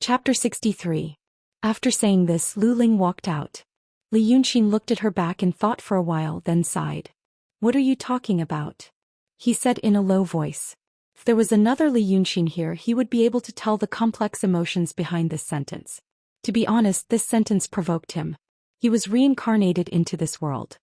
Chapter 63. After saying this, Lu Ling walked out. Li Yunxin looked at her back and thought for a while, then sighed. "What are you talking about?" he said in a low voice. If there was another Li Yunxin here, he would be able to tell the complex emotions behind this sentence. To be honest, this sentence provoked him. He was reincarnated into this world.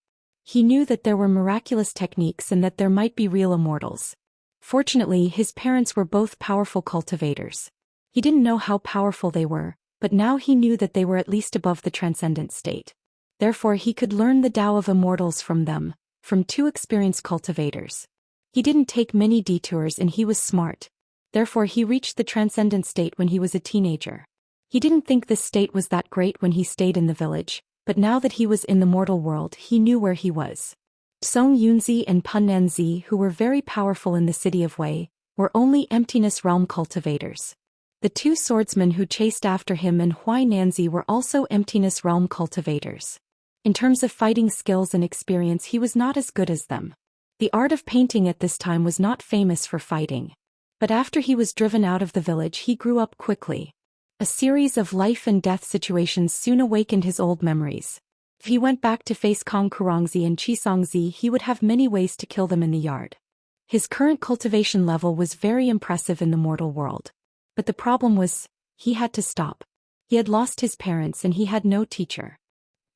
He knew that there were miraculous techniques and that there might be real immortals. Fortunately, his parents were both powerful cultivators. He didn't know how powerful they were, but now he knew that they were at least above the transcendent state. Therefore he could learn the Tao of immortals from them, from two experienced cultivators. He didn't take many detours and he was smart. Therefore he reached the transcendent state when he was a teenager. He didn't think this state was that great when he stayed in the village, but now that he was in the mortal world he knew where he was. Song Yunzi and Pun Nanzi, who were very powerful in the city of Wei, were only emptiness realm cultivators. The two swordsmen who chased after him and Huai Nanzi were also emptiness realm cultivators. In terms of fighting skills and experience, he was not as good as them. The art of painting at this time was not famous for fighting. But after he was driven out of the village, he grew up quickly. A series of life and death situations soon awakened his old memories. If he went back to face Kong Kurongzi and Chisongzi, he would have many ways to kill them in the yard. His current cultivation level was very impressive in the mortal world. But the problem was, he had to stop. He had lost his parents and he had no teacher.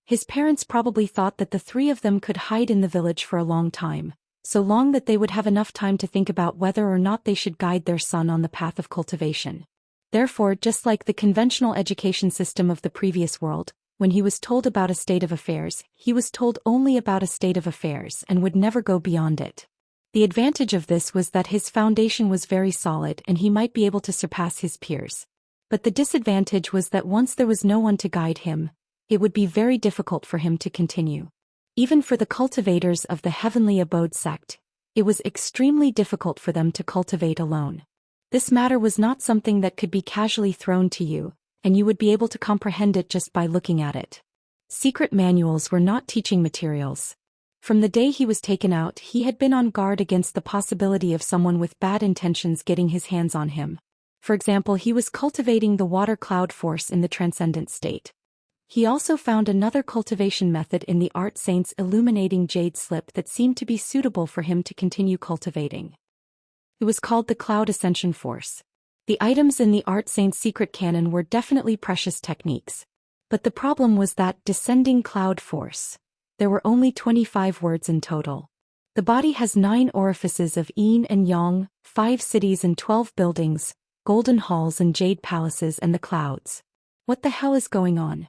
His parents probably thought that the three of them could hide in the village for a long time, so long that they would have enough time to think about whether or not they should guide their son on the path of cultivation. Therefore, just like the conventional education system of the previous world, when he was told about a state of affairs, he was told only about a state of affairs and would never go beyond it. The advantage of this was that his foundation was very solid and he might be able to surpass his peers. But the disadvantage was that once there was no one to guide him, it would be very difficult for him to continue. Even for the cultivators of the Heavenly Abode sect, it was extremely difficult for them to cultivate alone. This matter was not something that could be casually thrown to you, and you would be able to comprehend it just by looking at it. Secret manuals were not teaching materials. From the day he was taken out, he had been on guard against the possibility of someone with bad intentions getting his hands on him. For example, he was cultivating the water cloud force in the transcendent state. He also found another cultivation method in the Art Saint's illuminating jade slip that seemed to be suitable for him to continue cultivating. It was called the Cloud Ascension Force. The items in the Art Saint's secret canon were definitely precious techniques. But the problem was that descending cloud force. There were only 25 words in total. The body has 9 orifices of yin and yang, 5 cities and 12 buildings, golden halls and jade palaces and the clouds. What the hell is going on?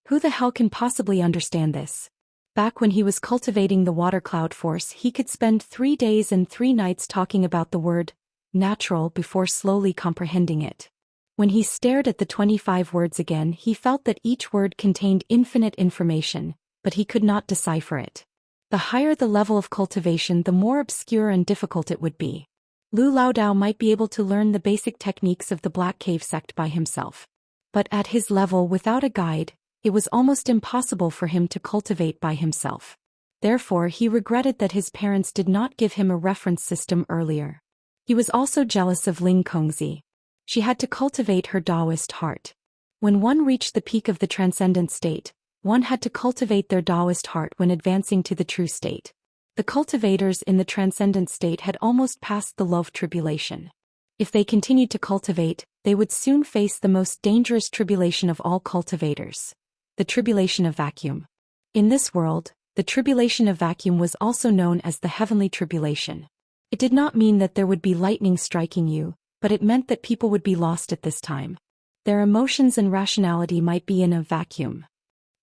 Who the hell can possibly understand this? Back when he was cultivating the water cloud force, he could spend 3 days and 3 nights talking about the word natural before slowly comprehending it. When he stared at the 25 words again, he felt that each word contained infinite information, but he could not decipher it. The higher the level of cultivation, the more obscure and difficult it would be. Lu Laodao might be able to learn the basic techniques of the Black Cave sect by himself. But at his level, without a guide, it was almost impossible for him to cultivate by himself. Therefore, he regretted that his parents did not give him a reference system earlier. He was also jealous of Ling Kongzi. She had to cultivate her Taoist heart. When one reached the peak of the transcendent state, one had to cultivate their Taoist heart when advancing to the true state. The cultivators in the transcendent state had almost passed the love tribulation. If they continued to cultivate, they would soon face the most dangerous tribulation of all cultivators. The tribulation of vacuum. In this world, the tribulation of vacuum was also known as the heavenly tribulation. It did not mean that there would be lightning striking you, but it meant that people would be lost at this time. Their emotions and rationality might be in a vacuum.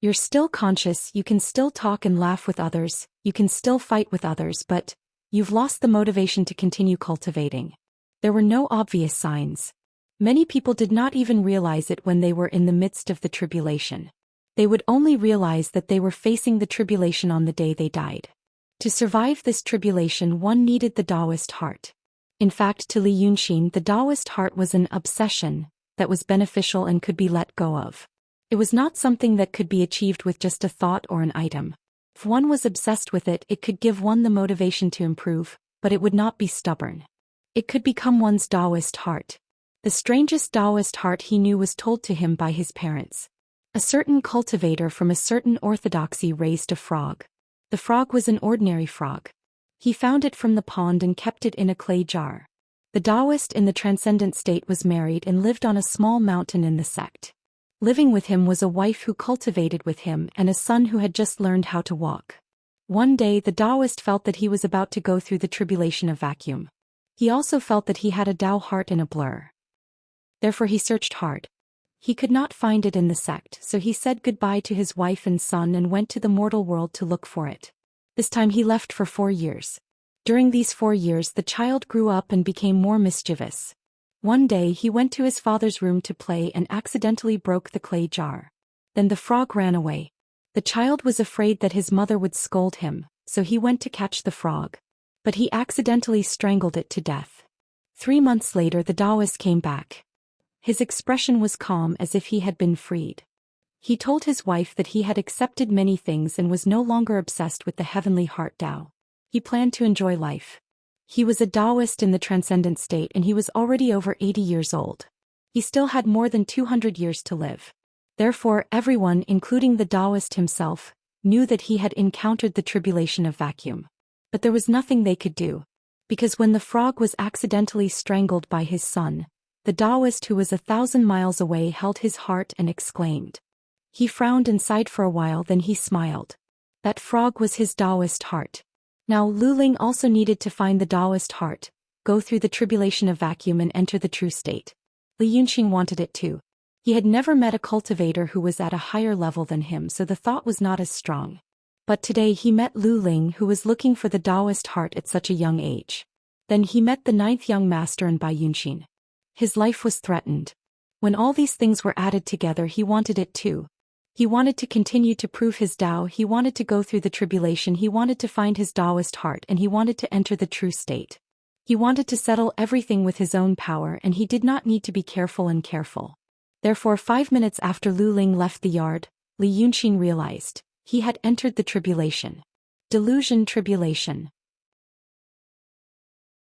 You're still conscious, you can still talk and laugh with others, you can still fight with others, but you've lost the motivation to continue cultivating. There were no obvious signs. Many people did not even realize it when they were in the midst of the tribulation. They would only realize that they were facing the tribulation on the day they died. To survive this tribulation, one needed the Taoist heart. In fact, to Li Yunxin, the Taoist heart was an obsession that was beneficial and could be let go of. It was not something that could be achieved with just a thought or an item. If one was obsessed with it, it could give one the motivation to improve, but it would not be stubborn. It could become one's Taoist heart. The strangest Taoist heart he knew was told to him by his parents. A certain cultivator from a certain orthodoxy raised a frog. The frog was an ordinary frog. He found it from the pond and kept it in a clay jar. The Taoist in the transcendent state was married and lived on a small mountain in the sect. Living with him was a wife who cultivated with him and a son who had just learned how to walk. One day the Taoist felt that he was about to go through the tribulation of vacuum. He also felt that he had a Tao heart in a blur. Therefore he searched hard. He could not find it in the sect, so he said goodbye to his wife and son and went to the mortal world to look for it. This time he left for 4 years. During these 4 years the child grew up and became more mischievous. One day he went to his father's room to play and accidentally broke the clay jar. Then the frog ran away. The child was afraid that his mother would scold him, so he went to catch the frog. But he accidentally strangled it to death. 3 months later the Taoist came back. His expression was calm as if he had been freed. He told his wife that he had accepted many things and was no longer obsessed with the heavenly heart Tao. He planned to enjoy life. He was a Taoist in the transcendent state and he was already over 80 years old. He still had more than 200 years to live. Therefore everyone, including the Taoist himself, knew that he had encountered the tribulation of vacuum. But there was nothing they could do. Because when the frog was accidentally strangled by his son, the Taoist who was 1,000 miles away held his heart and exclaimed. He frowned and sighed for a while, then he smiled. That frog was his Taoist heart. Now Luling also needed to find the Taoist heart, go through the tribulation of vacuum and enter the true state. Li Yunqing wanted it too. He had never met a cultivator who was at a higher level than him, so the thought was not as strong. But today he met Luling, who was looking for the Taoist heart at such a young age. Then he met the 9th young master and Bai Yunqing. His life was threatened. When all these things were added together he wanted it too. He wanted to continue to prove his Tao, he wanted to go through the tribulation, he wanted to find his Taoist heart, and he wanted to enter the true state. He wanted to settle everything with his own power, and he did not need to be careful and careful. Therefore 5 minutes after Luling left the yard, Li Yunqing realized he had entered the tribulation. Delusion tribulation.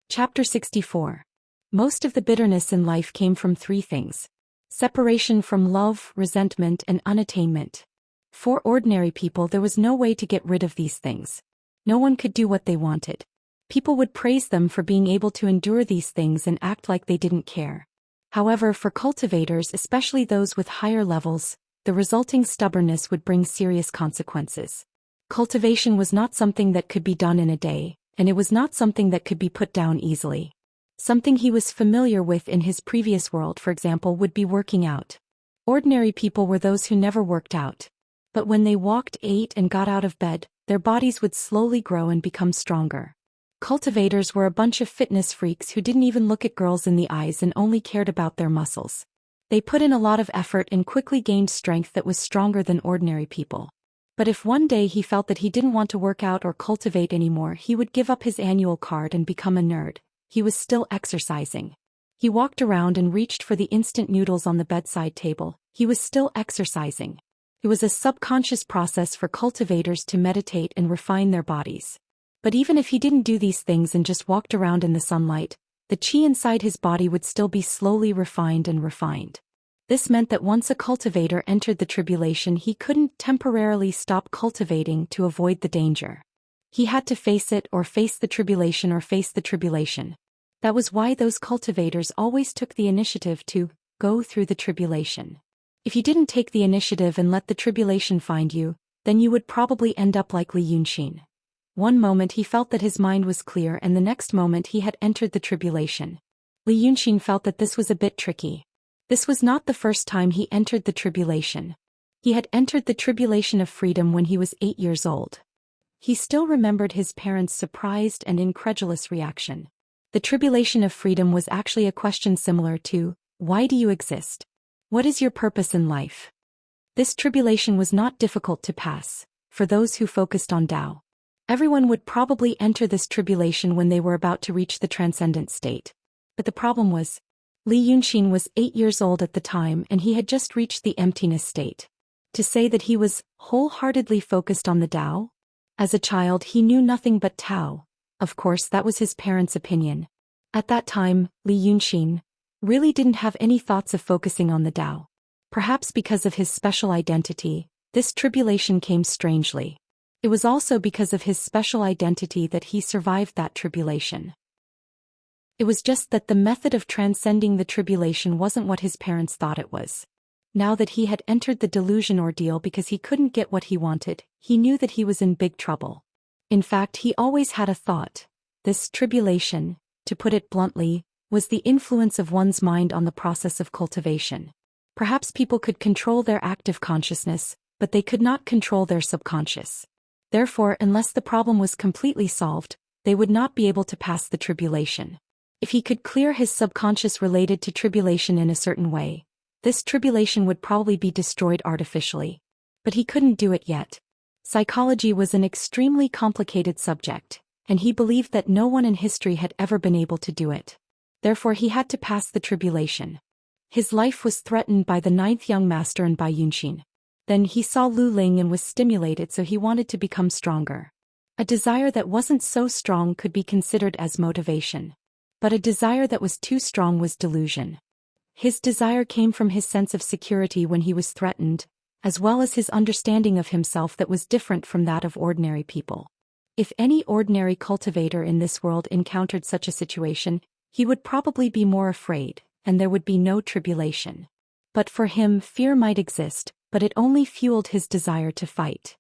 Chapter 64. Most of the bitterness in life came from 3 things. Separation from love, resentment, and unattainment. For ordinary people there was no way to get rid of these things. No one could do what they wanted. People would praise them for being able to endure these things and act like they didn't care. However, for cultivators, especially those with higher levels, the resulting stubbornness would bring serious consequences. Cultivation was not something that could be done in a day, and it was not something that could be put down easily. Something he was familiar with in his previous world, for example, would be working out. Ordinary people were those who never worked out. But when they walked, ate, and got out of bed, their bodies would slowly grow and become stronger. Cultivators were a bunch of fitness freaks who didn't even look at girls in the eyes and only cared about their muscles. They put in a lot of effort and quickly gained strength that was stronger than ordinary people. But if one day he felt that he didn't want to work out or cultivate anymore, he would give up his annual card and become a nerd. He was still exercising. He walked around and reached for the instant noodles on the bedside table. He was still exercising. It was a subconscious process for cultivators to meditate and refine their bodies. But even if he didn't do these things and just walked around in the sunlight, the qi inside his body would still be slowly refined and refined. This meant that once a cultivator entered the tribulation, he couldn't temporarily stop cultivating to avoid the danger. He had to face it, or face the tribulation, or face the tribulation. That was why those cultivators always took the initiative to go through the tribulation. If you didn't take the initiative and let the tribulation find you, then you would probably end up like Li Yunqing. One moment he felt that his mind was clear and the next moment he had entered the tribulation. Li Yunqing felt that this was a bit tricky. This was not the first time he entered the tribulation. He had entered the tribulation of freedom when he was 8 years old. He still remembered his parents' surprised and incredulous reaction. The tribulation of freedom was actually a question similar to, why do you exist? What is your purpose in life? This tribulation was not difficult to pass, for those who focused on Tao. Everyone would probably enter this tribulation when they were about to reach the transcendent state. But the problem was, Li Yunqing was 8 years old at the time and he had just reached the emptiness state. To say that he was wholeheartedly focused on the Tao? As a child he knew nothing but Tao. Of course that was his parents' opinion. At that time, Li Yunqing really didn't have any thoughts of focusing on the Tao. Perhaps because of his special identity, this tribulation came strangely. It was also because of his special identity that he survived that tribulation. It was just that the method of transcending the tribulation wasn't what his parents thought it was. Now that he had entered the delusion ordeal because he couldn't get what he wanted, he knew that he was in big trouble. In fact, he always had a thought. This tribulation, to put it bluntly, was the influence of one's mind on the process of cultivation. Perhaps people could control their active consciousness, but they could not control their subconscious. Therefore, unless the problem was completely solved, they would not be able to pass the tribulation. If he could clear his subconscious related to tribulation in a certain way, this tribulation would probably be destroyed artificially. But he couldn't do it yet. Psychology was an extremely complicated subject, and he believed that no one in history had ever been able to do it. Therefore he had to pass the tribulation. His life was threatened by the ninth young master and by Yunshin. Then he saw Lu Ling and was stimulated, so he wanted to become stronger. A desire that wasn't so strong could be considered as motivation. But a desire that was too strong was delusion. His desire came from his sense of security when he was threatened, as well as his understanding of himself that was different from that of ordinary people. If any ordinary cultivator in this world encountered such a situation, he would probably be more afraid, and there would be no tribulation. But for him, fear might exist, but it only fueled his desire to fight.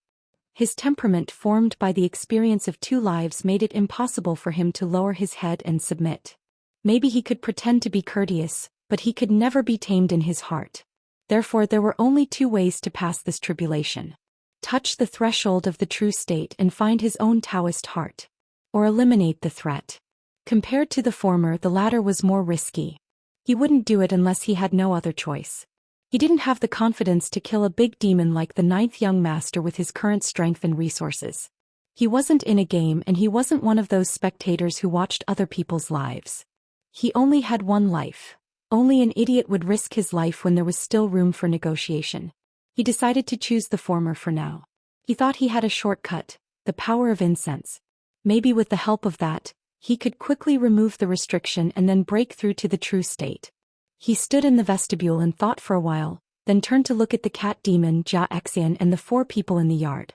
His temperament, formed by the experience of 2 lives, made it impossible for him to lower his head and submit. Maybe he could pretend to be courteous, but he could never be tamed in his heart. Therefore there were only 2 ways to pass this tribulation. Touch the threshold of the true state and find his own Taoist heart. Or eliminate the threat. Compared to the former, the latter was more risky. He wouldn't do it unless he had no other choice. He didn't have the confidence to kill a big demon like the ninth young master with his current strength and resources. He wasn't in a game, and he wasn't one of those spectators who watched other people's lives. He only had one life. Only an idiot would risk his life when there was still room for negotiation. He decided to choose the former for now. He thought he had a shortcut, the power of incense. Maybe with the help of that, he could quickly remove the restriction and then break through to the true state. He stood in the vestibule and thought for a while, then turned to look at the cat demon Zhou Xian and the 4 people in the yard.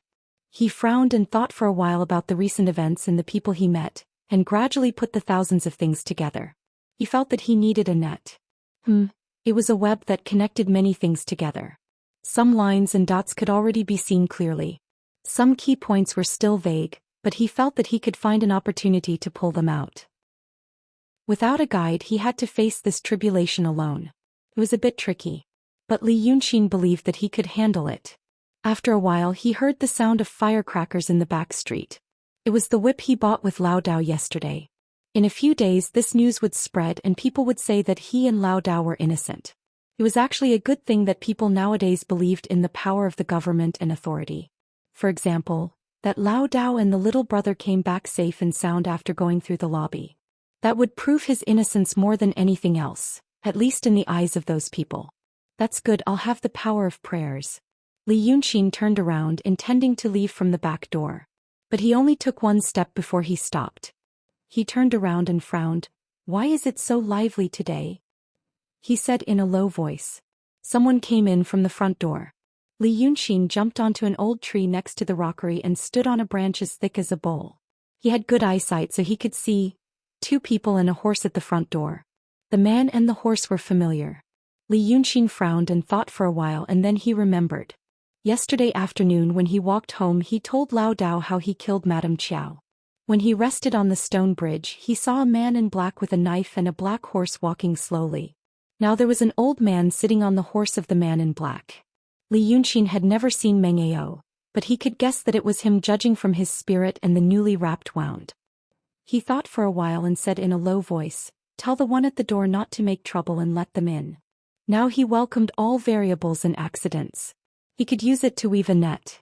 He frowned and thought for a while about the recent events and the people he met, and gradually put the thousands of things together. He felt that he needed a net. It was a web that connected many things together. Some lines and dots could already be seen clearly. Some key points were still vague, but he felt that he could find an opportunity to pull them out. Without a guide, he had to face this tribulation alone. It was a bit tricky. But Li Yunxin believed that he could handle it. After a while he heard the sound of firecrackers in the back street. It was the whip he bought with Lao Dao yesterday. In a few days this news would spread and people would say that he and Lao Dao were innocent. It was actually a good thing that people nowadays believed in the power of the government and authority. For example, that Lao Dao and the little brother came back safe and sound after going through the lobby. That would prove his innocence more than anything else, at least in the eyes of those people. That's good, I'll have the power of prayers. Li Yunxin turned around, intending to leave from the back door. But he only took 1 step before he stopped. He turned around and frowned. Why is it so lively today? He said in a low voice. Someone came in from the front door. Li Yunxin jumped onto an old tree next to the rockery and stood on a branch as thick as a bowl. He had good eyesight, so he could see 2 people and a horse at the front door. The man and the horse were familiar. Li Yunxin frowned and thought for a while, and then he remembered. Yesterday afternoon when he walked home he told Lao Dao how he killed Madame Qiao. When he rested on the stone bridge he saw a man in black with a knife and a black horse walking slowly. Now there was an old man sitting on the horse of the man in black. Li Yunxin had never seen Meng Ao, but he could guess that it was him judging from his spirit and the newly wrapped wound. He thought for a while and said in a low voice, "Tell the one at the door not to make trouble and let them in." Now he welcomed all variables and accidents. He could use it to weave a net.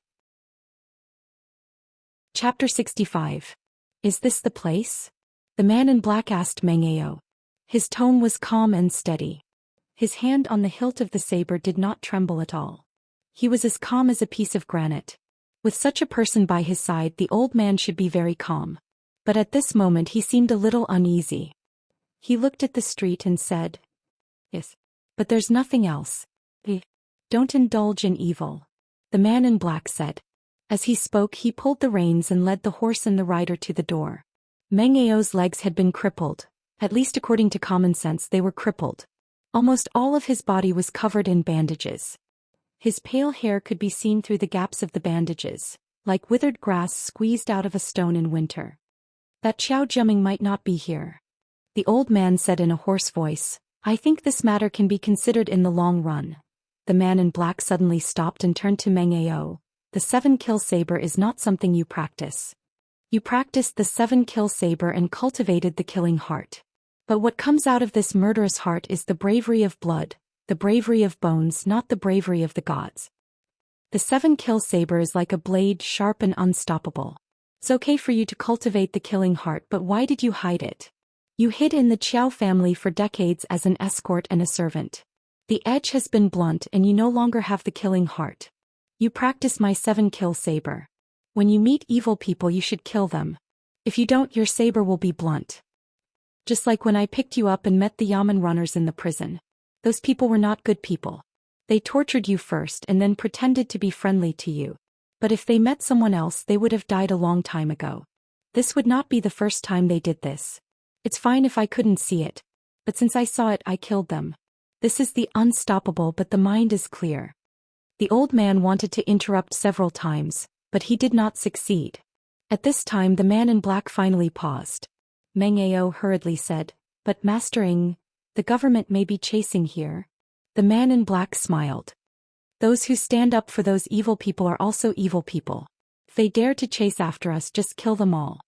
Chapter 65. Is this the place? The man in black asked Meng Ao. His tone was calm and steady. His hand on the hilt of the saber did not tremble at all. He was as calm as a piece of granite. With such a person by his side the old man should be very calm. But at this moment he seemed a little uneasy. He looked at the street and said, Yes. But there's nothing else. Don't indulge in evil. The man in black said. As he spoke, he pulled the reins and led the horse and the rider to the door. Meng Ao's legs had been crippled. At least according to common sense, they were crippled. Almost all of his body was covered in bandages. His pale hair could be seen through the gaps of the bandages, like withered grass squeezed out of a stone in winter. That Xiao Jiaming might not be here. The old man said in a hoarse voice, I think this matter can be considered in the long run. The man in black suddenly stopped and turned to Meng Ao. The 7-kill saber is not something you practice. You practiced the 7-kill saber and cultivated the killing heart. But what comes out of this murderous heart is the bravery of blood, the bravery of bones, not the bravery of the gods. The 7-kill saber is like a blade, sharp and unstoppable. It's okay for you to cultivate the killing heart, but why did you hide it? You hid in the Qiao family for decades as an escort and a servant. The edge has been blunt and you no longer have the killing heart. You practice my 7-kill saber. When you meet evil people, you should kill them. If you don't, your saber will be blunt. Just like when I picked you up and met the Yamen runners in the prison. Those people were not good people. They tortured you first and then pretended to be friendly to you. But if they met someone else, they would have died a long time ago. This would not be the first time they did this. It's fine if I couldn't see it. But since I saw it, I killed them. This is the unstoppable, but the mind is clear. The old man wanted to interrupt several times, but he did not succeed. At this time the man in black finally paused. Meng Ao hurriedly said, But mastering, the government may be chasing here. The man in black smiled. Those who stand up for those evil people are also evil people. If they dare to chase after us, just kill them all.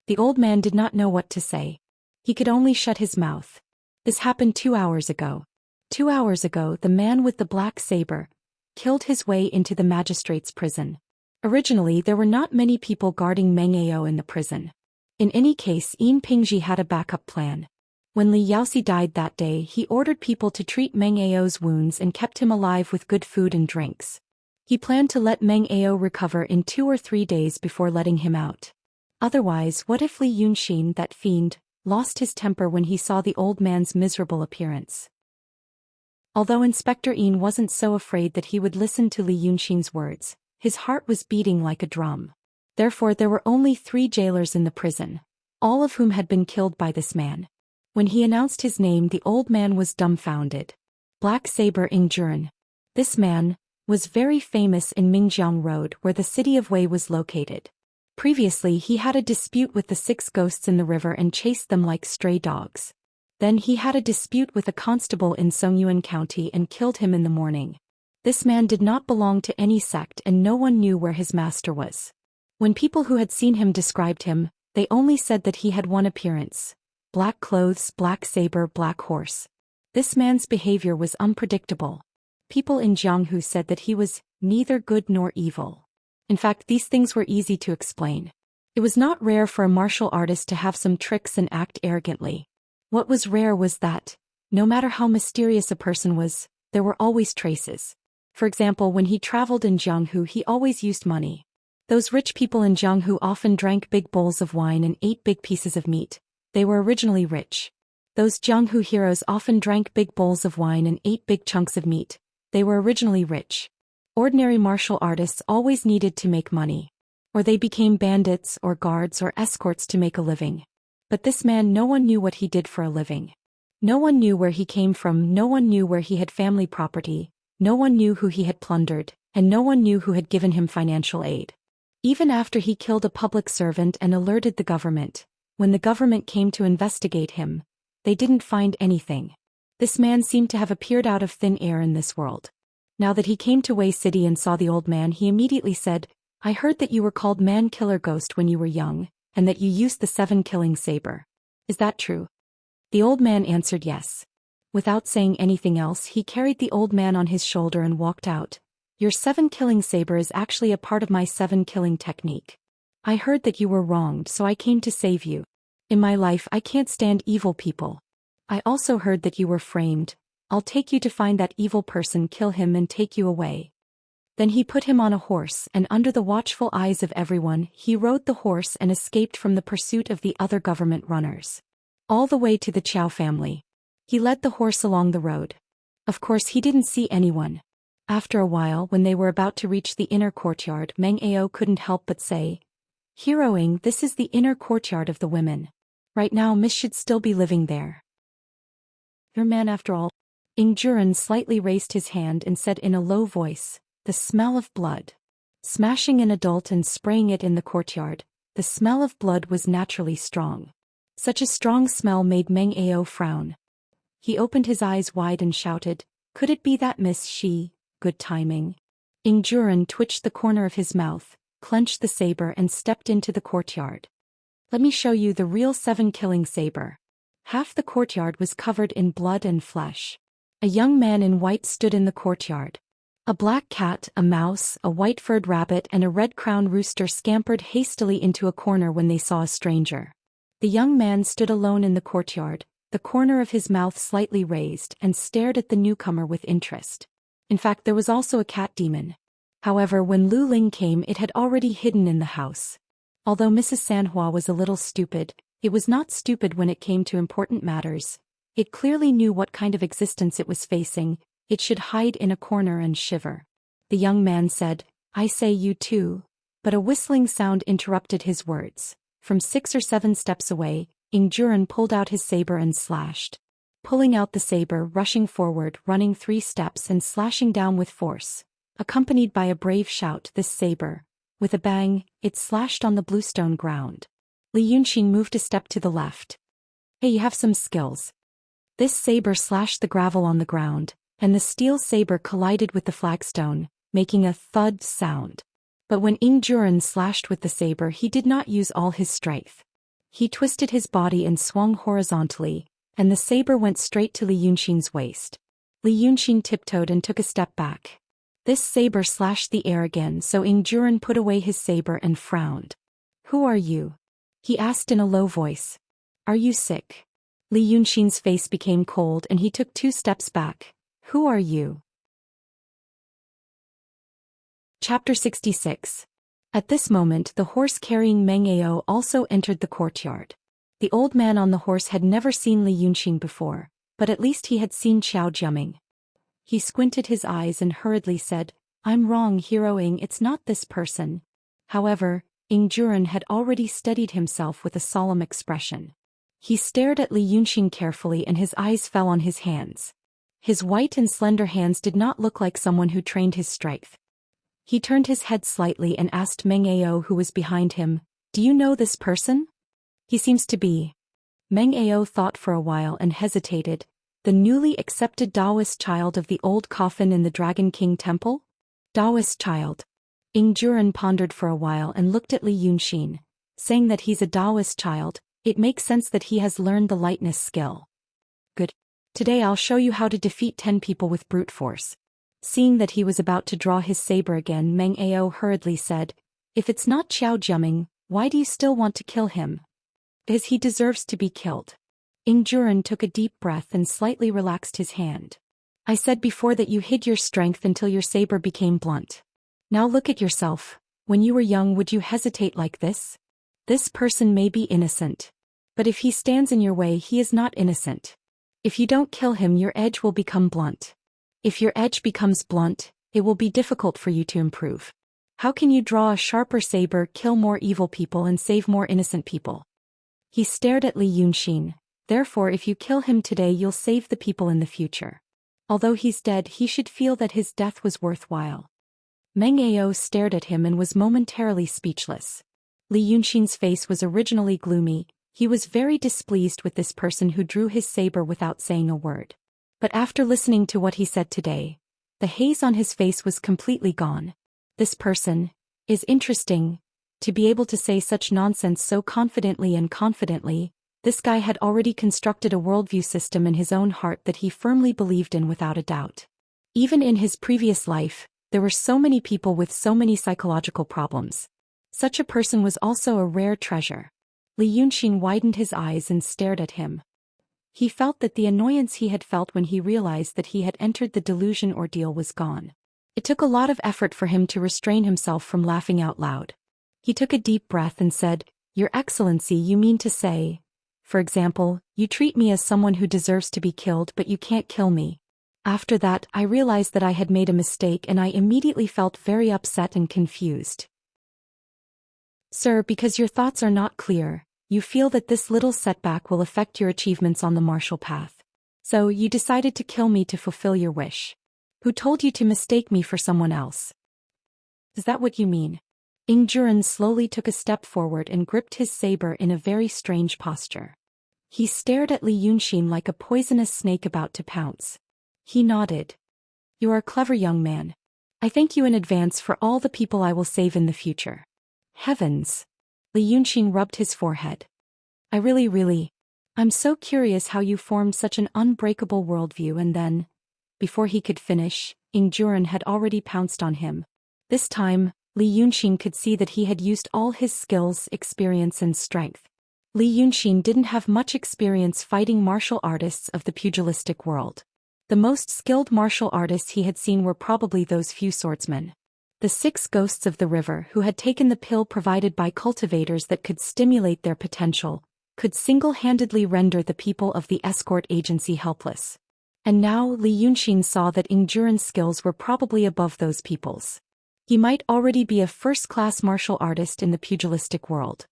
The old man did not know what to say. He could only shut his mouth. This happened 2 hours ago. 2 hours ago, the man with the black saber killed his way into the magistrate's prison. Originally, there were not many people guarding Meng Ao in the prison. In any case, Yin Pingji had a backup plan. When Li Yaoxi died that day, he ordered people to treat Meng Ao's wounds and kept him alive with good food and drinks. He planned to let Meng Ao recover in 2 or 3 days before letting him out. Otherwise, what if Li Yunxin, that fiend, lost his temper when he saw the old man's miserable appearance? Although Inspector Yin wasn't so afraid that he would listen to Li Yunxin's words, his heart was beating like a drum. Therefore there were only 3 jailers in the prison, all of whom had been killed by this man. When he announced his name, the old man was dumbfounded. Black Saber Ingjuren. This man was very famous in Mingjiang Road, where the city of Wei was located. Previously he had a dispute with the 6 ghosts in the river and chased them like stray dogs. Then he had a dispute with a constable in Songyuan County and killed him in the morning. This man did not belong to any sect and no one knew where his master was. When people who had seen him described him, they only said that he had one appearance: black clothes, black saber, black horse. This man's behavior was unpredictable. People in Jianghu said that he was neither good nor evil. In fact, these things were easy to explain. It was not rare for a martial artist to have some tricks and act arrogantly. What was rare was that, no matter how mysterious a person was, there were always traces. For example, when he traveled in Jianghu, he always used money. Those rich people in Jianghu often drank big bowls of wine and ate big pieces of meat. They were originally rich. Those Jianghu heroes often drank big bowls of wine and ate big chunks of meat. They were originally rich. Ordinary martial artists always needed to make money. Or they became bandits or guards or escorts to make a living. But this man, no one knew what he did for a living. No one knew where he came from, no one knew where he had family property, no one knew who he had plundered, and no one knew who had given him financial aid. Even after he killed a public servant and alerted the government, when the government came to investigate him, they didn't find anything. This man seemed to have appeared out of thin air in this world. Now that he came to Wei City and saw the old man, he immediately said, I heard that you were called Man-Killer Ghost when you were young, and that you used the 7-killing saber. Is that true? The old man answered yes. Without saying anything else, he carried the old man on his shoulder and walked out. Your 7-killing saber is actually a part of my 7-killing technique. I heard that you were wronged, so I came to save you. In my life, I can't stand evil people. I also heard that you were framed. I'll take you to find that evil person, kill him and take you away. Then he put him on a horse, and under the watchful eyes of everyone, he rode the horse and escaped from the pursuit of the other government runners. All the way to the Qiao family. He led the horse along the road. Of course he didn't see anyone. After a while, when they were about to reach the inner courtyard, Meng Ao couldn't help but say, "Heroing, this is the inner courtyard of the women. Right now Miss should still be living there." "Your man after all." Ingjuren slightly raised his hand and said in a low voice, "The smell of blood." Smashing an adult and spraying it in the courtyard, the smell of blood was naturally strong. Such a strong smell made Meng Ao frown. He opened his eyes wide and shouted, "Could it be that Miss Shi? Good timing." Ingjuren twitched the corner of his mouth, clenched the saber and stepped into the courtyard. "Let me show you the real 7-killing saber." Half the courtyard was covered in blood and flesh. A young man in white stood in the courtyard. A black cat, a mouse, a white-furred rabbit and a red-crowned rooster scampered hastily into a corner when they saw a stranger. The young man stood alone in the courtyard, the corner of his mouth slightly raised, and stared at the newcomer with interest. In fact, there was also a cat demon. However, when Lu Ling came, it had already hidden in the house. Although Mrs. Sanhua was a little stupid, it was not stupid when it came to important matters. It clearly knew what kind of existence it was facing. It should hide in a corner and shiver. The young man said, "I say you too." But a whistling sound interrupted his words. From 6 or 7 steps away, Ingjuren pulled out his saber and slashed. Pulling out the saber, rushing forward, running 3 steps and slashing down with force. Accompanied by a brave shout, this saber, with a bang, it slashed on the bluestone ground. Li Yunxin moved a step to the left. "Hey, you have some skills." This saber slashed the gravel on the ground, and the steel saber collided with the flagstone, making a thud sound. But when Ingjuren slashed with the saber, he did not use all his strength. He twisted his body and swung horizontally, and the saber went straight to Li Yunxin's waist. Li Yunxin tiptoed and took a step back. This saber slashed the air again, so Ingjuren put away his saber and frowned. "Who are you?" he asked in a low voice. "Are you sick?" Li Yunxin's face became cold and he took 2 steps back. "Who are you?" Chapter 66. At this moment, the horse carrying Meng Ao also entered the courtyard. The old man on the horse had never seen Li Yunxin before, but at least he had seen Xiao Jiaming. He squinted his eyes and hurriedly said, "I'm wrong, heroing, it's not this person." However, Ingjuren had already steadied himself with a solemn expression. He stared at Li Yunxin carefully and his eyes fell on his hands. His white and slender hands did not look like someone who trained his strength. He turned his head slightly and asked Meng Ao, who was behind him, "Do you know this person?" "He seems to be." Meng Ao thought for a while and hesitated. "The newly accepted Taoist child of the old coffin in the Dragon King Temple?" "Taoist child." Ingjuren pondered for a while and looked at Li Yunxin, saying that he's a Taoist child. It makes sense that he has learned the lightness skill. "Good. Today I'll show you how to defeat 10 people with brute force." Seeing that he was about to draw his saber again, Meng Ao hurriedly said, "If it's not Xiao Jiaming, why do you still want to kill him?" "Because he deserves to be killed." Ingjuren took a deep breath and slightly relaxed his hand. "I said before that you hid your strength until your saber became blunt. Now look at yourself. When you were young, would you hesitate like this? This person may be innocent. But if he stands in your way, he is not innocent. If you don't kill him, your edge will become blunt. If your edge becomes blunt, it will be difficult for you to improve. How can you draw a sharper saber, kill more evil people and save more innocent people?" He stared at Li Yunxin. "Therefore, if you kill him today, you'll save the people in the future. Although he's dead, he should feel that his death was worthwhile." Meng Ao stared at him and was momentarily speechless. Li Yunxin's face was originally gloomy. He was very displeased with this person who drew his saber without saying a word. But after listening to what he said today, the haze on his face was completely gone. This person is interesting. To be able to say such nonsense so confidently and confidently, this guy had already constructed a worldview system in his own heart that he firmly believed in without a doubt. Even in his previous life, there were so many people with so many psychological problems. Such a person was also a rare treasure. Li Yunxin widened his eyes and stared at him. He felt that the annoyance he had felt when he realized that he had entered the delusion ordeal was gone. It took a lot of effort for him to restrain himself from laughing out loud. He took a deep breath and said, "Your Excellency, you mean to say..." For example, you treat me as someone who deserves to be killed but you can't kill me. After that, I realized that I had made a mistake and I immediately felt very upset and confused. Sir, because your thoughts are not clear, you feel that this little setback will affect your achievements on the martial path. So, you decided to kill me to fulfill your wish. Who told you to mistake me for someone else? Is that what you mean? Ingjuren slowly took a step forward and gripped his saber in a very strange posture. He stared at Li Yunxin like a poisonous snake about to pounce. He nodded. You are a clever young man. I thank you in advance for all the people I will save in the future. Heavens! Li Yunxin rubbed his forehead. I'm so curious how you formed such an unbreakable worldview and then, before he could finish, Ingjuren had already pounced on him. This time, Li Yunxin could see that he had used all his skills, experience and strength. Li Yunxin didn't have much experience fighting martial artists of the pugilistic world. The most skilled martial artists he had seen were probably those few swordsmen. The 6 ghosts of the river who had taken the pill provided by cultivators that could stimulate their potential, could single-handedly render the people of the escort agency helpless. And now Li Yunxin saw that Ingjuren's skills were probably above those people's. He might already be a first-class martial artist in the pugilistic world.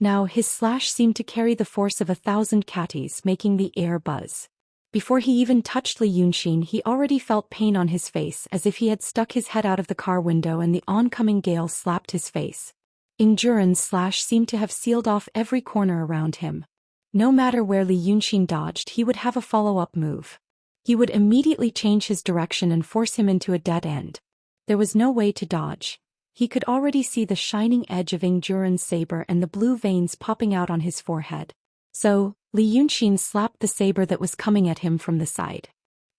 Now his slash seemed to carry the force of 1,000 catties, making the air buzz. Before he even touched Li Yunxin, he already felt pain on his face as if he had stuck his head out of the car window and the oncoming gale slapped his face. Ingjuren's slash seemed to have sealed off every corner around him. No matter where Li Yunxin dodged, he would have a follow-up move. He would immediately change his direction and force him into a dead end. There was no way to dodge. He could already see the shining edge of Ingjuren's saber and the blue veins popping out on his forehead. So, Li Yunxin slapped the saber that was coming at him from the side.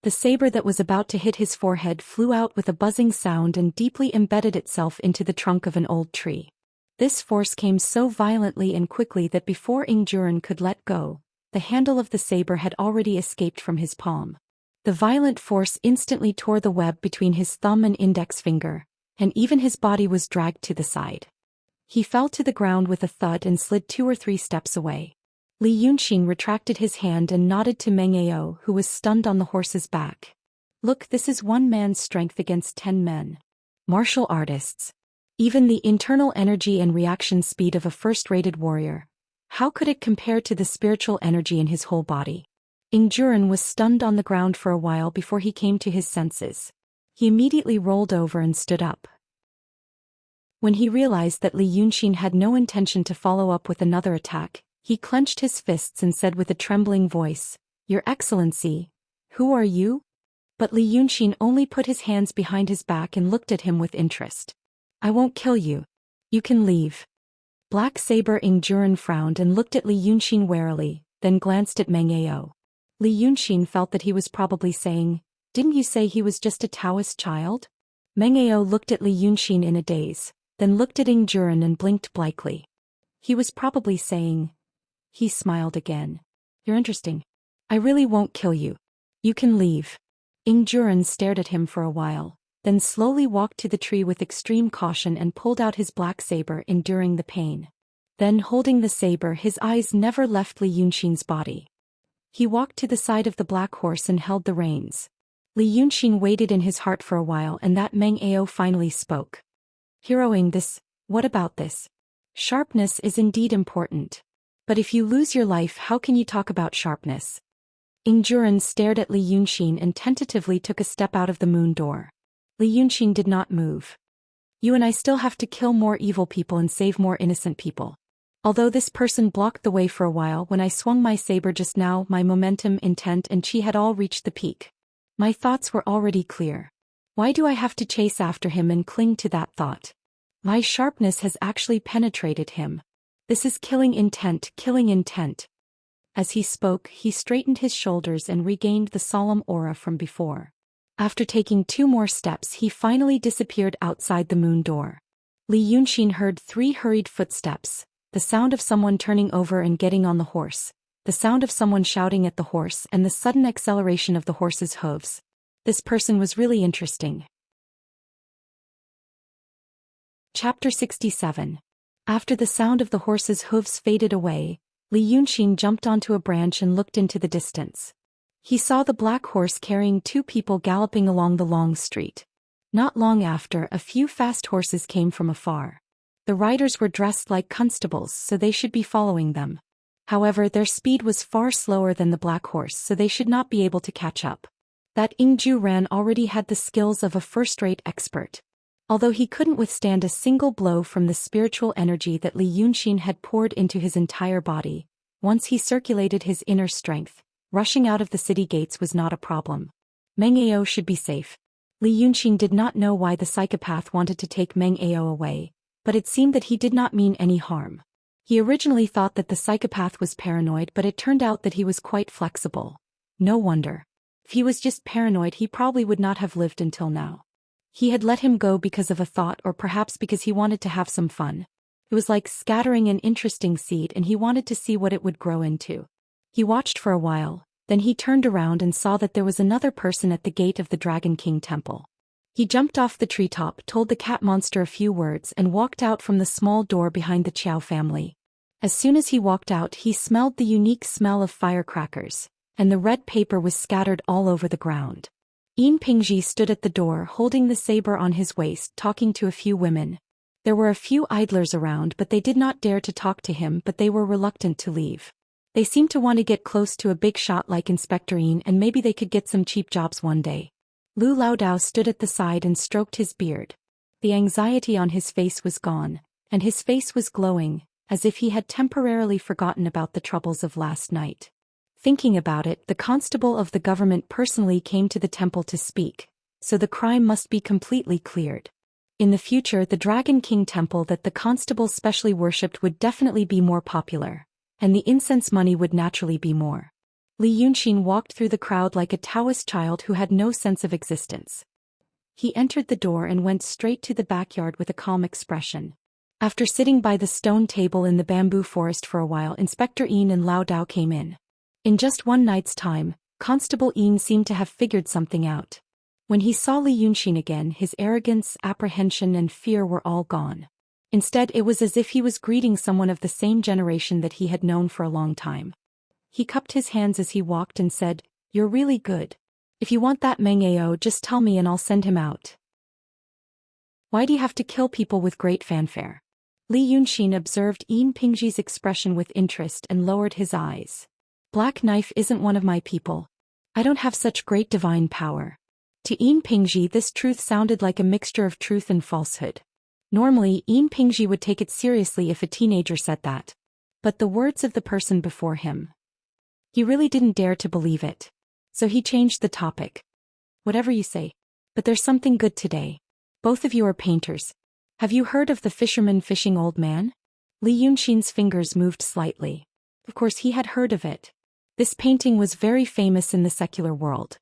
The saber that was about to hit his forehead flew out with a buzzing sound and deeply embedded itself into the trunk of an old tree. This force came so violently and quickly that before Ingjuren could let go, the handle of the saber had already escaped from his palm. The violent force instantly tore the web between his thumb and index finger, and even his body was dragged to the side. He fell to the ground with a thud and slid 2 or 3 steps away. Li Yunxin retracted his hand and nodded to Meng Ao, who was stunned on the horse's back. Look, this is one man's strength against 10 men. Martial artists. Even the internal energy and reaction speed of a first-rated warrior. How could it compare to the spiritual energy in his whole body? Ingjuren was stunned on the ground for a while before he came to his senses. He immediately rolled over and stood up. When he realized that Li Yunxin had no intention to follow up with another attack, he clenched his fists and said with a trembling voice, "Your Excellency, who are you?" But Li Yunxin only put his hands behind his back and looked at him with interest. "I won't kill you. You can leave." Black Saber Ingjuren frowned and looked at Li Yunxin warily, then glanced at Meng Ao. Li Yunxin felt that he was probably saying, "Didn't you say he was just a Taoist child?" Meng Ao looked at Li Yunxin in a daze, then looked at Ingjuren and blinked blankly. He was probably saying. He smiled again. "You're interesting. I really won't kill you. You can leave." Ingjuren stared at him for a while, then slowly walked to the tree with extreme caution and pulled out his black saber, enduring the pain. Then, holding the saber, his eyes never left Li Yunxin's body. He walked to the side of the black horse and held the reins. Li Yunxin waited in his heart for a while, and that Meng Ao finally spoke. "Heroing this, what about this? Sharpness is indeed important. But if you lose your life, how can you talk about sharpness?" Ingjuren stared at Li Yunxin and tentatively took a step out of the moon door. Li Yunxin did not move. "You and I still have to kill more evil people and save more innocent people. Although this person blocked the way for a while, when I swung my saber just now, my momentum, intent and chi had all reached the peak. My thoughts were already clear. Why do I have to chase after him and cling to that thought? My sharpness has actually penetrated him. This is killing intent, killing intent." As he spoke, he straightened his shoulders and regained the solemn aura from before. After taking 2 more steps, he finally disappeared outside the moon door. Li Yunxin heard 3 hurried footsteps, the sound of someone turning over and getting on the horse, the sound of someone shouting at the horse, and the sudden acceleration of the horse's hooves. This person was really interesting. Chapter 67. After the sound of the horse's hooves faded away, Li Yunxin jumped onto a branch and looked into the distance. He saw the black horse carrying two people galloping along the long street. Not long after, a few fast horses came from afar. The riders were dressed like constables, so they should be following them. However, their speed was far slower than the black horse, so they should not be able to catch up. That Ingju Ran already had the skills of a first-rate expert. Although he couldn't withstand a single blow from the spiritual energy that Li Yunxin had poured into his entire body, once he circulated his inner strength, rushing out of the city gates was not a problem. Meng Ao should be safe. Li Yunxin did not know why the psychopath wanted to take Meng Ao away, but it seemed that he did not mean any harm. He originally thought that the psychopath was paranoid, but it turned out that he was quite flexible. No wonder. If he was just paranoid, he probably would not have lived until now. He had let him go because of a thought, or perhaps because he wanted to have some fun. It was like scattering an interesting seed, and he wanted to see what it would grow into. He watched for a while, then he turned around and saw that there was another person at the gate of the Dragon King temple. He jumped off the treetop, told the cat monster a few words, and walked out from the small door behind the Qiao family. As soon as he walked out, he smelled the unique smell of firecrackers, and the red paper was scattered all over the ground. Yin Pingji stood at the door holding the saber on his waist, talking to a few women. There were a few idlers around, but they did not dare to talk to him, but they were reluctant to leave. They seemed to want to get close to a big shot like Inspector Yin, and maybe they could get some cheap jobs one day. Lu Laodao stood at the side and stroked his beard. The anxiety on his face was gone, and his face was glowing, as if he had temporarily forgotten about the troubles of last night. Thinking about it, the constable of the government personally came to the temple to speak, so the crime must be completely cleared. In the future, the Dragon King temple that the constable specially worshipped would definitely be more popular, and the incense money would naturally be more. Li Yunxin walked through the crowd like a Taoist child who had no sense of existence. He entered the door and went straight to the backyard with a calm expression. After sitting by the stone table in the bamboo forest for a while, Inspector Yin and Lao Dao came in. In just one night's time, Constable Yin seemed to have figured something out. When he saw Li Yunxin again, his arrogance, apprehension and fear were all gone. Instead, it was as if he was greeting someone of the same generation that he had known for a long time. He cupped his hands as he walked and said, "You're really good. If you want that Meng Ao, just tell me and I'll send him out. Why do you have to kill people with great fanfare?" Li Yunxin observed Yin Pingji's expression with interest and lowered his eyes. "Black Knife isn't one of my people. I don't have such great divine power." To Yin Pingji, this truth sounded like a mixture of truth and falsehood. Normally, Yin Pingji would take it seriously if a teenager said that. But the words of the person before him, he really didn't dare to believe it. So he changed the topic. "Whatever you say. But there's something good today. Both of you are painters. Have you heard of the fisherman fishing old man?" Li Yunxin's fingers moved slightly. Of course he had heard of it. This painting was very famous in the secular world.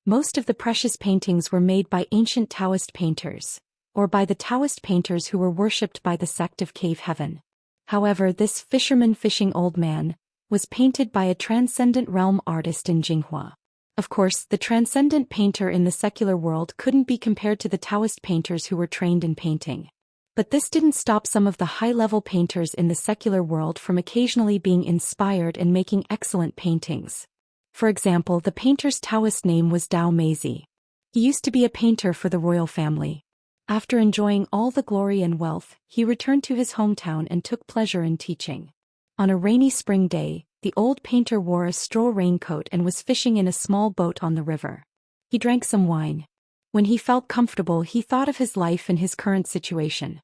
Most of the precious paintings were made by ancient Taoist painters, or by the Taoist painters who were worshipped by the sect of Cave Heaven. However, this fisherman fishing old man was painted by a transcendent realm artist in Jinghua. Of course, the transcendent painter in the secular world couldn't be compared to the Taoist painters who were trained in painting. But this didn't stop some of the high-level painters in the secular world from occasionally being inspired and making excellent paintings. For example, the painter's Taoist name was Dao Meizi. He used to be a painter for the royal family. After enjoying all the glory and wealth, he returned to his hometown and took pleasure in teaching. On a rainy spring day, the old painter wore a straw raincoat and was fishing in a small boat on the river. He drank some wine. When he felt comfortable, he thought of his life and his current situation.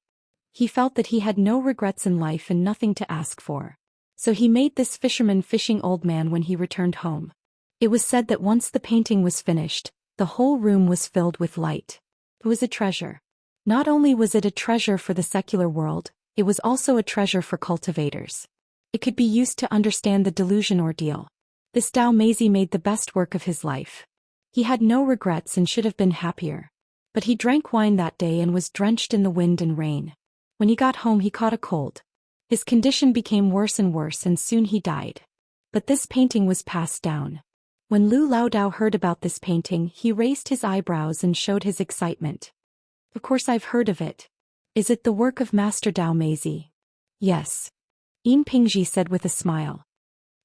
He felt that he had no regrets in life and nothing to ask for. So he made this fisherman fishing old man when he returned home. It was said that once the painting was finished, the whole room was filled with light. It was a treasure. Not only was it a treasure for the secular world, it was also a treasure for cultivators. It could be used to understand the delusion ordeal. This Dao Meizi made the best work of his life. He had no regrets and should have been happier. But he drank wine that day and was drenched in the wind and rain. When he got home, he caught a cold. His condition became worse and soon he died. But this painting was passed down. When Lu Laodao heard about this painting, he raised his eyebrows and showed his excitement. "Of course I've heard of it. Is it the work of Master Dao Meizi?" "Yes," Yin Pingji said with a smile.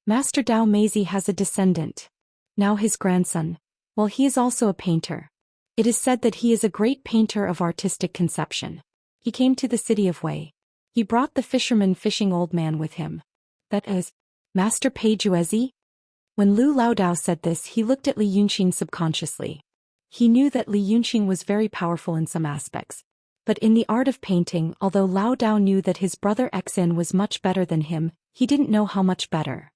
Master Dao Meizi has a descendant. Now his grandson. Well, he is also a painter. It is said that he is a great painter of artistic conception. He came to the city of Wei. He brought the fisherman fishing old man with him. That is, Master Pei Juezi? When Lu Laodao said this, he looked at Li Yunxin subconsciously. He knew that Li Yunxin was very powerful in some aspects. But in the art of painting, although Laodao knew that his brother Xin was much better than him, he didn't know how much better.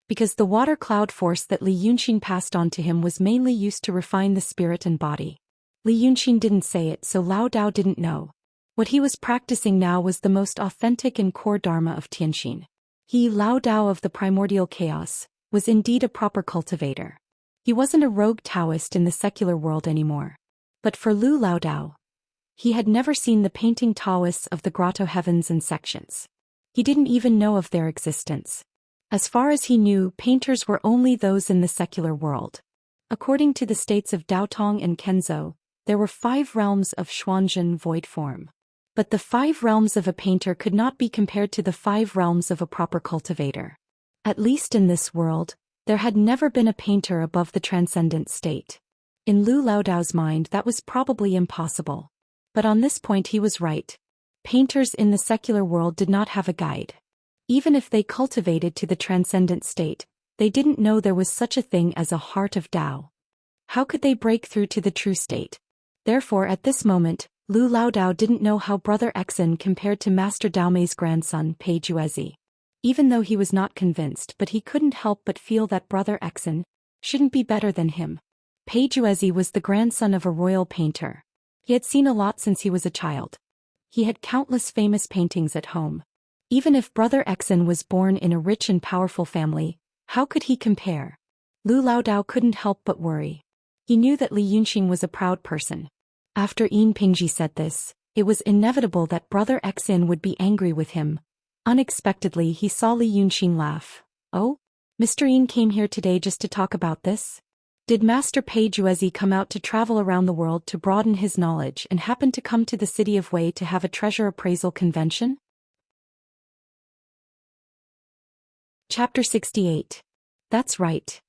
Because the water cloud force that Li Yunxin passed on to him was mainly used to refine the spirit and body. Li Yunxin didn't say it, so Laodao didn't know. What he was practicing now was the most authentic and core dharma of Tianxin. He, Laodao of the primordial chaos, was indeed a proper cultivator. He wasn't a rogue Taoist in the secular world anymore. But for Lu Laodao, he had never seen the painting Taoists of the grotto heavens and sections. He didn't even know of their existence. As far as he knew, painters were only those in the secular world. According to the states of Daotong and Kenzhou, there were 5 realms of Xuanzhen void form. But the 5 realms of a painter could not be compared to the 5 realms of a proper cultivator. At least in this world, there had never been a painter above the transcendent state. In Lu Laodao's mind, that was probably impossible. But on this point he was right. Painters in the secular world did not have a guide. Even if they cultivated to the transcendent state, they didn't know there was such a thing as a heart of Tao. How could they break through to the true state? Therefore at this moment, Lu Laodao didn't know how Brother Xin compared to Master Daomei's grandson Pei Juezi. Even though he was not convinced, but he couldn't help but feel that Brother Xin shouldn't be better than him. Pei Juezi was the grandson of a royal painter. He had seen a lot since he was a child. He had countless famous paintings at home. Even if Brother Xin was born in a rich and powerful family, how could he compare? Lu Laodao couldn't help but worry. He knew that Li Yunxin was a proud person. After Yin Pingji said this, it was inevitable that Brother Xin would be angry with him. Unexpectedly he saw Li Yunxin laugh. Oh? Mr. Yin came here today just to talk about this? Did Master Pei Juezi come out to travel around the world to broaden his knowledge and happen to come to the city of Wei to have a treasure appraisal convention? Chapter 68. That's right.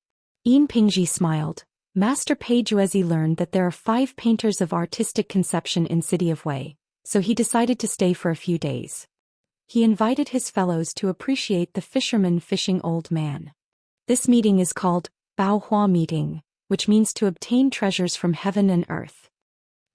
Yin Pingji smiled. Master Pei Juezi learned that there are 5 painters of artistic conception in city of Wei, so he decided to stay for a few days. He invited his fellows to appreciate the fisherman fishing old man. This meeting is called Bao Hua meeting, which means to obtain treasures from heaven and earth.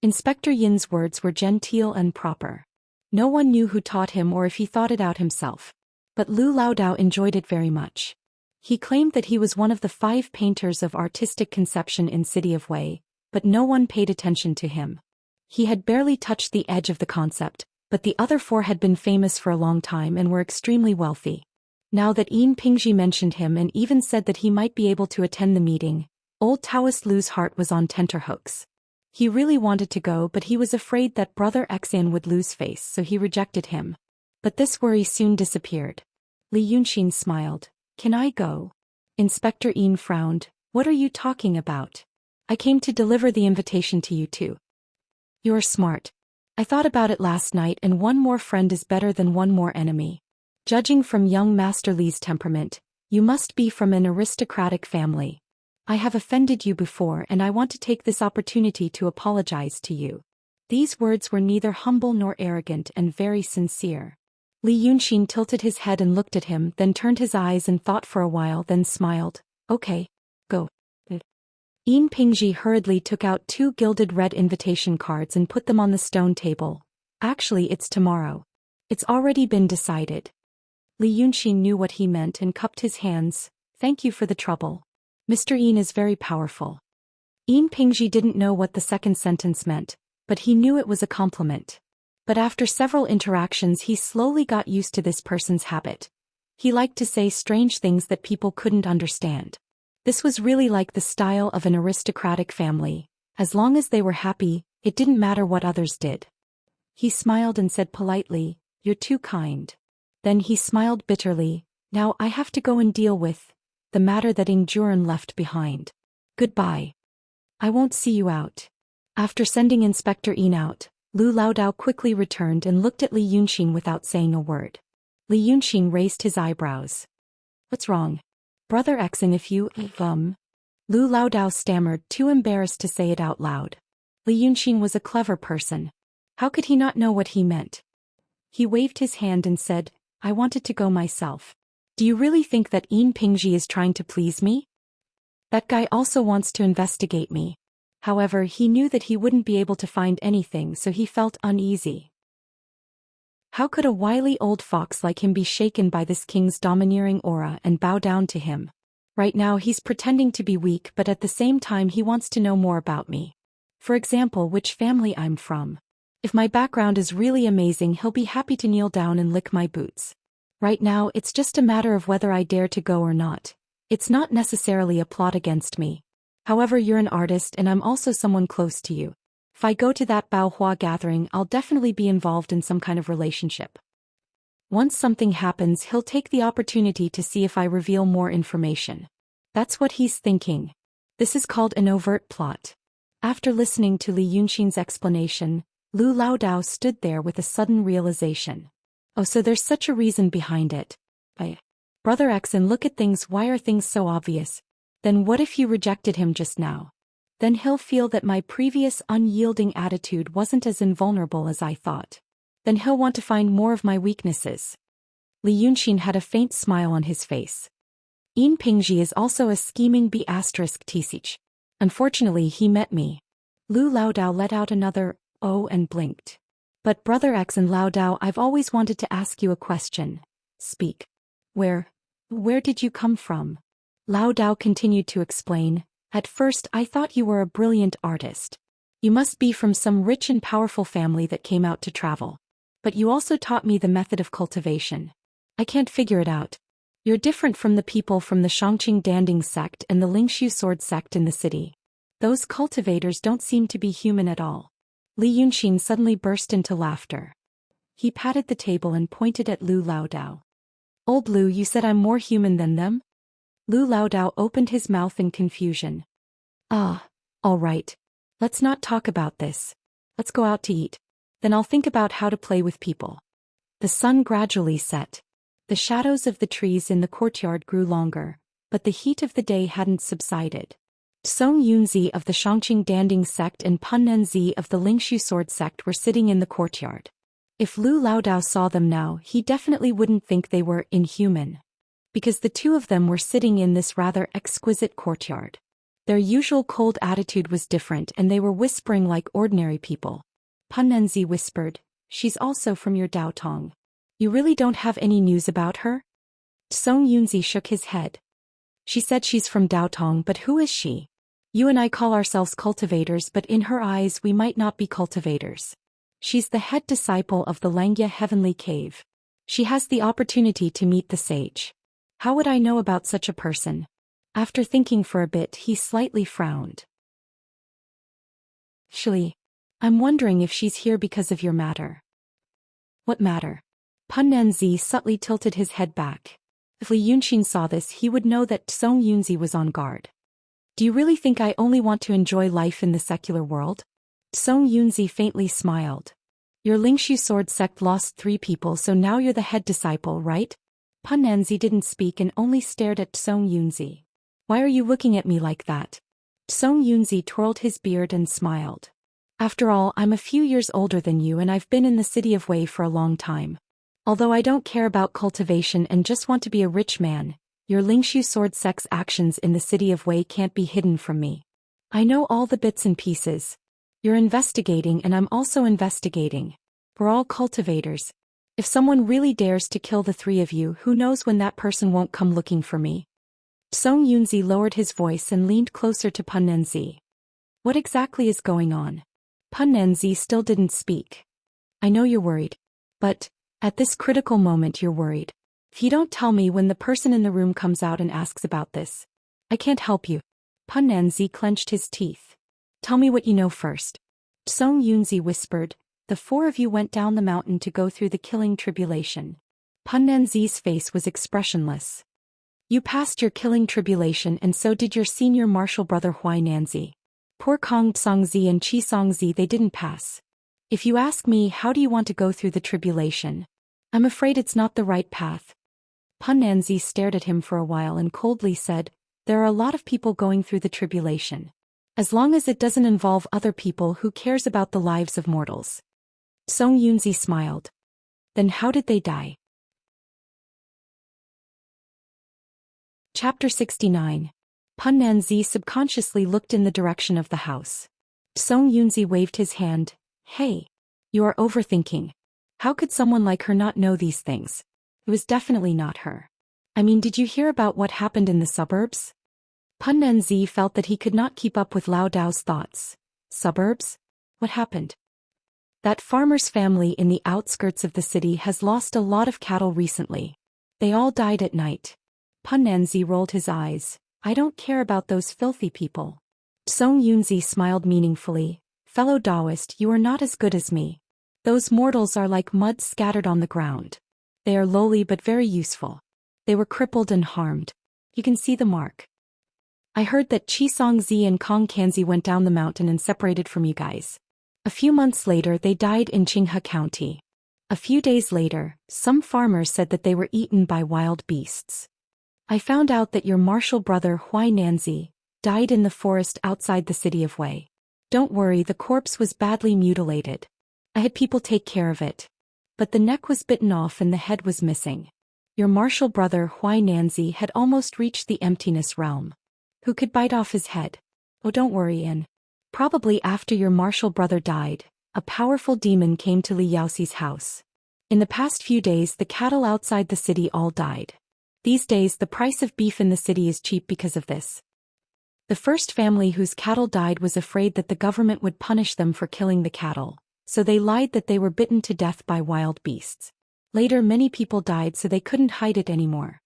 Inspector Yin's words were genteel and proper. No one knew who taught him or if he thought it out himself. But Lu Laodao enjoyed it very much. He claimed that he was one of the 5 painters of artistic conception in city of Wei, but no one paid attention to him. He had barely touched the edge of the concept, but the other 4 had been famous for a long time and were extremely wealthy. Now that Yin Pingji mentioned him and even said that he might be able to attend the meeting, old Taoist Lu's heart was on tenterhooks. He really wanted to go, but he was afraid that Brother Xin would lose face, so he rejected him. But this worry soon disappeared. Li Yunxin smiled. Can I go? Inspector Yin frowned. What are you talking about? I came to deliver the invitation to you too. You're smart. I thought about it last night and one more friend is better than one more enemy. Judging from young Master Li's temperament, you must be from an aristocratic family. I have offended you before and I want to take this opportunity to apologize to you. These words were neither humble nor arrogant and very sincere. Li Yunxin tilted his head and looked at him, then turned his eyes and thought for a while, then smiled. Okay. Go. Yin Pingji hurriedly took out 2 gilded red invitation cards and put them on the stone table. Actually, it's tomorrow. It's already been decided. Li Yunxin knew what he meant and cupped his hands. Thank you for the trouble. Mr. Yin is very powerful. Yin Pingji didn't know what the second sentence meant, but he knew it was a compliment. But after several interactions he slowly got used to this person's habit. He liked to say strange things that people couldn't understand. This was really like the style of an aristocratic family. As long as they were happy, it didn't matter what others did. He smiled and said politely, "You're too kind." Then he smiled bitterly. "Now I have to go and deal with the matter that Ing Juren left behind. Goodbye. I won't see you out." After sending Inspector Yin out, Lu Laodao quickly returned and looked at Li Yunxin without saying a word. Li Yunxin raised his eyebrows. What's wrong? Brother Xing, if you, Lu Laodao stammered, too embarrassed to say it out loud. Li Yunxin was a clever person. How could he not know what he meant? He waved his hand and said, I wanted to go myself. Do you really think that Yin Pingji is trying to please me? That guy also wants to investigate me. However, he knew that he wouldn't be able to find anything, so he felt uneasy. How could a wily old fox like him be shaken by this king's domineering aura and bow down to him? Right now he's pretending to be weak, but at the same time he wants to know more about me. For example, which family I'm from. If my background is really amazing, he'll be happy to kneel down and lick my boots. Right now it's just a matter of whether I dare to go or not. It's not necessarily a plot against me. However, you're an artist and I'm also someone close to you. If I go to that Bao Hua gathering, I'll definitely be involved in some kind of relationship. Once something happens, he'll take the opportunity to see if I reveal more information. That's what he's thinking. This is called an overt plot. After listening to Li Yunxin's explanation, Lu Laodao stood there with a sudden realization. Oh, so there's such a reason behind it. Brother Xen, look at things. Why are things so obvious? Then what if you rejected him just now? Then he'll feel that my previous unyielding attitude wasn't as invulnerable as I thought. Then he'll want to find more of my weaknesses. Li Yunxin had a faint smile on his face. Yin Pingji is also a scheming B*Tsich. Unfortunately, he met me. Lu Laodao let out another oh and blinked. But Brother X and Laodao, I've always wanted to ask you a question. Speak. Where did you come from? Laodao continued to explain. At first I thought you were a brilliant artist. You must be from some rich and powerful family that came out to travel. But you also taught me the method of cultivation. I can't figure it out. You're different from the people from the Shangqing Danding sect and the Lingshu sword sect in the city. Those cultivators don't seem to be human at all. Li Yunxin suddenly burst into laughter. He patted the table and pointed at Lu Laodao. Old Lu, you said I'm more human than them? Lu Laodao opened his mouth in confusion. All right. Let's not talk about this. Let's go out to eat. Then I'll think about how to play with people. The sun gradually set. The shadows of the trees in the courtyard grew longer, but the heat of the day hadn't subsided. Song Yunzi of the Shangqing Danding sect and Pun Nenzi of the Lingshu sword sect were sitting in the courtyard. If Lu Laodao saw them now, he definitely wouldn't think they were inhuman. Because the two of them were sitting in this rather exquisite courtyard. Their usual cold attitude was different and they were whispering like ordinary people. Pun Nenzi whispered, she's also from your Daotong. You really don't have any news about her? Song Yunzi shook his head. She said she's from Daotong, but who is she? You and I call ourselves cultivators, but in her eyes we might not be cultivators. She's the head disciple of the Langya Heavenly Cave. She has the opportunity to meet the sage. How would I know about such a person? After thinking for a bit, he slightly frowned. Actually, I'm wondering if she's here because of your matter. What matter? Pun Nenzi subtly tilted his head back. If Li Yunxin saw this, he would know that Song Yunzi was on guard. Do you really think I only want to enjoy life in the secular world? Song Yunzi faintly smiled. Your Lingshu sword sect lost 3 people, so now you're the head disciple, right? Pun Nenzi didn't speak and only stared at Song Yunzi. Why are you looking at me like that? Song Yunzi twirled his beard and smiled. After all, I'm a few years older than you and I've been in the city of Wei for a long time. Although I don't care about cultivation and just want to be a rich man, your Lingshu sword sect's actions in the city of Wei can't be hidden from me. I know all the bits and pieces. You're investigating and I'm also investigating. We're all cultivators. If someone really dares to kill the 3 of you, who knows when that person won't come looking for me? Song Yunzi lowered his voice and leaned closer to Pun Nenzi. What exactly is going on? Pun Nenzi still didn't speak. I know you're worried. But, at this critical moment you're worried. If you don't tell me when the person in the room comes out and asks about this, I can't help you. Pun Nenzi clenched his teeth. Tell me what you know first. Song Yunzi whispered. The 4 of you went down the mountain to go through the killing tribulation. Pun Nenzi's face was expressionless. You passed your killing tribulation and so did your senior martial brother Huai Nanzi. Poor Kong Tsongzi and Chi Songzi, they didn't pass. If you ask me, how do you want to go through the tribulation? I'm afraid it's not the right path. Pan Nanzi stared at him for a while and coldly said, "There are a lot of people going through the tribulation. As long as it doesn't involve other people, who cares about the lives of mortals?" Song Yunzi smiled. "Then how did they die?" Chapter 69. Pan Nanzi subconsciously looked in the direction of the house. Song Yunzi waved his hand. "Hey. You are overthinking. How could someone like her not know these things? It was definitely not her. I mean, did you hear about what happened in the suburbs?" Pan Nanzi felt that he could not keep up with Lao Dao's thoughts. Suburbs? What happened? That farmer's family in the outskirts of the city has lost a lot of cattle recently. They all died at night. Pan Nanzi rolled his eyes. "I don't care about those filthy people." Song Yunzi smiled meaningfully. "Fellow Taoist, you are not as good as me. Those mortals are like mud scattered on the ground. They are lowly but very useful. They were crippled and harmed. You can see the mark. I heard that Chi Songzi and Kong Kanzi went down the mountain and separated from you guys. A few months later they died in Qinghe County. A few days later, some farmers said that they were eaten by wild beasts. I found out that your martial brother Huai Nanzi died in the forest outside the city of Wei. Don't worry, the corpse was badly mutilated. I had people take care of it. But the neck was bitten off and the head was missing. Your martial brother Huai Nanzi had almost reached the emptiness realm. Who could bite off his head? Oh, don't worry, In. Probably after your martial brother died, a powerful demon came to Li Yaoxi's house. In the past few days the cattle outside the city all died. These days the price of beef in the city is cheap because of this. The first family whose cattle died was afraid that the government would punish them for killing the cattle, so they lied that they were bitten to death by wild beasts. Later many people died so they couldn't hide it anymore.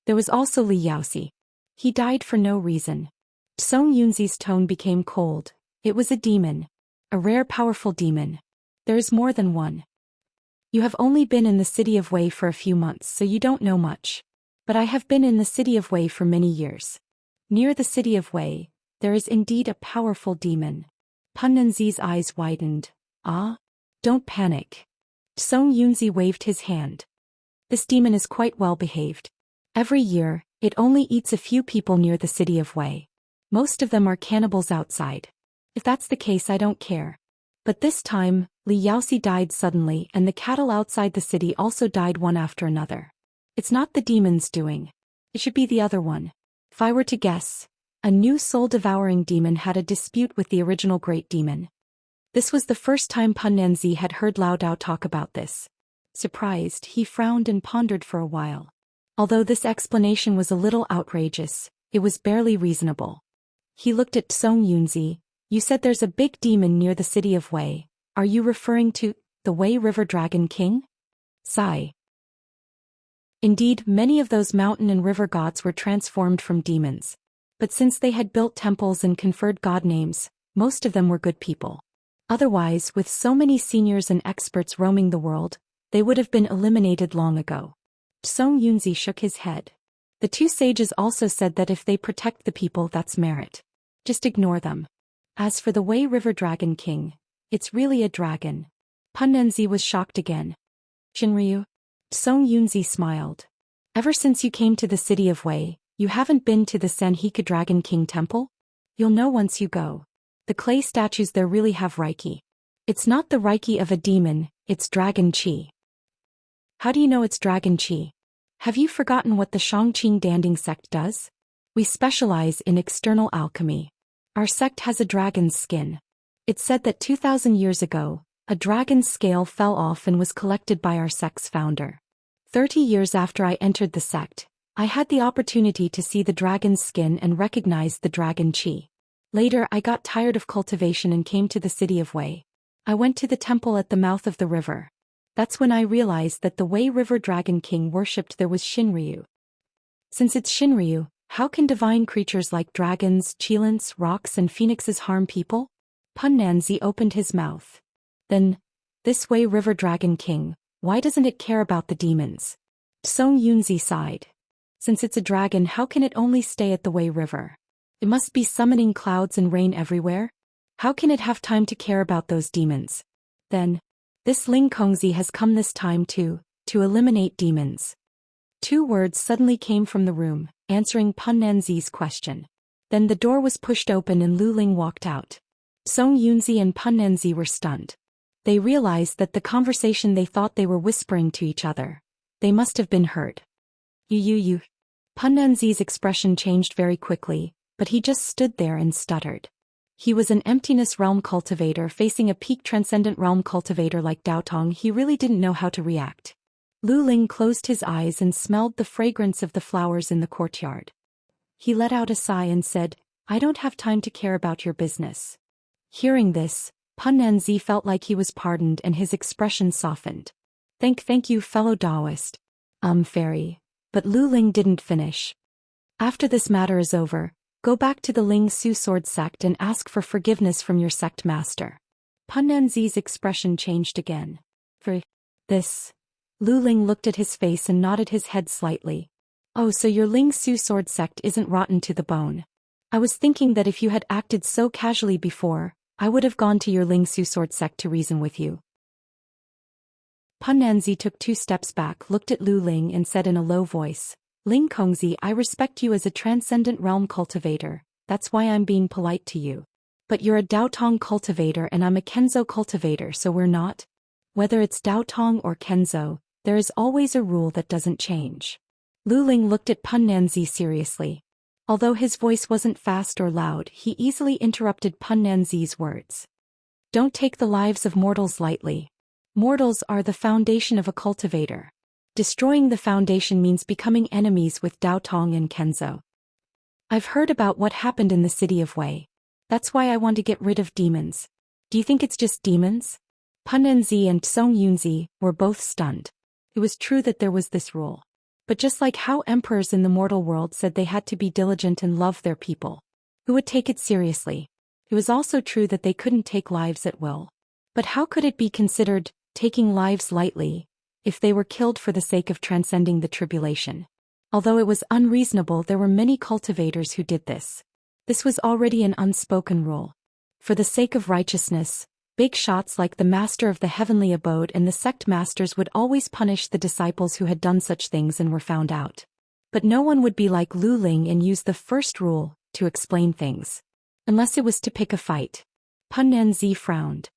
There was also Li Yaoxi. He died for no reason. Song Yunzi's tone became cold. It was a demon. A rare powerful demon. There is more than one. You have only been in the city of Wei for a few months, so you don't know much. But I have been in the city of Wei for many years. Near the city of Wei, there is indeed a powerful demon. Pan Nanzi's eyes widened. Ah? Don't panic. Song Yunzi waved his hand. This demon is quite well behaved. Every year, it only eats a few people near the city of Wei. Most of them are cannibals outside. If that's the case, I don't care. But this time, Li Yaoxi died suddenly and the cattle outside the city also died one after another. It's not the demon's doing. It should be the other one. If I were to guess, a new soul-devouring demon had a dispute with the original great demon. This was the first time Pan Nanzi had heard Lao Dao talk about this. Surprised, he frowned and pondered for a while. Although this explanation was a little outrageous, it was barely reasonable. He looked at Song Yunzi. You said there's a big demon near the city of Wei. Are you referring to the Wei River Dragon King? Sigh. Indeed, many of those mountain and river gods were transformed from demons. But since they had built temples and conferred god names, most of them were good people. Otherwise, with so many seniors and experts roaming the world, they would have been eliminated long ago. Song Yunzi shook his head. The two sages also said that if they protect the people, that's merit. Just ignore them. As for the Wei River Dragon King, it's really a dragon. Pan Nanzi was shocked again. Shinryu? Song Yunzi smiled. Ever since you came to the city of Wei, you haven't been to the Sanhika Dragon King Temple? You'll know once you go. The clay statues there really have Reiki. It's not the Reiki of a demon, it's dragon chi. How do you know it's dragon chi? Have you forgotten what the Shangqing Danding sect does? We specialize in external alchemy. Our sect has a dragon's skin. It's said that 2,000 years ago, a dragon's scale fell off and was collected by our sect's founder. 30 years after I entered the sect, I had the opportunity to see the dragon's skin and recognize the dragon chi. Later I got tired of cultivation and came to the city of Wei. I went to the temple at the mouth of the river. That's when I realized that the Wei River Dragon King worshipped there was Shinryu. Since it's Shinryu, how can divine creatures like dragons, qilins, rocks and phoenixes harm people? Pan Nanzi opened his mouth. Then, this Wei River Dragon King, why doesn't it care about the demons? Song Yunzi sighed. Since it's a dragon, how can it only stay at the Wei River? It must be summoning clouds and rain everywhere? How can it have time to care about those demons? Then, this Ling Kongzi has come this time to eliminate demons. Two words suddenly came from the room, answering Pan Nanzi's question. Then the door was pushed open and Lu Ling walked out. Song Yunzi and Pan Nanzi were stunned. They realized that the conversation they thought they were whispering to each other. They must have been heard. You. Pan Nanzi's expression changed very quickly, but he just stood there and stuttered. He was an emptiness realm cultivator facing a peak transcendent realm cultivator like Dao Tong. He really didn't know how to react. Lu Ling closed his eyes and smelled the fragrance of the flowers in the courtyard. He let out a sigh and said, I don't have time to care about your business. Hearing this, Pan Nanzi felt like he was pardoned and his expression softened. Thank you, fellow Taoist. Fairy. But Lu Ling didn't finish. After this matter is over, go back to the Ling Su sword sect and ask for forgiveness from your sect master. Pan Nanzi's expression changed again. For this, Lu Ling looked at his face and nodded his head slightly. Oh, so your Ling Su sword sect isn't rotten to the bone. I was thinking that if you had acted so casually before, I would have gone to your Ling Su sword sect to reason with you. Pan Nanzi took 2 steps back, looked at Lu Ling and said in a low voice, Ling Kongzi, I respect you as a transcendent realm cultivator, that's why I'm being polite to you. But you're a Dao Tong cultivator and I'm a Kenzo cultivator, so we're not. Whether it's Dao Tong or Kenzo, there is always a rule that doesn't change. Lu Ling looked at Pan Nanzi seriously. Although his voice wasn't fast or loud, he easily interrupted Pan Nanzi's words. Don't take the lives of mortals lightly. Mortals are the foundation of a cultivator. Destroying the foundation means becoming enemies with Dao Tong and Kenzo. I've heard about what happened in the city of Wei. That's why I want to get rid of demons. Do you think it's just demons? Pan Nanzi and Song Yunzi were both stunned. It was true that there was this rule. But just like how emperors in the mortal world said they had to be diligent and love their people, who would take it seriously, it was also true that they couldn't take lives at will. But how could it be considered taking lives lightly if they were killed for the sake of transcending the tribulation? Although it was unreasonable, there were many cultivators who did this. This was already an unspoken rule. For the sake of righteousness, big shots like the master of the heavenly abode and the sect masters would always punish the disciples who had done such things and were found out. But no one would be like Lu Ling and use the first rule to explain things. Unless it was to pick a fight. Pan Nanzi frowned.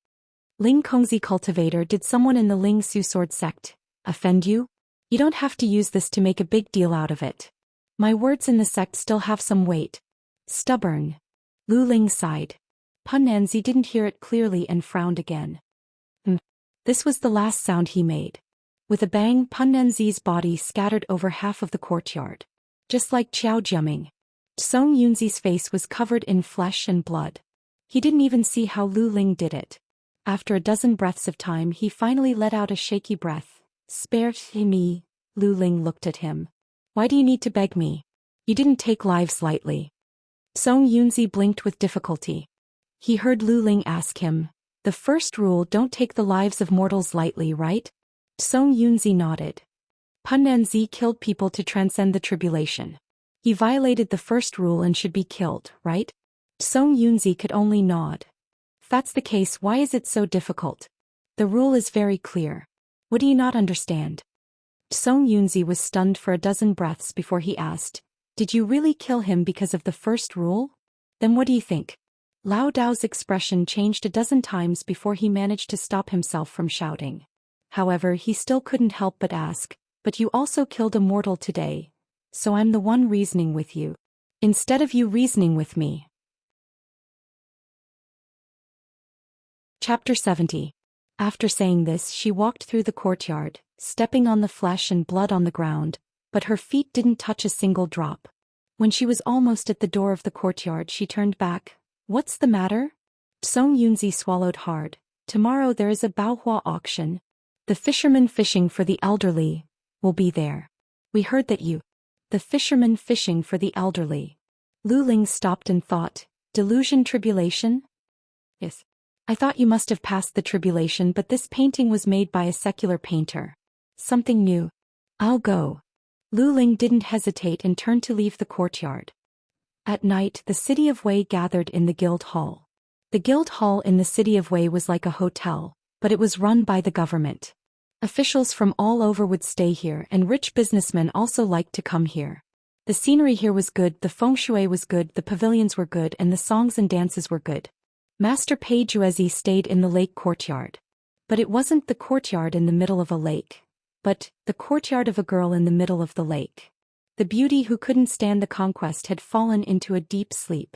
Ling Kongzi cultivator, did someone in the Ling Su sword sect offend you? You don't have to use this to make a big deal out of it. My words in the sect still have some weight. Stubborn. Lu Ling sighed. Pan Nanzi didn't hear it clearly and frowned again. This was the last sound he made. With a bang, Pan Nanzi's body scattered over half of the courtyard. Just like Qiao Jiaming. Song Yunzi's face was covered in flesh and blood. He didn't even see how Lu Ling did it. After a dozen breaths of time, he finally let out a shaky breath. Spare me. Lu Ling looked at him. Why do you need to beg me? You didn't take lives lightly. Song Yunzi blinked with difficulty. He heard Lu Ling ask him, the first rule, don't take the lives of mortals lightly, right? Song Yunzi nodded. Pan Nanzi killed people to transcend the tribulation. He violated the first rule and should be killed, right? Song Yunzi could only nod. If that's the case, why is it so difficult? The rule is very clear. What do you not understand? Song Yunzi was stunned for a dozen breaths before he asked, did you really kill him because of the first rule? Then what do you think? Lao Dao's expression changed a dozen times before he managed to stop himself from shouting. However, he still couldn't help but ask, but you also killed a mortal today, so I'm the one reasoning with you. Instead of you reasoning with me. Chapter 70. After saying this, she walked through the courtyard, stepping on the flesh and blood on the ground, but her feet didn't touch a single drop. When she was almost at the door of the courtyard, she turned back. What's the matter? Song Yunzi swallowed hard. Tomorrow there is a Baohua auction. The fishermen fishing for the elderly will be there. We heard that you. The fishermen fishing for the elderly. Lu Ling stopped and thought, delusion tribulation? Yes. I thought you must have passed the tribulation, but this painting was made by a secular painter. Something new. I'll go. Lu Ling didn't hesitate and turned to leave the courtyard. At night, the city of Wei gathered in the guild hall. The guild hall in the city of Wei was like a hotel, but it was run by the government. Officials from all over would stay here, and rich businessmen also liked to come here. The scenery here was good, the feng shui was good, the pavilions were good, and the songs and dances were good. Master Pei Juezi stayed in the lake courtyard. But it wasn't the courtyard in the middle of a lake, but the courtyard of a girl in the middle of the lake. The beauty who couldn't stand the conquest had fallen into a deep sleep.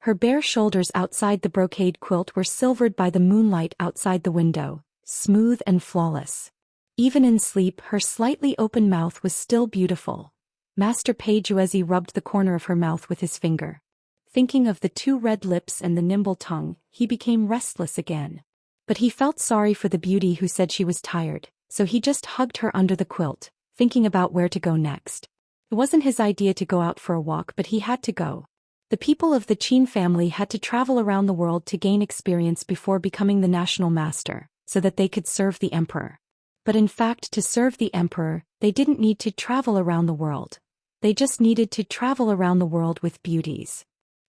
Her bare shoulders outside the brocade quilt were silvered by the moonlight outside the window, smooth and flawless. Even in sleep, her slightly open mouth was still beautiful. Master Pei Juezi rubbed the corner of her mouth with his finger. Thinking of the two red lips and the nimble tongue, he became restless again. But he felt sorry for the beauty who said she was tired, so he just hugged her under the quilt, thinking about where to go next. It wasn't his idea to go out for a walk, but he had to go. The people of the Qin family had to travel around the world to gain experience before becoming the national master, so that they could serve the emperor. But in fact, to serve the emperor, they didn't need to travel around the world. They just needed to travel around the world with beauties.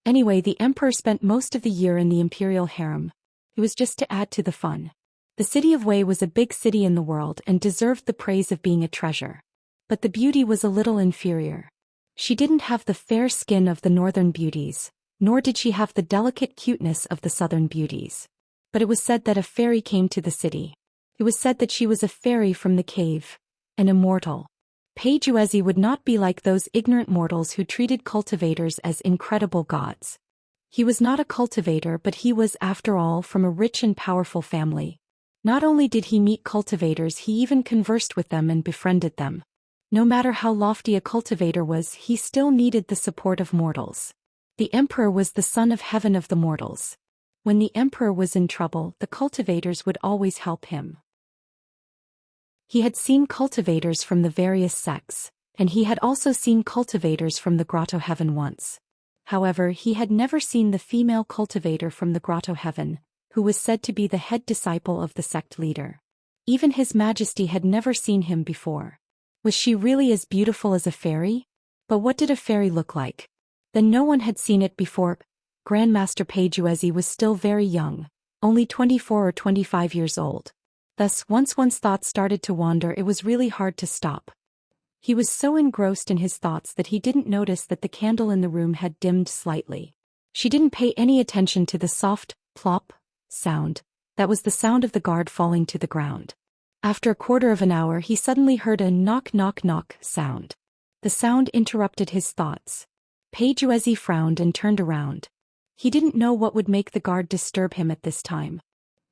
Anyway, the emperor spent most of the year in the imperial harem. It was just to add to the fun. The city of Wei was a big city in the world and deserved the praise of being a treasure. But the beauty was a little inferior. She didn't have the fair skin of the northern beauties, nor did she have the delicate cuteness of the southern beauties. But it was said that a fairy came to the city. It was said that she was a fairy from the cave, an immortal. Pei Juezi would not be like those ignorant mortals who treated cultivators as incredible gods. He was not a cultivator, but he was, after all, from a rich and powerful family. Not only did he meet cultivators, he even conversed with them and befriended them. No matter how lofty a cultivator was, he still needed the support of mortals. The emperor was the son of heaven of the mortals. When the emperor was in trouble, the cultivators would always help him. He had seen cultivators from the various sects, and he had also seen cultivators from the Grotto Heaven once. However, he had never seen the female cultivator from the Grotto Heaven, who was said to be the head disciple of the sect leader. Even His Majesty had never seen him before. Was she really as beautiful as a fairy? But what did a fairy look like? Then no one had seen it before. Grandmaster Pei Juezi was still very young, only 24 or 25 years old. Thus, once one's thoughts started to wander, it was really hard to stop. He was so engrossed in his thoughts that he didn't notice that the candle in the room had dimmed slightly. She didn't pay any attention to the soft, plop sound. That was the sound of the guard falling to the ground. After a quarter of an hour, he suddenly heard a knock knock knock sound. The sound interrupted his thoughts. Pei Juezi frowned and turned around. He didn't know what would make the guard disturb him at this time.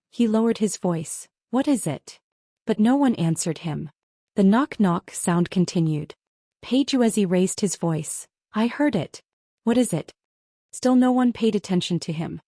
He lowered his voice. "What is it?" But no one answered him. The knock-knock sound continued. Pei Juezi raised his voice. "I heard it. What is it?" Still no one paid attention to him.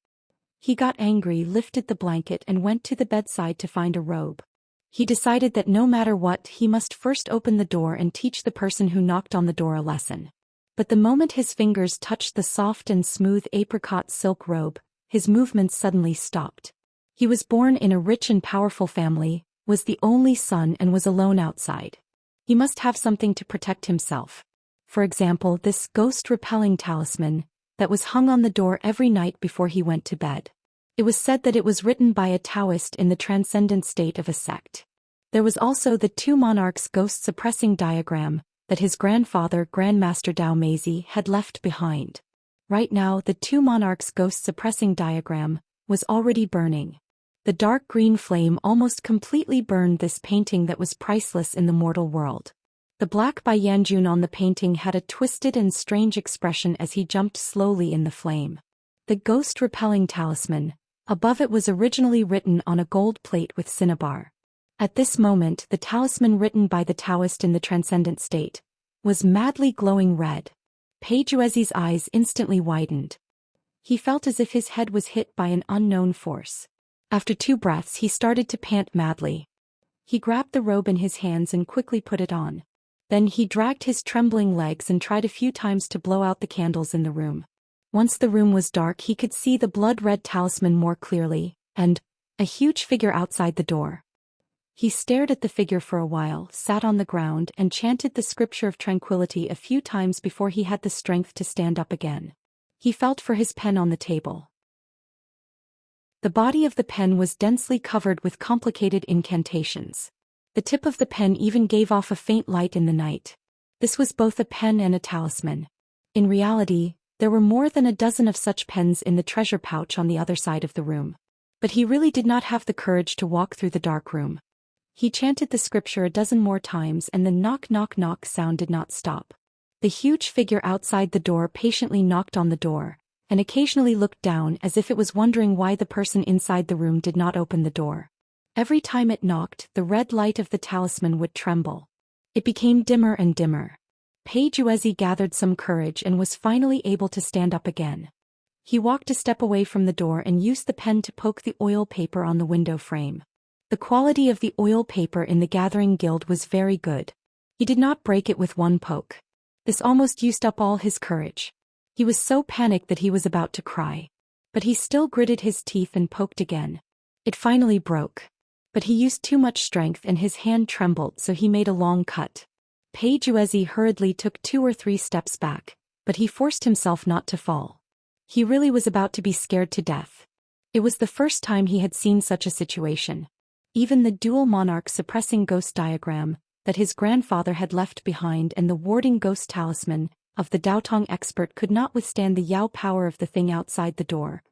He got angry, lifted the blanket, and went to the bedside to find a robe. He decided that no matter what, he must first open the door and teach the person who knocked on the door a lesson. But the moment his fingers touched the soft and smooth apricot silk robe, his movements suddenly stopped. He was born in a rich and powerful family, was the only son, and was alone outside. He must have something to protect himself. For example, this ghost-repelling talisman that was hung on the door every night before he went to bed. It was said that it was written by a Taoist in the transcendent state of a sect. There was also the two monarchs' ghost-suppressing diagram that his grandfather, Grandmaster Dao Meizi, had left behind. Right now, the two monarchs' ghost-suppressing diagram was already burning. The dark green flame almost completely burned this painting that was priceless in the mortal world. The black Yanjun on the painting had a twisted and strange expression as he jumped slowly in the flame. The ghost-repelling talisman, above it, was originally written on a gold plate with cinnabar. At this moment, the talisman written by the Taoist in the transcendent state was madly glowing red. Pei Juezi's eyes instantly widened. He felt as if his head was hit by an unknown force. After 2 breaths, he started to pant madly. He grabbed the robe in his hands and quickly put it on. Then he dragged his trembling legs and tried a few times to blow out the candles in the room. Once the room was dark, he could see the blood-red talisman more clearly, and a huge figure outside the door. He stared at the figure for a while, sat on the ground, and chanted the scripture of tranquility a few times before he had the strength to stand up again. He felt for his pen on the table. The body of the pen was densely covered with complicated incantations. The tip of the pen even gave off a faint light in the night. This was both a pen and a talisman. In reality, there were more than a dozen of such pens in the treasure pouch on the other side of the room. But he really did not have the courage to walk through the dark room. He chanted the scripture a dozen more times and the knock knock knock sound did not stop. The huge figure outside the door patiently knocked on the door, and occasionally looked down as if it was wondering why the person inside the room did not open the door. Every time it knocked, the red light of the talisman would tremble. It became dimmer and dimmer. Page Uezi gathered some courage and was finally able to stand up again. He walked a step away from the door and used the pen to poke the oil paper on the window frame. The quality of the oil paper in the Gathering Guild was very good. He did not break it with one poke. This almost used up all his courage. He was so panicked that he was about to cry. But he still gritted his teeth and poked again. It finally broke. But he used too much strength and his hand trembled, so he made a long cut. Page Uezi hurriedly took 2 or 3 steps back, but he forced himself not to fall. He really was about to be scared to death. It was the first time he had seen such a situation. Even the dual monarch suppressing ghost diagram that his grandfather had left behind and the warding ghost talisman of the Daotong expert could not withstand the Yao power of the thing outside the door.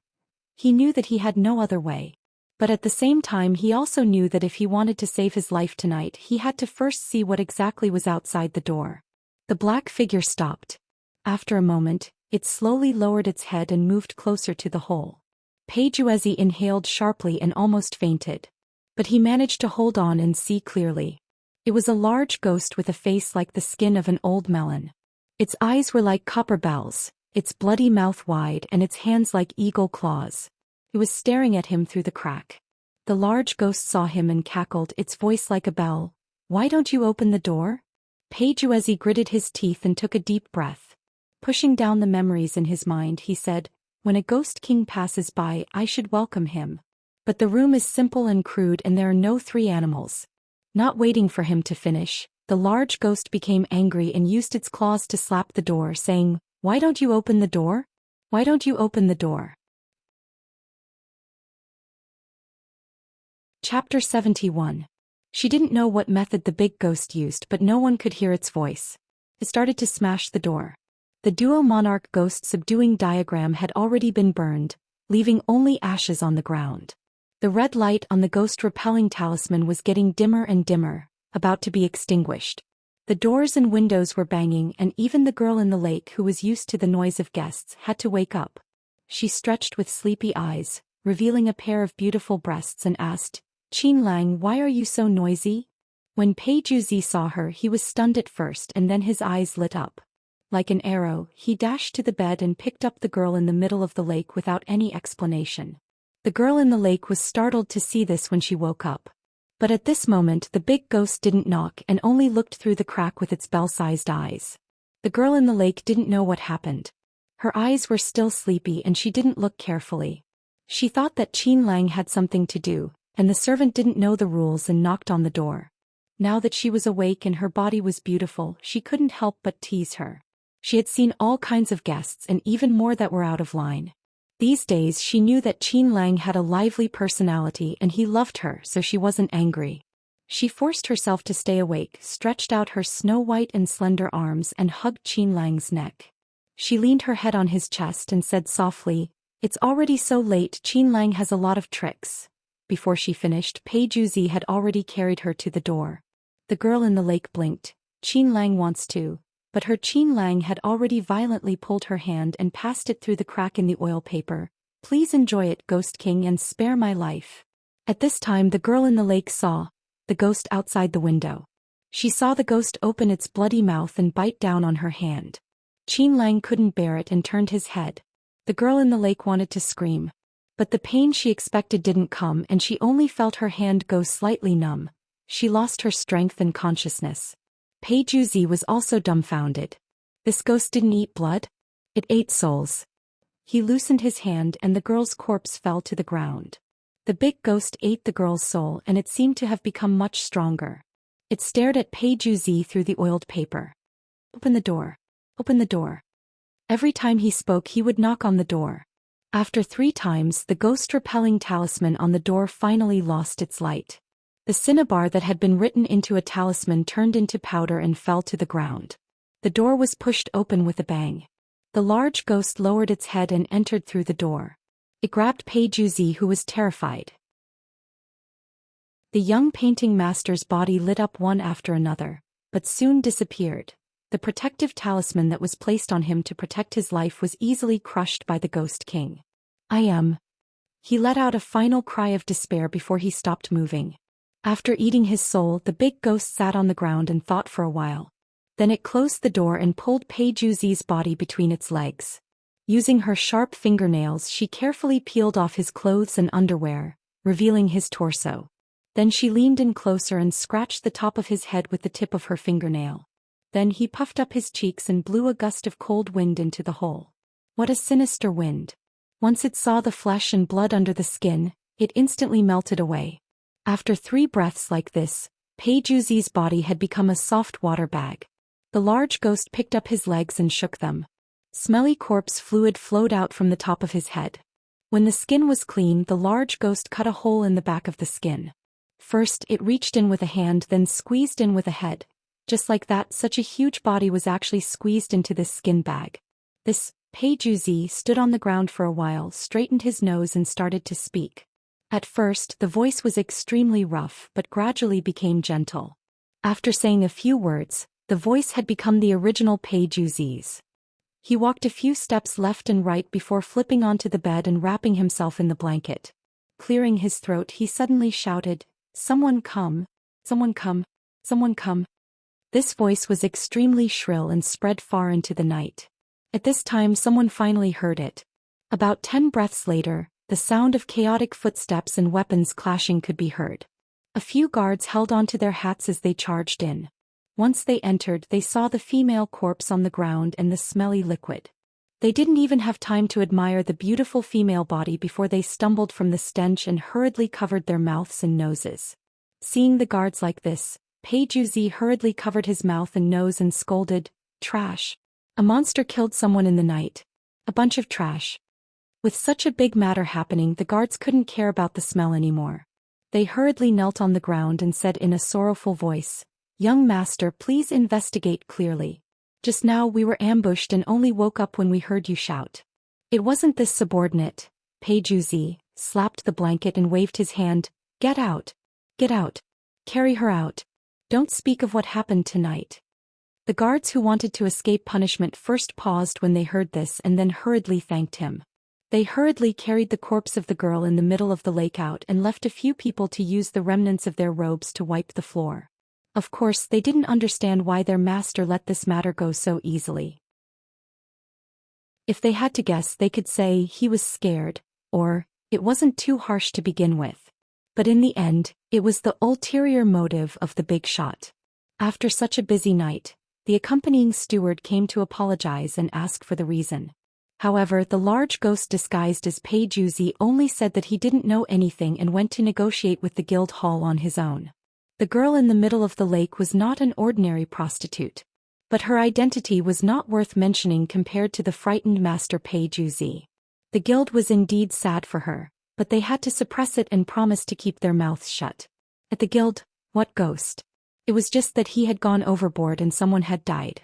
He knew that he had no other way. But at the same time he also knew that if he wanted to save his life tonight he had to first see what exactly was outside the door. The black figure stopped. After a moment, it slowly lowered its head and moved closer to the hole. Page Uezi inhaled sharply and almost fainted. But he managed to hold on and see clearly. It was a large ghost with a face like the skin of an old melon. Its eyes were like copper bells, its bloody mouth wide and its hands like eagle claws. It was staring at him through the crack. The large ghost saw him and cackled, its voice like a bell. "Why don't you open the door?" Page Uezi gritted his teeth and took a deep breath. Pushing down the memories in his mind, he said, "When a ghost king passes by, I should welcome him. But the room is simple and crude and there are no 3 animals." Not waiting for him to finish, the large ghost became angry and used its claws to slap the door, saying, "Why don't you open the door? Why don't you open the door?" Chapter 71. She didn't know what method the big ghost used, but no one could hear its voice. It started to smash the door. The dual monarch ghost subduing diagram had already been burned, leaving only ashes on the ground. The red light on the ghost repelling talisman was getting dimmer and dimmer, about to be extinguished. The doors and windows were banging and even the girl in the lake who was used to the noise of guests had to wake up. She stretched with sleepy eyes, revealing a pair of beautiful breasts and asked, "Qin Lang, why are you so noisy?" When Page Uezi saw her he was stunned at first and then his eyes lit up. Like an arrow, he dashed to the bed and picked up the girl in the middle of the lake without any explanation. The girl in the lake was startled to see this when she woke up. But at this moment the big ghost didn't knock and only looked through the crack with its bell-sized eyes. The girl in the lake didn't know what happened. Her eyes were still sleepy and she didn't look carefully. She thought that Qin Lang had something to do, and the servant didn't know the rules and knocked on the door. Now that she was awake and her body was beautiful, she couldn't help but tease her. She had seen all kinds of guests and even more that were out of line. These days she knew that Qin Lang had a lively personality and he loved her, so she wasn't angry. She forced herself to stay awake, stretched out her snow-white and slender arms and hugged Qin Lang's neck. She leaned her head on his chest and said softly, "It's already so late, Qin Lang has a lot of tricks." Before she finished, Page Uezi had already carried her to the door. The girl in the lake blinked. "Qin Lang wants to." But her Qin Lang had already violently pulled her hand and passed it through the crack in the oil paper. "Please enjoy it, Ghost King, and spare my life." At this time the girl in the lake saw the ghost outside the window. She saw the ghost open its bloody mouth and bite down on her hand. Qin Lang couldn't bear it and turned his head. The girl in the lake wanted to scream. But the pain she expected didn't come and she only felt her hand go slightly numb. She lost her strength and consciousness. Page Uezi was also dumbfounded. This ghost didn't eat blood? It ate souls. He loosened his hand and the girl's corpse fell to the ground. The big ghost ate the girl's soul and it seemed to have become much stronger. It stared at Page Uezi through the oiled paper. "Open the door. Open the door." Every time he spoke he would knock on the door. After 3 times the ghost-repelling talisman on the door finally lost its light. The cinnabar that had been written into a talisman turned into powder and fell to the ground. The door was pushed open with a bang. The large ghost lowered its head and entered through the door. It grabbed Pei Juzi, who was terrified. The young painting master's body lit up one after another, but soon disappeared. The protective talisman that was placed on him to protect his life was easily crushed by the Ghost King. I am. He let out a final cry of despair before he stopped moving. After eating his soul, the big ghost sat on the ground and thought for a while. Then it closed the door and pulled Pei Juzi's body between its legs. Using her sharp fingernails, she carefully peeled off his clothes and underwear, revealing his torso. Then she leaned in closer and scratched the top of his head with the tip of her fingernail. Then he puffed up his cheeks and blew a gust of cold wind into the hole. What a sinister wind! Once it saw the flesh and blood under the skin, it instantly melted away. After 3 breaths like this, Pei Juzi's body had become a soft water bag. The large ghost picked up his legs and shook them. Smelly corpse fluid flowed out from the top of his head. When the skin was clean, the large ghost cut a hole in the back of the skin. First, it reached in with a hand, then squeezed in with a head. Just like that, such a huge body was actually squeezed into this skin bag. Pei Juzi stood on the ground for a while, straightened his nose and started to speak. At first, the voice was extremely rough but gradually became gentle. After saying a few words, the voice had become the original Pei Juzi's. He walked a few steps left and right before flipping onto the bed and wrapping himself in the blanket. Clearing his throat, he suddenly shouted, "Someone come! Someone come! Someone come!" This voice was extremely shrill and spread far into the night. At this time, someone finally heard it. About 10 breaths later, the sound of chaotic footsteps and weapons clashing could be heard. A few guards held onto their hats as they charged in. Once they entered, they saw the female corpse on the ground and the smelly liquid. They didn't even have time to admire the beautiful female body before they stumbled from the stench and hurriedly covered their mouths and noses. Seeing the guards like this, Pei Juzi hurriedly covered his mouth and nose and scolded, "Trash. A monster killed someone in the night. A bunch of trash." With such a big matter happening, the guards couldn't care about the smell anymore. They hurriedly knelt on the ground and said in a sorrowful voice, "Young master, please investigate clearly. Just now we were ambushed and only woke up when we heard you shout." "It wasn't this subordinate." Pei Juzi slapped the blanket and waved his hand. "Get out. Get out. Carry her out. Don't speak of what happened tonight." The guards who wanted to escape punishment first paused when they heard this and then hurriedly thanked him. They hurriedly carried the corpse of the girl in the middle of the lake out and left a few people to use the remnants of their robes to wipe the floor. Of course, they didn't understand why their master let this matter go so easily. If they had to guess, they could say he was scared, or it wasn't too harsh to begin with. But in the end, it was the ulterior motive of the big shot. After such a busy night, the accompanying steward came to apologize and ask for the reason. However, the large ghost disguised as Pei Juzi only said that he didn't know anything and went to negotiate with the guild hall on his own. The girl in the middle of the lake was not an ordinary prostitute. But her identity was not worth mentioning compared to the frightened master Pei Juzi. The guild was indeed sad for her, but they had to suppress it and promise to keep their mouths shut. At the guild, what ghost? It was just that he had gone overboard and someone had died.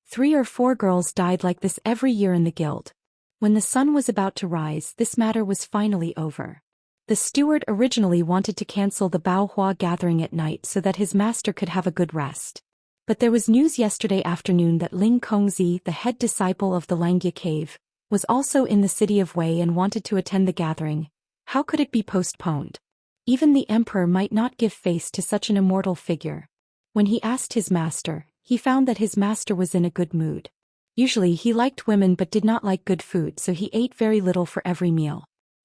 3 or 4 girls died like this every year in the guild. When the sun was about to rise, this matter was finally over. The steward originally wanted to cancel the Baohua gathering at night so that his master could have a good rest. But there was news yesterday afternoon that Ling Kongzi, the head disciple of the Langia cave, was also in the city of Wei and wanted to attend the gathering. How could it be postponed? Even the emperor might not give face to such an immortal figure. When he asked his master, he found that his master was in a good mood. Usually he liked women but did not like good food, so he ate very little for every meal.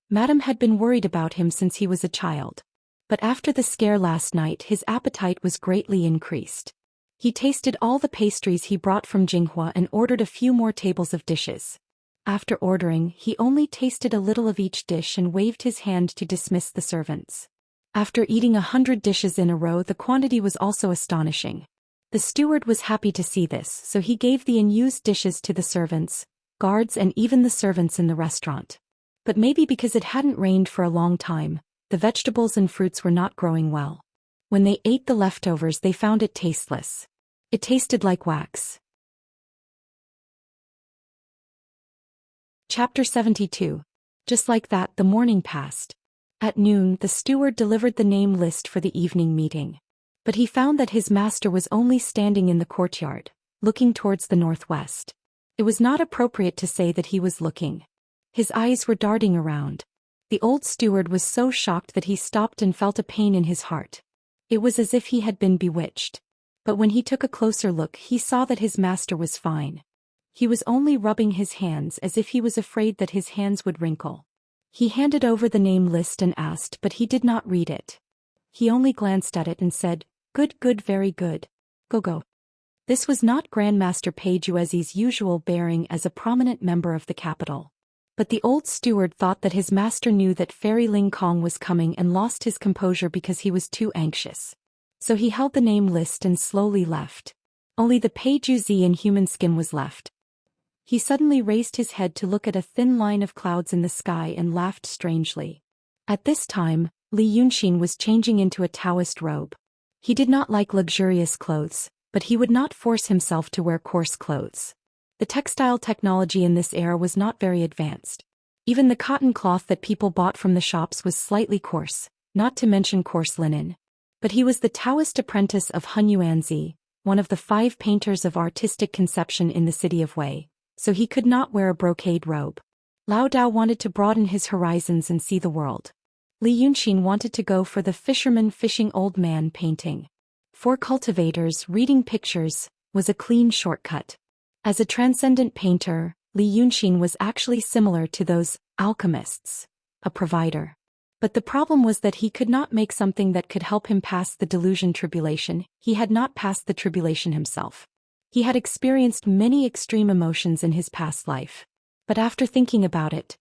Madame had been worried about him since he was a child. But after the scare last night, his appetite was greatly increased. He tasted all the pastries he brought from Jinghua and ordered a few more tables of dishes. After ordering, he only tasted a little of each dish and waved his hand to dismiss the servants. After eating 100 dishes in a row, the quantity was also astonishing. The steward was happy to see this, so he gave the unused dishes to the servants, guards and even the servants in the restaurant. But maybe because it hadn't rained for a long time, the vegetables and fruits were not growing well. When they ate the leftovers, they found it tasteless. It tasted like wax. Chapter 72. Just like that, the morning passed. At noon, the steward delivered the name list for the evening meeting. But he found that his master was only standing in the courtyard, looking towards the northwest. It was not appropriate to say that he was looking. His eyes were darting around. The old steward was so shocked that he stopped and felt a pain in his heart. It was as if he had been bewitched. But when he took a closer look, he saw that his master was fine. He was only rubbing his hands as if he was afraid that his hands would wrinkle. He handed over the name list and asked, but he did not read it. He only glanced at it and said, "Good, good, very good. Go." This was not Grandmaster Peijuezi's usual bearing as a prominent member of the capital. But the old steward thought that his master knew that Fairy Ling Kong was coming and lost his composure because he was too anxious. So he held the name list and slowly left. Only the Peijuezi in human skin was left. He suddenly raised his head to look at a thin line of clouds in the sky and laughed strangely. At this time, Li Yunxin was changing into a Taoist robe. He did not like luxurious clothes, but he would not force himself to wear coarse clothes. The textile technology in this era was not very advanced. Even the cotton cloth that people bought from the shops was slightly coarse, not to mention coarse linen. But he was the Taoist apprentice of Hun Yuanzi, one of the 5 painters of artistic conception in the city of Wei, so he could not wear a brocade robe. Lao Dao wanted to broaden his horizons and see the world. Li Yunxin wanted to go for the fisherman fishing old man painting. For cultivators, reading pictures was a clean shortcut. As a transcendent painter, Li Yunxin was actually similar to those alchemists, a provider. But the problem was that he could not make something that could help him pass the delusion tribulation. He had not passed the tribulation himself. He had experienced many extreme emotions in his past life. But after thinking about it,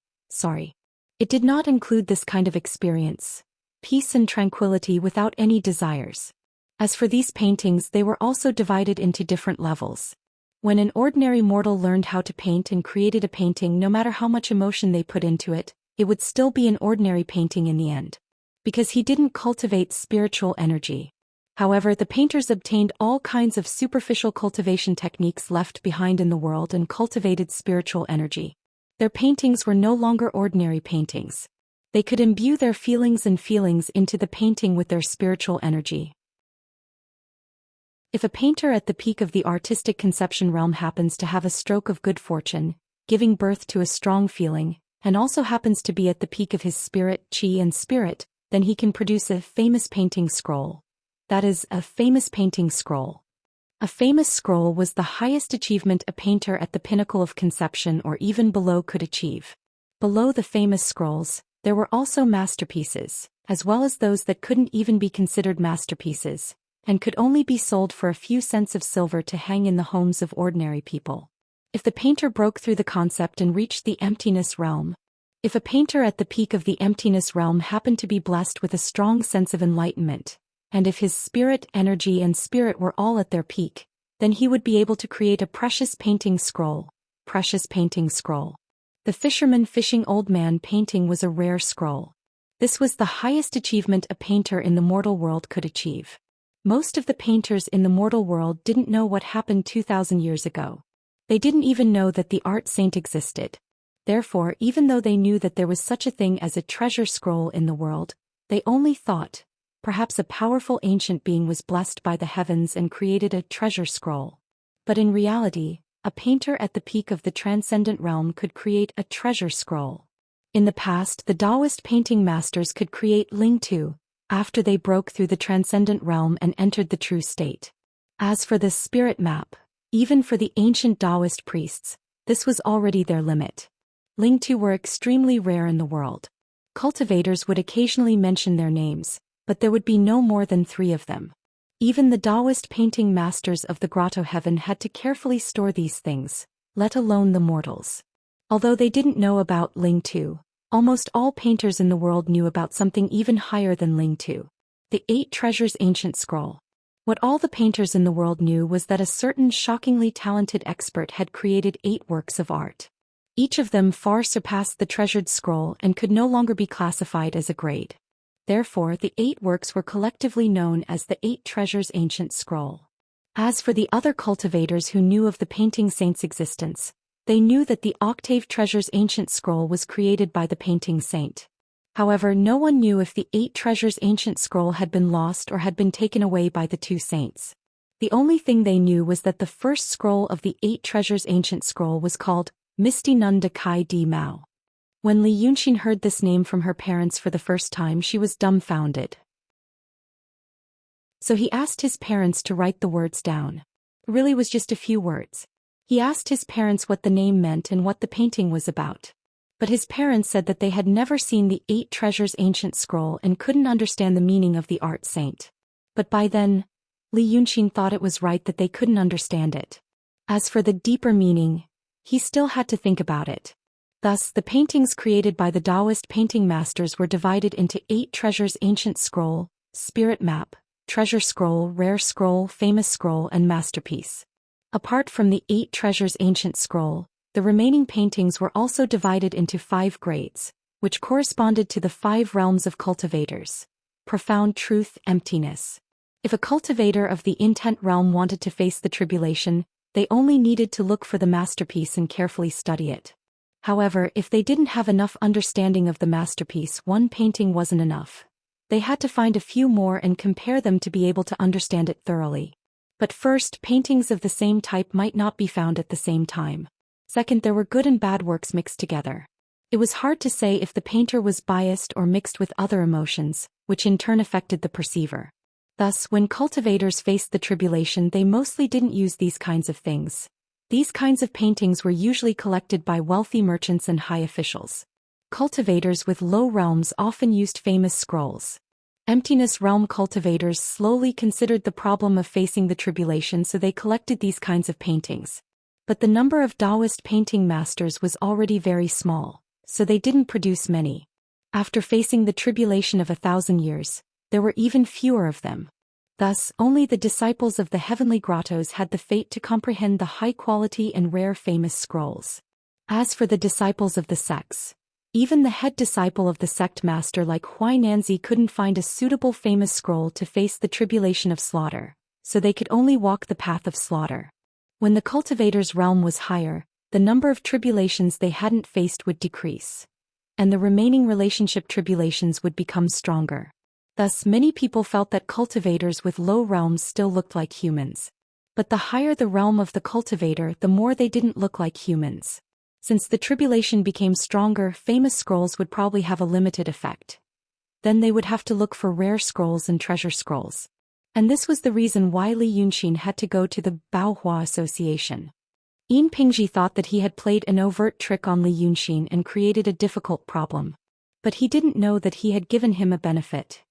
it did not include this kind of experience, peace and tranquility without any desires. As for these paintings, they were also divided into different levels. When an ordinary mortal learned how to paint and created a painting, no matter how much emotion they put into it, it would still be an ordinary painting in the end. Because he didn't cultivate spiritual energy. However, the painters obtained all kinds of superficial cultivation techniques left behind in the world and cultivated spiritual energy. Their paintings were no longer ordinary paintings. They could imbue their feelings into the painting with their spiritual energy. If a painter at the peak of the artistic conception realm happens to have a stroke of good fortune, giving birth to a strong feeling, and also happens to be at the peak of his spirit, qi and spirit, then he can produce a famous painting scroll. That is, a famous painting scroll. A famous scroll was the highest achievement a painter at the pinnacle of conception or even below could achieve. Below the famous scrolls, there were also masterpieces, as well as those that couldn't even be considered masterpieces, and could only be sold for a few cents of silver to hang in the homes of ordinary people. If the painter broke through the concept and reached the emptiness realm, if a painter at the peak of the emptiness realm happened to be blessed with a strong sense of enlightenment, and if his spirit, energy and spirit were all at their peak, then he would be able to create a precious painting scroll. Precious painting scroll. The fisherman fishing old man painting was a rare scroll. This was the highest achievement a painter in the mortal world could achieve. Most of the painters in the mortal world didn't know what happened 2,000 years ago. They didn't even know that the art saint existed. Therefore, even though they knew that there was such a thing as a treasure scroll in the world, they only thought, perhaps a powerful ancient being was blessed by the heavens and created a treasure scroll. But in reality, a painter at the peak of the transcendent realm could create a treasure scroll. In the past, the Taoist painting masters could create Ling Tu, after they broke through the transcendent realm and entered the true state. As for the spirit map, even for the ancient Taoist priests, this was already their limit. Ling Tu were extremely rare in the world. Cultivators would occasionally mention their names, but there would be no more than 3 of them. Even the Taoist painting masters of the grotto heaven had to carefully store these things, let alone the mortals. Although they didn't know about Ling Tu, almost all painters in the world knew about something even higher than Ling Tu. The 8 Treasures Ancient Scroll. What all the painters in the world knew was that a certain shockingly talented expert had created 8 works of art. Each of them far surpassed the treasured scroll and could no longer be classified as a grade. therefore the 8 works were collectively known as the 8 Treasures Ancient Scroll. As for the other cultivators who knew of the painting saint's existence, they knew that the Octave Treasures Ancient Scroll was created by the painting saint. However, no one knew if the 8 Treasures Ancient Scroll had been lost or had been taken away by the 2 saints. The only thing they knew was that the first scroll of the 8 Treasures Ancient Scroll was called Misty Nun de Kai Di Mao. When Li Yunxin heard this name from her parents for the first time, she was dumbfounded. So he asked his parents to write the words down. It really was just a few words. He asked his parents what the name meant and what the painting was about. But his parents said that they had never seen the 8 Treasures Ancient Scroll and couldn't understand the meaning of the art saint. But by then, Li Yunxin thought it was right that they couldn't understand it. As for the deeper meaning, he still had to think about it. Thus, the paintings created by the Taoist painting masters were divided into 8 Treasures Ancient Scroll, Spirit Map, Treasure Scroll, Rare Scroll, Famous Scroll, and Masterpiece. Apart from the 8 Treasures Ancient Scroll, the remaining paintings were also divided into 5 grades, which corresponded to the 5 realms of cultivators. Profound truth, emptiness. If a cultivator of the intent realm wanted to face the tribulation, they only needed to look for the masterpiece and carefully study it. However, if they didn't have enough understanding of the masterpiece, one painting wasn't enough. They had to find a few more and compare them to be able to understand it thoroughly. But first, paintings of the same type might not be found at the same time. Second, there were good and bad works mixed together. It was hard to say if the painter was biased or mixed with other emotions, which in turn affected the perceiver. Thus, when cultivators faced the tribulation, they mostly didn't use these kinds of things. These kinds of paintings were usually collected by wealthy merchants and high officials. Cultivators with low realms often used famous scrolls. Emptiness realm cultivators slowly considered the problem of facing the tribulation, so they collected these kinds of paintings. But the number of Taoist painting masters was already very small, so they didn't produce many. After facing the tribulation of 1,000 years, there were even fewer of them. Thus, only the disciples of the heavenly grottos had the fate to comprehend the high-quality and rare famous scrolls. As for the disciples of the sects, even the head disciple of the sect master like Huainanzi couldn't find a suitable famous scroll to face the tribulation of slaughter, so they could only walk the path of slaughter. When the cultivator's realm was higher, the number of tribulations they hadn't faced would decrease, and the remaining relationship tribulations would become stronger. Thus, many people felt that cultivators with low realms still looked like humans. But the higher the realm of the cultivator, the more they didn't look like humans. Since the tribulation became stronger, famous scrolls would probably have a limited effect. Then they would have to look for rare scrolls and treasure scrolls. And this was the reason why Li Yunxin had to go to the Baohua Association. Yin Pingji thought that he had played an overt trick on Li Yunxin and created a difficult problem. But he didn't know that he had given him a benefit.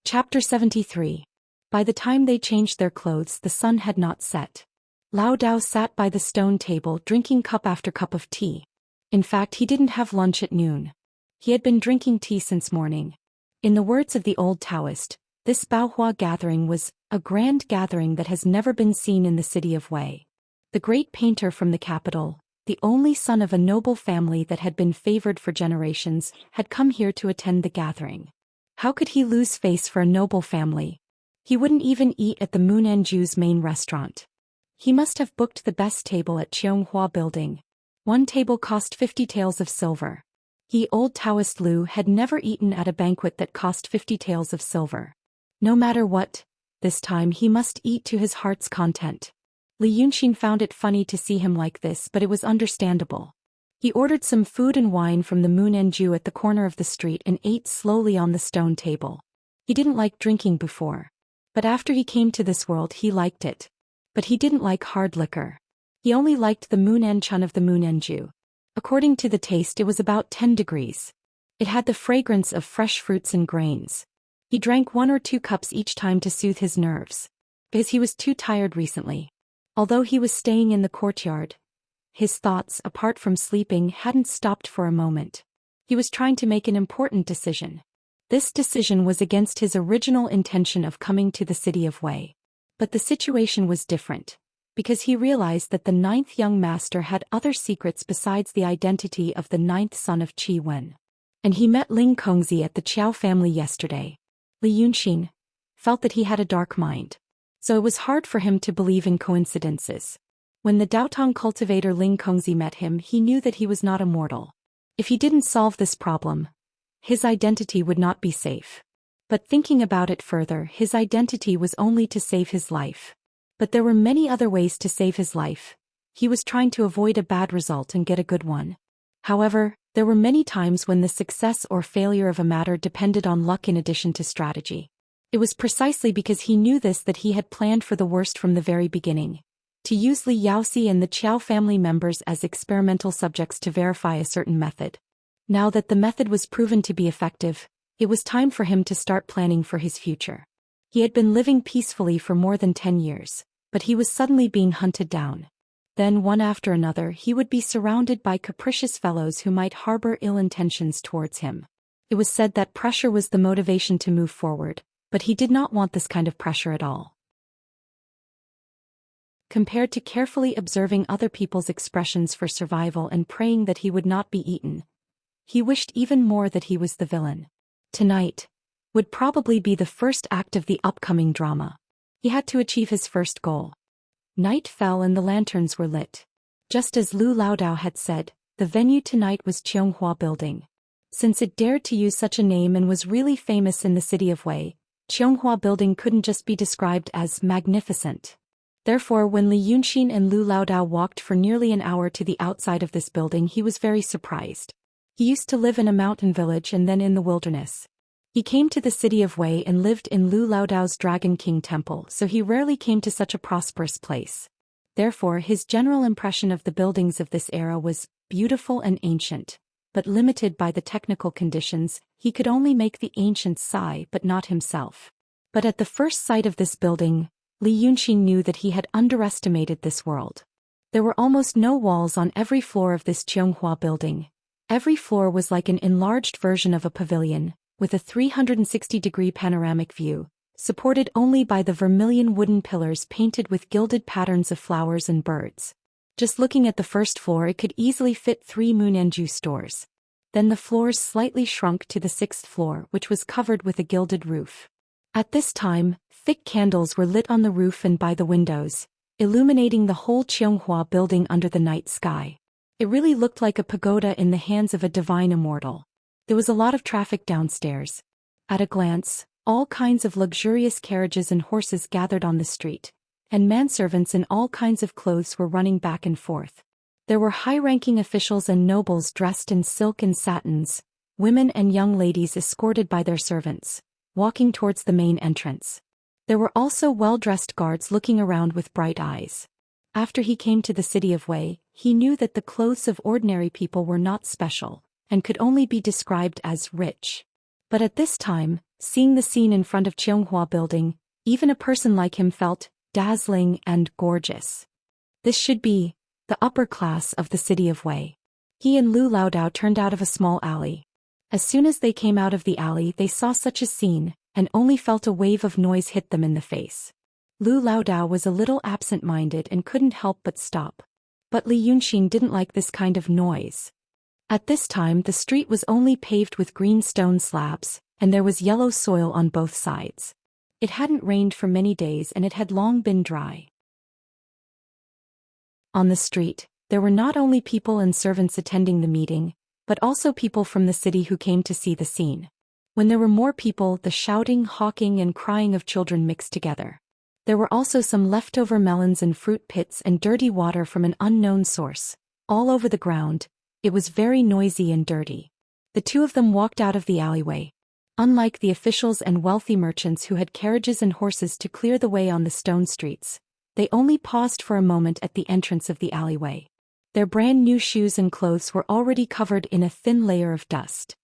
Chapter 73. By the time they changed their clothes, the sun had not set. Lao Dao sat by the stone table drinking cup after cup of tea. In fact, he didn't have lunch at noon. He had been drinking tea since morning. In the words of the old Taoist, this Baohua gathering was a grand gathering that has never been seen in the city of Wei. The great painter from the capital, the only son of a noble family that had been favored for generations, had come here to attend the gathering. How could he lose face for a noble family? He wouldn't even eat at the Munanju's main restaurant. He must have booked the best table at Cheonghua Building. One table cost 50 taels of silver. Old Taoist Lu had never eaten at a banquet that cost 50 taels of silver. No matter what, this time he must eat to his heart's content. Li Yunxin found it funny to see him like this, but it was understandable. He ordered some food and wine from the Munanju at the corner of the street and ate slowly on the stone table. He didn't like drinking before. But after he came to this world he liked it. But he didn't like hard liquor. He only liked the Munanchun of the Munanju. According to the taste, it was about 10 degrees. It had the fragrance of fresh fruits and grains. He drank 1 or 2 cups each time to soothe his nerves, because he was too tired recently. Although he was staying in the courtyard, his thoughts, apart from sleeping, hadn't stopped for a moment. He was trying to make an important decision. This decision was against his original intention of coming to the city of Wei. But the situation was different. because he realized that the ninth young master had other secrets besides the identity of the ninth son of Qi Wen. And he met Ling Kongzi at the Qiao family yesterday. Li Yunxin felt that he had a dark mind. So it was hard for him to believe in coincidences. When the Daotong cultivator Ling Kongzi met him, he knew that he was not immortal. If he didn't solve this problem, his identity would not be safe. But thinking about it further, his identity was only to save his life. But there were many other ways to save his life. He was trying to avoid a bad result and get a good one. However, there were many times when the success or failure of a matter depended on luck in addition to strategy. It was precisely because he knew this that he had planned for the worst from the very beginning. To use Li Yaoxi and the Qiao family members as experimental subjects to verify a certain method. Now that the method was proven to be effective, it was time for him to start planning for his future. He had been living peacefully for more than 10 years, but he was suddenly being hunted down. Then one after another he would be surrounded by capricious fellows who might harbor ill intentions towards him. It was said that pressure was the motivation to move forward, but he did not want this kind of pressure at all. Compared to carefully observing other people's expressions for survival and praying that he would not be eaten, he wished even more that he was the villain. Tonight would probably be the first act of the upcoming drama. He had to achieve his first goal. Night fell and the lanterns were lit. Just as Lu Laodao had said, the venue tonight was Qianxia Building. Since it dared to use such a name and was really famous in the city of Wei, Qianxia Building couldn't just be described as magnificent. Therefore, when Li Yunxin and Lu Laodao walked for nearly an hour to the outside of this building, he was very surprised. He used to live in a mountain village and then in the wilderness. He came to the city of Wei and lived in Lu Laodao's Dragon King Temple, so he rarely came to such a prosperous place. Therefore, his general impression of the buildings of this era was beautiful and ancient, but limited by the technical conditions. He could only make the ancients sigh, but not himself. But at the first sight of this building, Li Yunxin knew that he had underestimated this world. There were almost no walls on every floor of this Qianxia building. Every floor was like an enlarged version of a pavilion, with a 360-degree panoramic view, supported only by the vermilion wooden pillars painted with gilded patterns of flowers and birds. Just looking at the first floor, it could easily fit 3 Munanju stores. Then the floors slightly shrunk to the 6th floor, which was covered with a gilded roof. At this time, thick candles were lit on the roof and by the windows, illuminating the whole Qianxia building under the night sky. It really looked like a pagoda in the hands of a divine immortal. There was a lot of traffic downstairs. At a glance, all kinds of luxurious carriages and horses gathered on the street, and manservants in all kinds of clothes were running back and forth. There were high-ranking officials and nobles dressed in silk and satins, women and young ladies escorted by their servants, walking towards the main entrance. There were also well-dressed guards looking around with bright eyes. After he came to the city of Wei, he knew that the clothes of ordinary people were not special, and could only be described as rich. But at this time, seeing the scene in front of Qianxia building, even a person like him felt dazzling and gorgeous. This should be the upper class of the city of Wei. He and Lu Laodao turned out of a small alley. As soon as they came out of the alley, they saw such a scene, and only felt a wave of noise hit them in the face. Lu Laodao was a little absent-minded and couldn't help but stop. But Li Yunxin didn't like this kind of noise. At this time, the street was only paved with green stone slabs, and there was yellow soil on both sides. It hadn't rained for many days and it had long been dry. On the street, there were not only people and servants attending the meeting, but also people from the city who came to see the scene. When there were more people, the shouting, hawking, and crying of children mixed together. There were also some leftover melons and fruit pits and dirty water from an unknown source, all over the ground. It was very noisy and dirty. The two of them walked out of the alleyway. Unlike the officials and wealthy merchants who had carriages and horses to clear the way on the stone streets, they only paused for a moment at the entrance of the alleyway. Their brand new shoes and clothes were already covered in a thin layer of dust.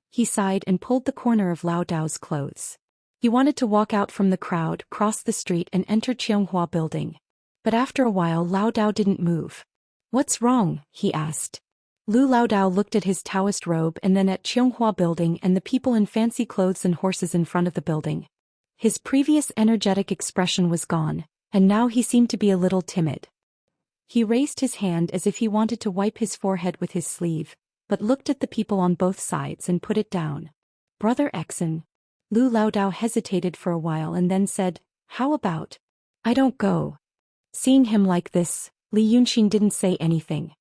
He sighed and pulled the corner of Lao Dao's clothes. He wanted to walk out from the crowd, cross the street and enter Qianxia building. But after a while Lao Dao didn't move. "What's wrong?" he asked. Lu Laodao looked at his Taoist robe and then at Qianxia building and the people in fancy clothes and horses in front of the building. His previous energetic expression was gone, and now he seemed to be a little timid. He raised his hand as if he wanted to wipe his forehead with his sleeve, but looked at the people on both sides and put it down. Brother Exen. Lu Laodao hesitated for a while and then said, "How about? I don't go." Seeing him like this, Li Yunxin didn't say anything.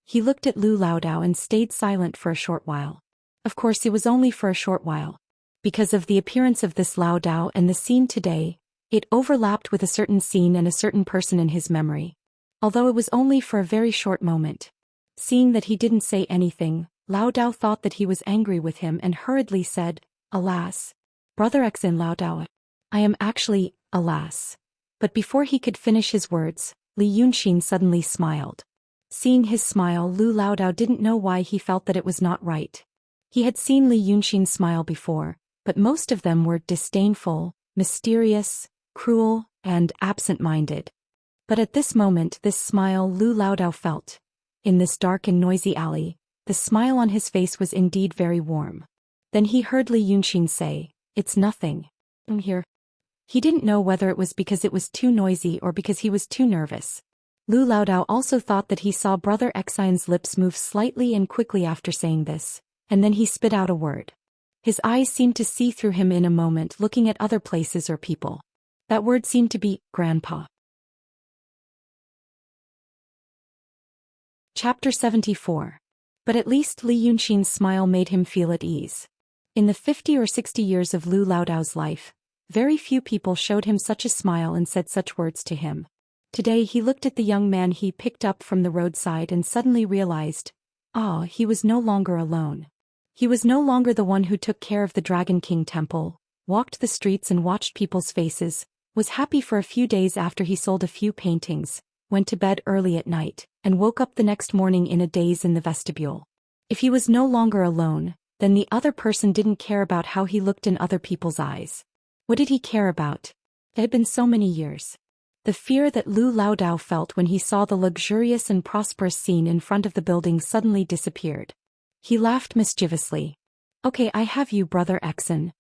He looked at Lu Laodao and stayed silent for a short while. Of course it was only for a short while. Because of the appearance of this Laodao and the scene today, it overlapped with a certain scene and a certain person in his memory. Although it was only for a very short moment. Seeing that he didn't say anything, Laodao thought that he was angry with him and hurriedly said, "Alas. Brother Exen Laodao. I am actually, alas." But before he could finish his words, Li Yunxin suddenly smiled. Seeing his smile, Lu Laodao didn't know why he felt that it was not right. He had seen Li Yunxin smile before, but most of them were disdainful, mysterious, cruel, and absent-minded. But at this moment this smile Lu Laodao felt. In this dark and noisy alley, the smile on his face was indeed very warm. Then he heard Li Yunxin say, "It's nothing. I'm here." He didn't know whether it was because it was too noisy or because he was too nervous. Lu Laodao also thought that he saw Brother Xian's lips move slightly and quickly after saying this, and then he spit out a word. His eyes seemed to see through him in a moment, looking at other places or people. That word seemed to be, "Grandpa." Chapter 74. But at least Li Yunxin's smile made him feel at ease. In the 50 or 60 years of Lu Laodao's life, very few people showed him such a smile and said such words to him. Today he looked at the young man he picked up from the roadside and suddenly realized, he was no longer alone. He was no longer the one who took care of the Dragon King temple, walked the streets and watched people's faces, was happy for a few days after he sold a few paintings, went to bed early at night, and woke up the next morning in a daze in the vestibule. If he was no longer alone, then the other person didn't care about how he looked in other people's eyes. What did he care about? It had been so many years. The fear that Lu Laodao felt when he saw the luxurious and prosperous scene in front of the building suddenly disappeared. He laughed mischievously. "Okay, I have you, Brother Exen.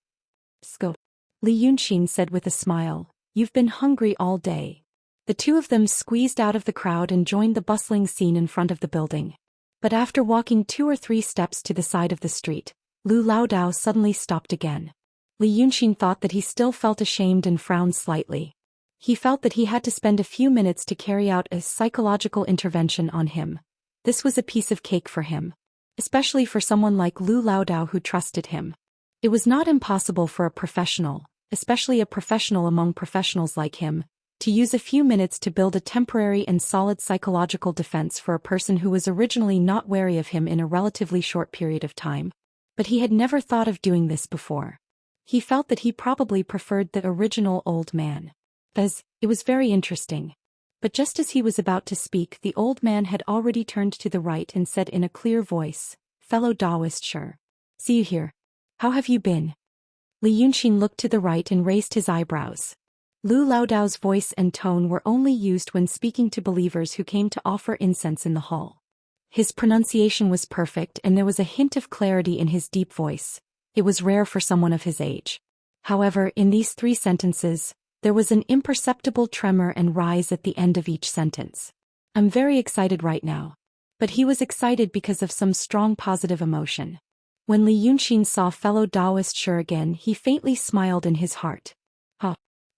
Go." Li Yunxin said with a smile, "You've been hungry all day." The two of them squeezed out of the crowd and joined the bustling scene in front of the building. But after walking 2 or 3 steps to the side of the street, Lu Laodao suddenly stopped again. Li Yunxin thought that he still felt ashamed and frowned slightly. He felt that he had to spend a few minutes to carry out a psychological intervention on him. This was a piece of cake for him. Especially for someone like Lu Laodao who trusted him. It was not impossible for a professional, especially a professional among professionals like him, to use a few minutes to build a temporary and solid psychological defense for a person who was originally not wary of him in a relatively short period of time. But he had never thought of doing this before. He felt that he probably preferred the original old man. It was very interesting. But just as he was about to speak, the old man had already turned to the right and said in a clear voice, "Fellow Taoist, sure. See you here. How have you been?" Li Yunxin looked to the right and raised his eyebrows. Lu Laodao's voice and tone were only used when speaking to believers who came to offer incense in the hall. His pronunciation was perfect and there was a hint of clarity in his deep voice. It was rare for someone of his age. However, in these 3 sentences, there was an imperceptible tremor and rise at the end of each sentence. "I'm very excited right now." But he was excited because of some strong positive emotion. When Li Yunxin saw fellow Taoist Sure again, he faintly smiled in his heart.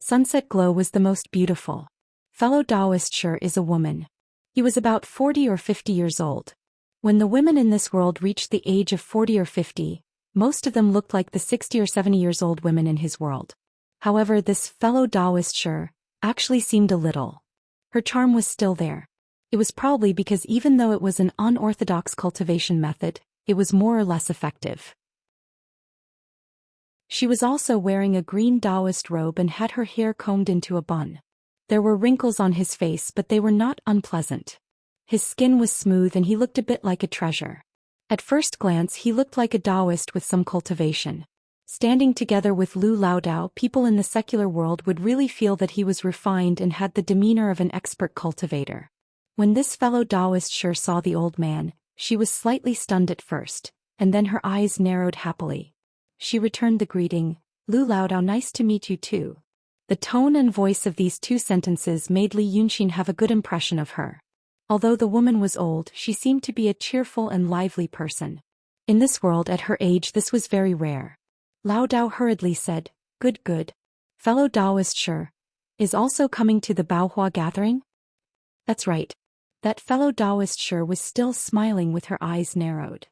Sunset glow was the most beautiful. Fellow Taoist Sure is a woman. He was about 40 or 50 years old. When the women in this world reached the age of 40 or 50, most of them looked like the 60 or 70 years old women in his world. However, this fellow Taoist Sure actually seemed a little. Her charm was still there. It was probably because even though it was an unorthodox cultivation method, it was more or less effective. She was also wearing a green Taoist robe and had her hair combed into a bun. There were wrinkles on his face, but they were not unpleasant. His skin was smooth and he looked a bit like a treasure. At first glance he looked like a Taoist with some cultivation. Standing together with Lu Laodao, people in the secular world would really feel that he was refined and had the demeanor of an expert cultivator. When this fellow Taoist Sure saw the old man, she was slightly stunned at first, and then her eyes narrowed happily. She returned the greeting, "Lu Laodao, nice to meet you too." The tone and voice of these two sentences made Li Yunxin have a good impression of her. Although the woman was old, she seemed to be a cheerful and lively person. In this world at her age this was very rare. Lao Dao hurriedly said, Good. Fellow Taoist sure is also coming to the Baohua gathering? That's right. That fellow Taoist sure was still smiling with her eyes narrowed.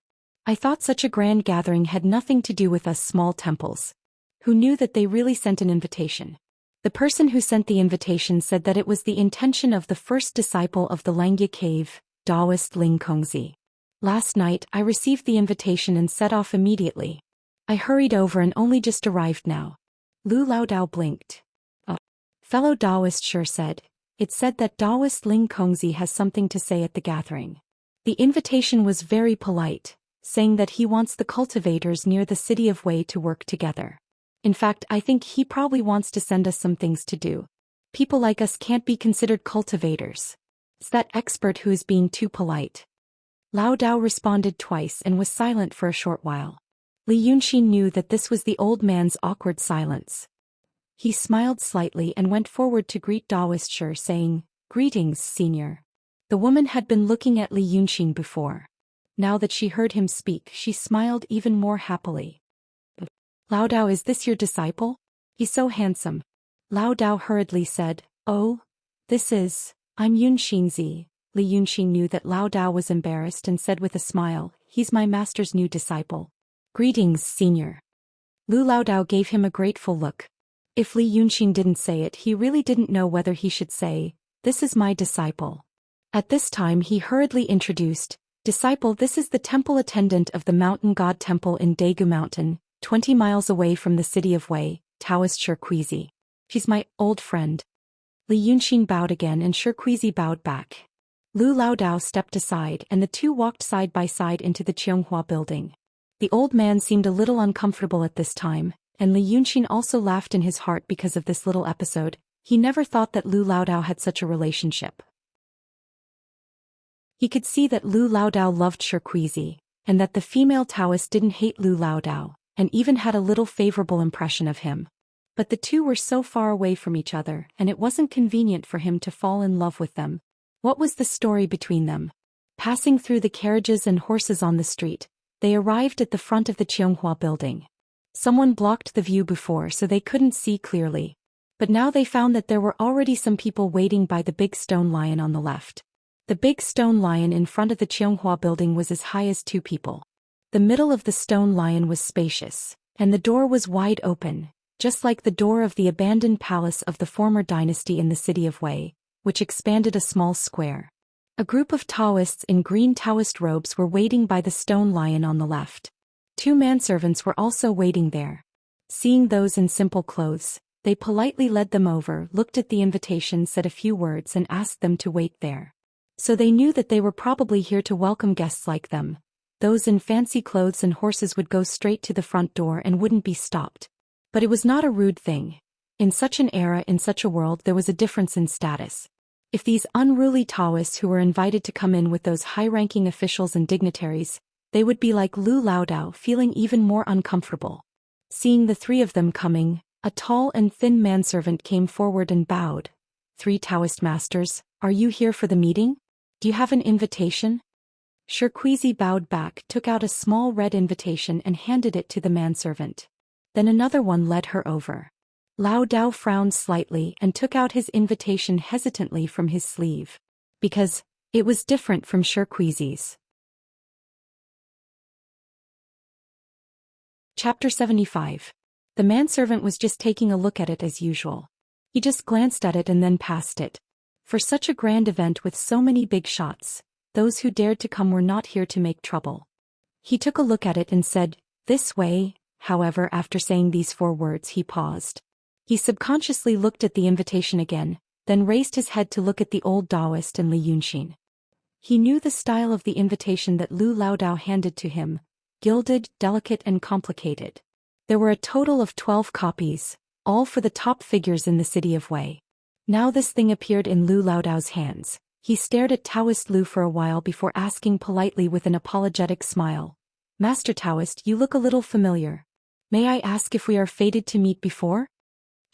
I thought such a grand gathering had nothing to do with us small temples. Who knew that they really sent an invitation? The person who sent the invitation said that it was the intention of the first disciple of the Langya cave, Taoist Ling Kongzi. Last night I received the invitation and set off immediately. I hurried over and only just arrived now. Lu Lao Dao blinked. A fellow Taoist sure said, it said that Taoist Ling Kongzi has something to say at the gathering. The invitation was very polite, saying that he wants the cultivators near the city of Wei to work together. In fact, I think he probably wants to send us some things to do. People like us can't be considered cultivators. It's that expert who is being too polite. Lao Dao responded twice and was silent for a short while. Li Yunxin knew that this was the old man's awkward silence. He smiled slightly and went forward to greet Taoist Shi, saying, Greetings, senior. The woman had been looking at Li Yunxin before. Now that she heard him speak, she smiled even more happily. Lao Dao, is this your disciple? He's so handsome. Lao Dao hurriedly said, Oh, I'm Yunxinzi. Li Yunxin knew that Lao Dao was embarrassed and said with a smile, He's my master's new disciple. Greetings, senior. Lao Dao gave him a grateful look. If Li Yunxin didn't say it, he really didn't know whether he should say, This is my disciple. At this time he hurriedly introduced, Disciple, this is the temple attendant of the mountain god temple in Daegu Mountain, 20 miles away from the city of Wei, Taoist Shirquizi. She's my old friend. Li Yunxin bowed again and Shirquizi bowed back. Lu Lao Dao stepped aside and the two walked side by side into the Qianghua building. The old man seemed a little uncomfortable at this time, and Li Yunxin also laughed in his heart because of this little episode. He never thought that Lu Lao Dao had such a relationship. He could see that Lu Lao Dao loved Shirquizi, and that the female Taoist didn't hate Lu Lao Dao, and even had a little favorable impression of him. But the two were so far away from each other, and it wasn't convenient for him to fall in love with them. What was the story between them? Passing through the carriages and horses on the street, they arrived at the front of the Qianghua building. Someone blocked the view before so they couldn't see clearly. But now they found that there were already some people waiting by the big stone lion on the left. The big stone lion in front of the Qianghua building was as high as 2 people. The middle of the stone lion was spacious, and the door was wide open, just like the door of the abandoned palace of the former dynasty in the city of Wei, which expanded a small square. A group of Taoists in green Taoist robes were waiting by the stone lion on the left. 2 manservants were also waiting there. Seeing those in simple clothes, they politely led them over, looked at the invitation, said a few words and asked them to wait there. So they knew that they were probably here to welcome guests like them. Those in fancy clothes and horses would go straight to the front door and wouldn't be stopped. But it was not a rude thing. In such an era, in such a world, there was a difference in status. If these unruly Taoists who were invited to come in with those high-ranking officials and dignitaries, they would be like Lu Lao Dao, feeling even more uncomfortable. Seeing the 3 of them coming, a tall and thin manservant came forward and bowed. 3 Taoist masters, are you here for the meeting? Do you have an invitation? Shirquizi bowed back, took out a small red invitation and handed it to the manservant. Then another one led her over. Lao Dao frowned slightly and took out his invitation hesitantly from his sleeve. Because it was different from Shirquizi's. Chapter 75. The manservant was just taking a look at it as usual. He just glanced at it and then passed it. For such a grand event with so many big shots, those who dared to come were not here to make trouble. He took a look at it and said, This way. However, after saying these 4 words, he paused. He subconsciously looked at the invitation again, then raised his head to look at the old Taoist and Li Yunxin. He knew the style of the invitation that Lu Lao Dao handed to him, gilded, delicate and complicated. There were a total of 12 copies, all for the top figures in the city of Wei. Now this thing appeared in Lu Lao Dao's hands. He stared at Taoist Lu for a while before asking politely with an apologetic smile, Master Taoist, you look a little familiar. May I ask if we are fated to meet before?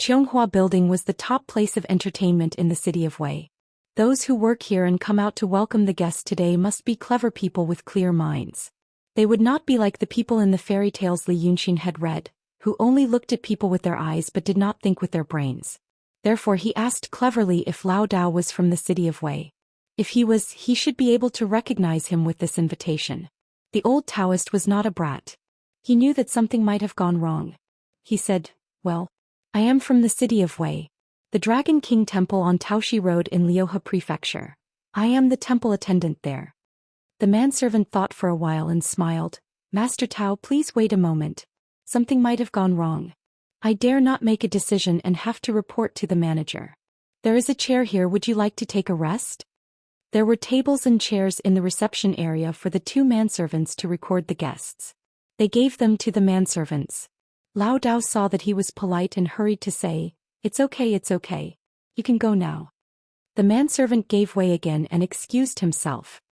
Qianghua Building was the top place of entertainment in the city of Wei. Those who work here and come out to welcome the guests today must be clever people with clear minds. They would not be like the people in the fairy tales Li Yunxin had read, who only looked at people with their eyes but did not think with their brains. Therefore he asked cleverly if Lao Dao was from the city of Wei. If he was, he should be able to recognize him with this invitation. The old Taoist was not a brat. He knew that something might have gone wrong. He said, "Well, I am from the city of Wei, the Dragon King Temple on Taoxi Road in Liuhe Prefecture. I am the temple attendant there." The manservant thought for a while and smiled. "Master Tao, please wait a moment. Something might have gone wrong. I dare not make a decision and have to report to the manager. There is a chair here, would you like to take a rest?" There were tables and chairs in the reception area for the two manservants to record the guests. They gave them to the manservants. Lao Dao saw that he was polite and hurried to say, it's okay. You can go now." The manservant gave way again and excused himself.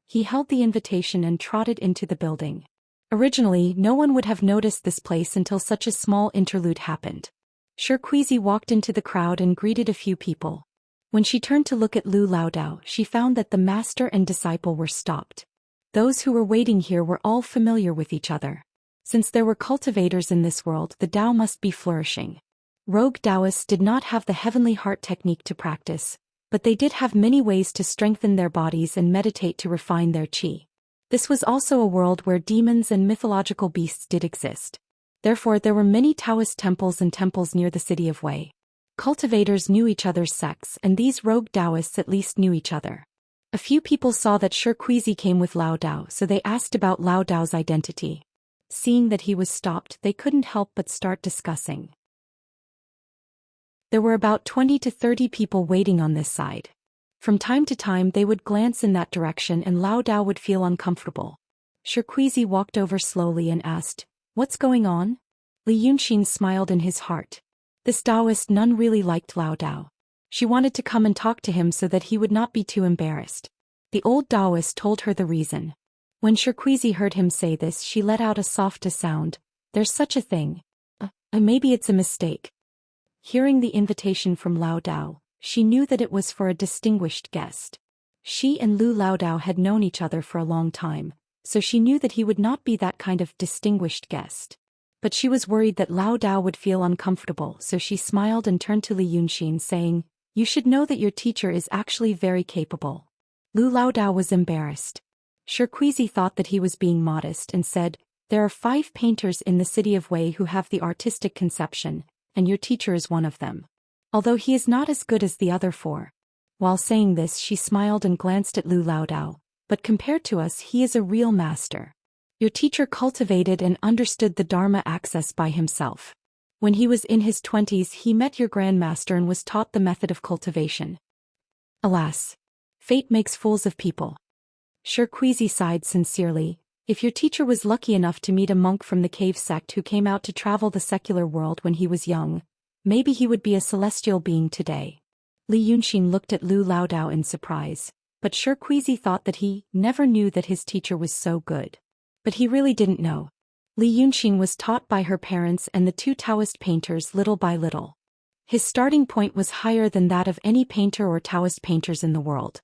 He held the invitation and trotted into the building. Originally, no one would have noticed this place until such a small interlude happened. Shirkuizi walked into the crowd and greeted a few people. When she turned to look at Lu Laodao, she found that the master and disciple were stopped. Those who were waiting here were all familiar with each other. Since there were cultivators in this world, the Tao must be flourishing. Rogue Taoists did not have the heavenly heart technique to practice, but they did have many ways to strengthen their bodies and meditate to refine their qi. This was also a world where demons and mythological beasts did exist. Therefore there were many Taoist temples and temples near the city of Wei. Cultivators knew each other's sects, and these rogue Taoists at least knew each other. A few people saw that Shirkuizi came with Lao Dao, so they asked about Lao Dao's identity. Seeing that he was stopped, they couldn't help but start discussing. There were about 20 to 30 people waiting on this side. From time to time they would glance in that direction and Lao Dao would feel uncomfortable. Shirkuizi walked over slowly and asked, "What's going on?" Li Yunxin smiled in his heart. This Taoist nun really liked Lao Dao. She wanted to come and talk to him so that he would not be too embarrassed. The old Taoist told her the reason. When Shirkuizi heard him say this, she let out a soft sound. "There's such a thing. Maybe it's a mistake." Hearing the invitation from Lao Dao, she knew that it was for a distinguished guest. She and Lu Laodao had known each other for a long time, so she knew that he would not be that kind of distinguished guest. But she was worried that Lao Dao would feel uncomfortable, so she smiled and turned to Li Yunxin saying, "You should know that your teacher is actually very capable." Lu Laodao was embarrassed. Shirkuizi thought that he was being modest and said, "There are 5 painters in the city of Wei who have the artistic conception, and your teacher is one of them. Although he is not as good as the other 4. While saying this, she smiled and glanced at Lu Laodao. "But compared to us, he is a real master. Your teacher cultivated and understood the Dharma access by himself. When he was in his 20s, he met your grandmaster and was taught the method of cultivation. Alas, fate makes fools of people." Shirkuizi sighed sincerely. If your teacher was lucky enough to meet a monk from the cave sect who came out to travel the secular world when he was young, maybe he would be a celestial being today. Li Yunxin looked at Lu Laodao in surprise, but Shirkuizi thought that he never knew that his teacher was so good. But he really didn't know. Li Yunxin was taught by her parents and the 2 Taoist painters little by little. His starting point was higher than that of any painter or Taoist painters in the world.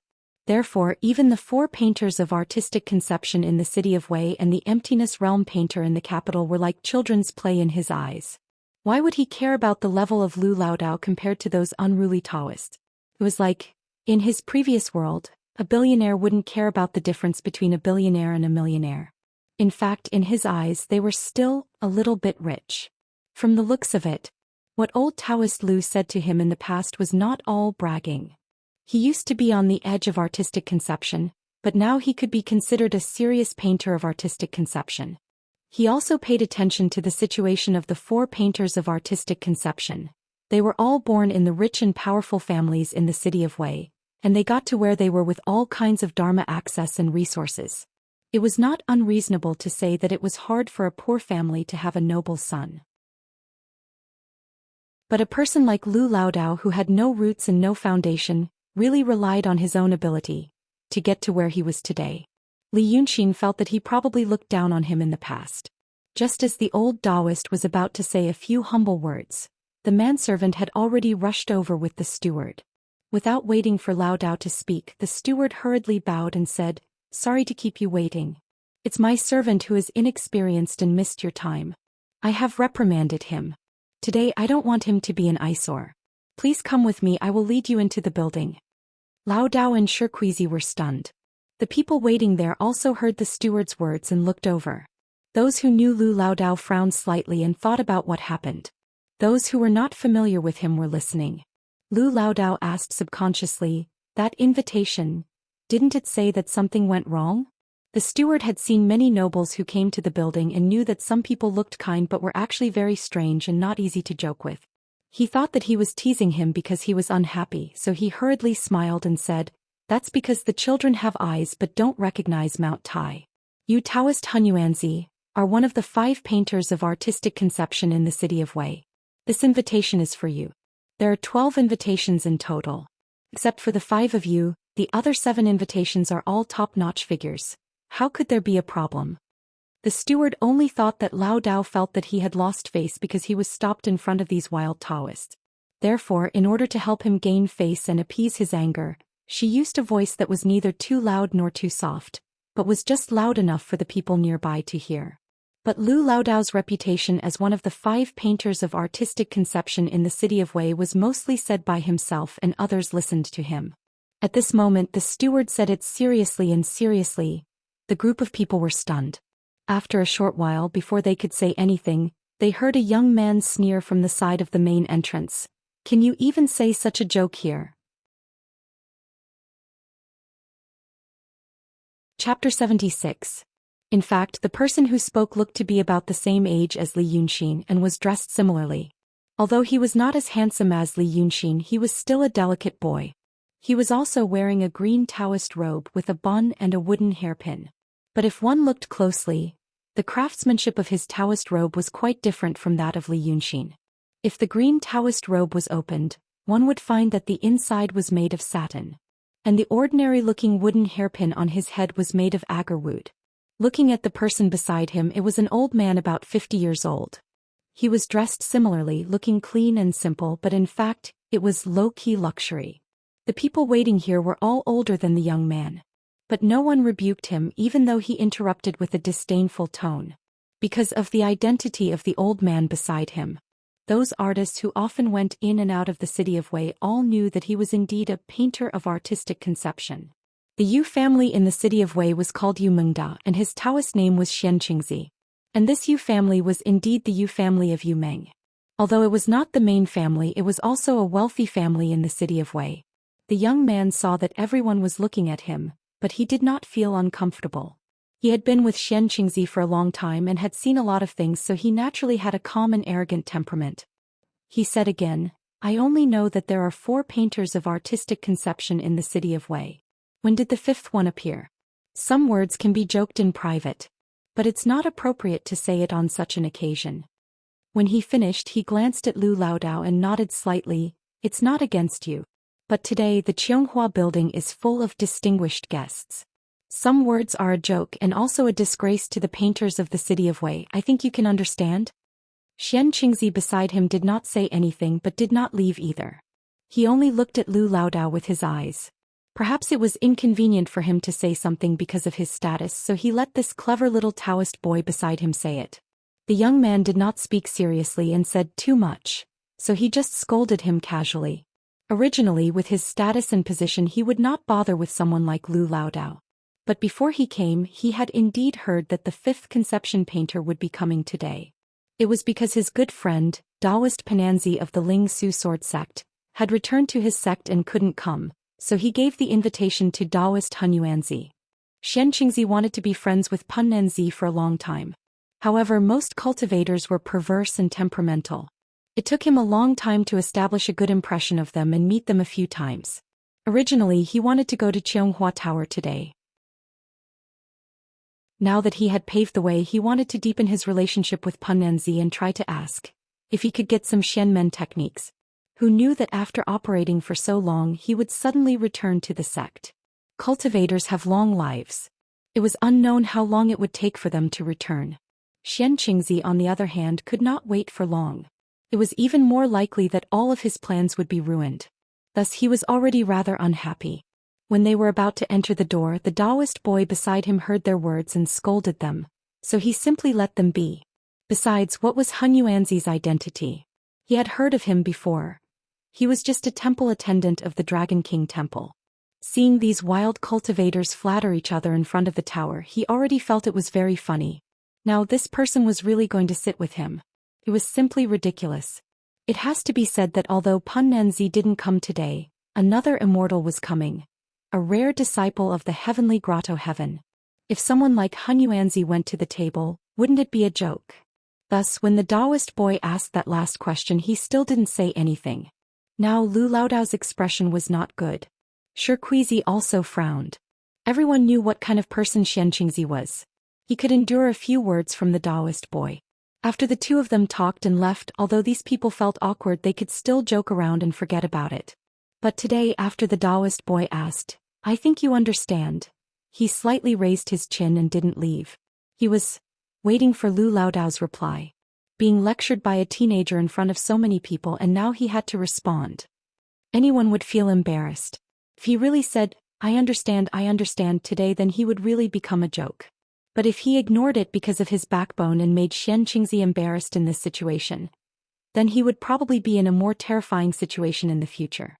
Therefore, even the 4 painters of artistic conception in the city of Wei and the emptiness realm painter in the capital were like children's play in his eyes. Why would he care about the level of Lu Laodao compared to those unruly Taoists? It was like, in his previous world, a billionaire wouldn't care about the difference between a billionaire and a millionaire. In fact, in his eyes they were still a little bit rich. From the looks of it, what old Taoist Lu said to him in the past was not all bragging. He used to be on the edge of artistic conception, but now he could be considered a serious painter of artistic conception. He also paid attention to the situation of the 4 painters of artistic conception. They were all born in the rich and powerful families in the city of Wei, and they got to where they were with all kinds of Dharma access and resources. It was not unreasonable to say that it was hard for a poor family to have a noble son. But a person like Lu Laodao, who had no roots and no foundation, really relied on his own ability to get to where he was today. Li Yunxin felt that he probably looked down on him in the past. Just as the old Taoist was about to say a few humble words, The manservant had already rushed over with the steward. Without waiting for Lao Dao to speak, the steward hurriedly bowed and said, "Sorry to keep you waiting. It's my servant who is inexperienced and missed your time. I have reprimanded him. Today I don't want him to be an eyesore. Please come with me, I will lead you into the building." Lao Dao and Shirquizi were stunned. The people waiting there also heard the steward's words and looked over. Those who knew Lao Dao frowned slightly and thought about what happened. Those who were not familiar with him were listening. Lao Dao asked subconsciously, "That invitation, didn't it say that something went wrong?" The steward had seen many nobles who came to the building and knew that some people looked kind but were actually very strange and not easy to joke with. He thought that he was teasing him because he was unhappy, so he hurriedly smiled and said, "That's because the children have eyes but don't recognize Mount Tai. You Taoist Hunyuanzi are one of the 5 painters of artistic conception in the city of Wei. This invitation is for you. There are 12 invitations in total. Except for the 5 of you, the other 7 invitations are all top-notch figures. How could there be a problem?" The steward only thought that Lao Dao felt that he had lost face because he was stopped in front of these wild Taoists. Therefore, in order to help him gain face and appease his anger, she used a voice that was neither too loud nor too soft, but was just loud enough for the people nearby to hear. But Lao Dao's reputation as one of the 5 painters of artistic conception in the city of Wei was mostly said by himself, and others listened to him. At this moment the steward said it seriously, and seriously, the group of people were stunned. After a short while, before they could say anything, they heard a young man sneer from the side of the main entrance. "Can you even say such a joke here?" Chapter 76. In fact, the person who spoke looked to be about the same age as Li Yunxin and was dressed similarly. Although he was not as handsome as Li Yunxin, he was still a delicate boy. He was also wearing a green Taoist robe with a bun and a wooden hairpin. But if one looked closely, the craftsmanship of his Taoist robe was quite different from that of Li Yunxin. If the green Taoist robe was opened, one would find that the inside was made of satin. And the ordinary-looking wooden hairpin on his head was made of agar wood. Looking at the person beside him, it was an old man about 50 years old. He was dressed similarly, looking clean and simple, but in fact, it was low-key luxury. The people waiting here were all older than the young man. But no one rebuked him, even though he interrupted with a disdainful tone. Because of the identity of the old man beside him. Those artists who often went in and out of the city of Wei all knew that he was indeed a painter of artistic conception. The Yu family in the city of Wei was called Yu Mengda, and his Taoist name was Xianxia. And this Yu family was indeed the Yu family of Yu Meng. Although it was not the main family, it was also a wealthy family in the city of Wei. The young man saw that everyone was looking at him, but he did not feel uncomfortable. He had been with Xianxia for a long time and had seen a lot of things, so he naturally had a calm and arrogant temperament. He said again, "I only know that there are 4 painters of artistic conception in the city of Wei. When did the 5th one appear? Some words can be joked in private, but it's not appropriate to say it on such an occasion." When he finished, he glanced at Lao Dao and nodded slightly. "It's not against you. But today the Qianghua building is full of distinguished guests. Some words are a joke and also a disgrace to the painters of the city of Wei. I think you can understand?" Xianxia beside him did not say anything but did not leave either. He only looked at Lao Dao with his eyes. Perhaps it was inconvenient for him to say something because of his status, so he let this clever little Taoist boy beside him say it. The young man did not speak seriously and said too much, so he just scolded him casually. Originally, with his status and position, he would not bother with someone like Lao Dao. But before he came, he had indeed heard that the 5th conception painter would be coming today. It was because his good friend, Taoist Pananzi of the Ling Su sword sect, had returned to his sect and couldn't come, so he gave the invitation to Taoist Hunyuanzi. Xianxia wanted to be friends with Pananzi for a long time. However, most cultivators were perverse and temperamental. It took him a long time to establish a good impression of them and meet them a few times. Originally, he wanted to go to Qianghua Tower today. Now that he had paved the way, he wanted to deepen his relationship with Pananzi and try to ask if he could get some Xianmen techniques. Who knew that after operating for so long he would suddenly return to the sect? Cultivators have long lives. It was unknown how long it would take for them to return. Xianxia, on the other hand, could not wait for long. It was even more likely that all of his plans would be ruined. Thus he was already rather unhappy. When they were about to enter the door, the Taoist boy beside him heard their words and scolded them, so he simply let them be. Besides, what was Han Yuanzi's identity? He had heard of him before. He was just a temple attendant of the Dragon King Temple. Seeing these wild cultivators flatter each other in front of the tower, he already felt it was very funny. Now this person was really going to sit with him. It was simply ridiculous. It has to be said that although Pan Nanzi didn't come today, another immortal was coming. A rare disciple of the heavenly grotto heaven. If someone like Han Yuanzi went to the table, wouldn't it be a joke? Thus, when the Taoist boy asked that last question, he still didn't say anything. Now Lu Laodao's expression was not good. Xianxia also frowned. Everyone knew what kind of person Xianxia was. He could endure a few words from the Taoist boy. After the two of them talked and left, although these people felt awkward, they could still joke around and forget about it. But today, after the Taoist boy asked, "I think you understand," he slightly raised his chin and didn't leave. He was waiting for Lu Laodao's reply. Being lectured by a teenager in front of so many people, and now he had to respond. Anyone would feel embarrassed. If he really said, I understand today, then he would really become a joke. But if he ignored it because of his backbone and made Xianxia embarrassed in this situation, then he would probably be in a more terrifying situation in the future.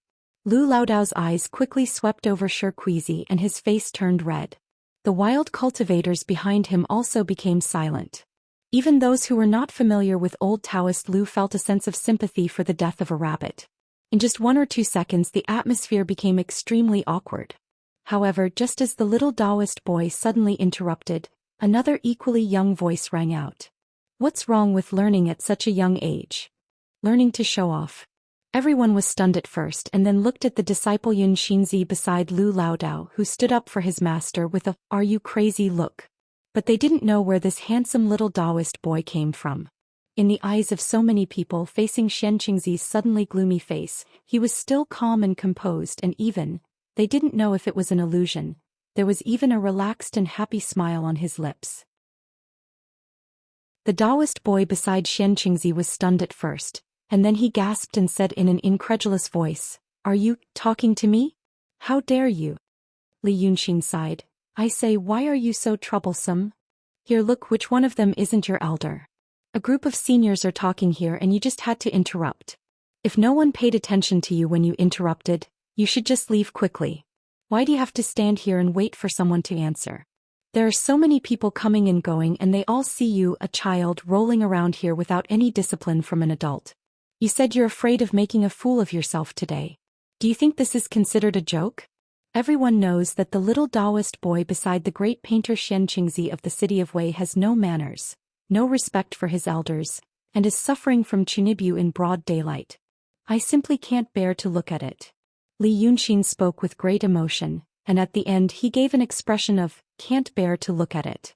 Lu Laodao's eyes quickly swept over Xianxia and his face turned red. The wild cultivators behind him also became silent. Even those who were not familiar with Old Taoist Lu felt a sense of sympathy for the death of a rabbit. In just 1 or 2 seconds the atmosphere became extremely awkward. However, just as the little Taoist boy suddenly interrupted, another equally young voice rang out. What's wrong with learning at such a young age? Learning to show off. Everyone was stunned at first and then looked at the disciple Yun Xinzi beside Lu Laodao, who stood up for his master with a "Are you crazy?" look. But they didn't know where this handsome little Taoist boy came from. In the eyes of so many people facing Xianxingzi's suddenly gloomy face, he was still calm and composed, and even, they didn't know if it was an illusion, there was even a relaxed and happy smile on his lips. The Taoist boy beside Xianxingzi was stunned at first, and then he gasped and said in an incredulous voice, "Are you talking to me? How dare you?" Li Yunxin sighed. "I say, why are you so troublesome? Here, look, which one of them isn't your elder? A group of seniors are talking here and you just had to interrupt. If no one paid attention to you when you interrupted, you should just leave quickly. Why do you have to stand here and wait for someone to answer? There are so many people coming and going and they all see you, a child, rolling around here without any discipline from an adult. You said you're afraid of making a fool of yourself today. Do you think this is considered a joke? Everyone knows that the little Taoist boy beside the great painter Xianxingzi of the city of Wei has no manners, no respect for his elders, and is suffering from chunibu in broad daylight. I simply can't bear to look at it." Li Yunxin spoke with great emotion, and at the end he gave an expression of, "can't bear to look at it."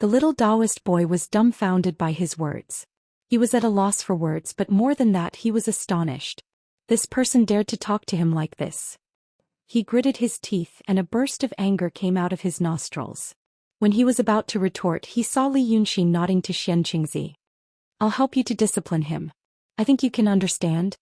The little Taoist boy was dumbfounded by his words. He was at a loss for words, but more than that he was astonished. This person dared to talk to him like this. He gritted his teeth and a burst of anger came out of his nostrils. When he was about to retort, he saw Li Yunxin nodding to Xianxingzi. "I'll help you to discipline him. I think you can understand."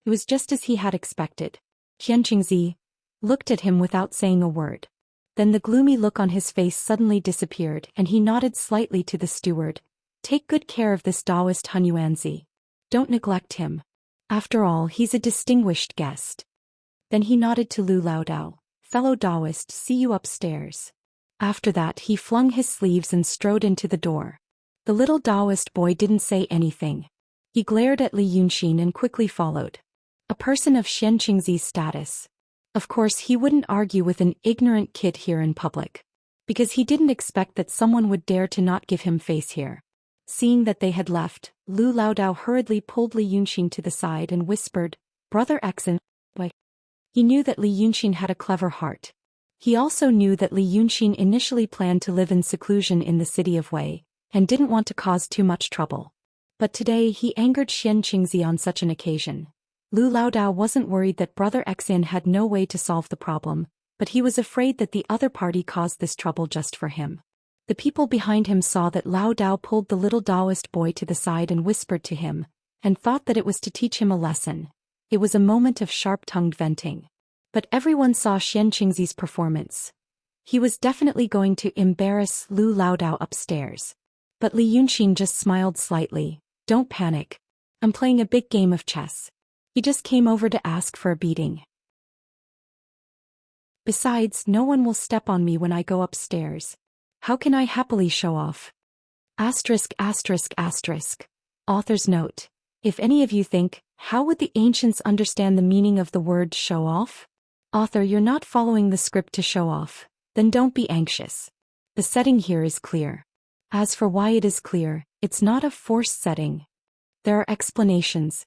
It was just as he had expected. Xianxingzi looked at him without saying a word. Then the gloomy look on his face suddenly disappeared and he nodded slightly to the steward. "Take good care of this Taoist Han Yuanzi. Don't neglect him. After all, he's a distinguished guest." Then he nodded to Lu Laodao. "Fellow Taoist, see you upstairs." After that he flung his sleeves and strode into the door. The little Taoist boy didn't say anything. He glared at Li Yunxin and quickly followed. A person of Xianxingzi's status. Of course he wouldn't argue with an ignorant kid here in public. Because he didn't expect that someone would dare to not give him face here. Seeing that they had left, Lu Laodao hurriedly pulled Li Yunxin to the side and whispered, "Brother Exen, why?" He knew that Li Yunxin had a clever heart. He also knew that Li Yunxin initially planned to live in seclusion in the city of Wei, and didn't want to cause too much trouble. But today he angered Xianxingzi on such an occasion. Lu Laodao wasn't worried that Brother Exin had no way to solve the problem, but he was afraid that the other party caused this trouble just for him. The people behind him saw that Laodao pulled the little Taoist boy to the side and whispered to him, and thought that it was to teach him a lesson. It was a moment of sharp-tongued venting. But everyone saw Xianxia's performance. He was definitely going to embarrass Lu Laodao upstairs. But Li Yunxin just smiled slightly. Don't panic. I'm playing a big game of chess. He just came over to ask for a beating. Besides, no one will step on me when I go upstairs. How can I happily show off? Asterisk asterisk asterisk. Author's note. If any of you think, how would the ancients understand the meaning of the word show off? Author, you're not following the script to show off. Then don't be anxious. The setting here is clear. As for why it is clear, it's not a forced setting. There are explanations.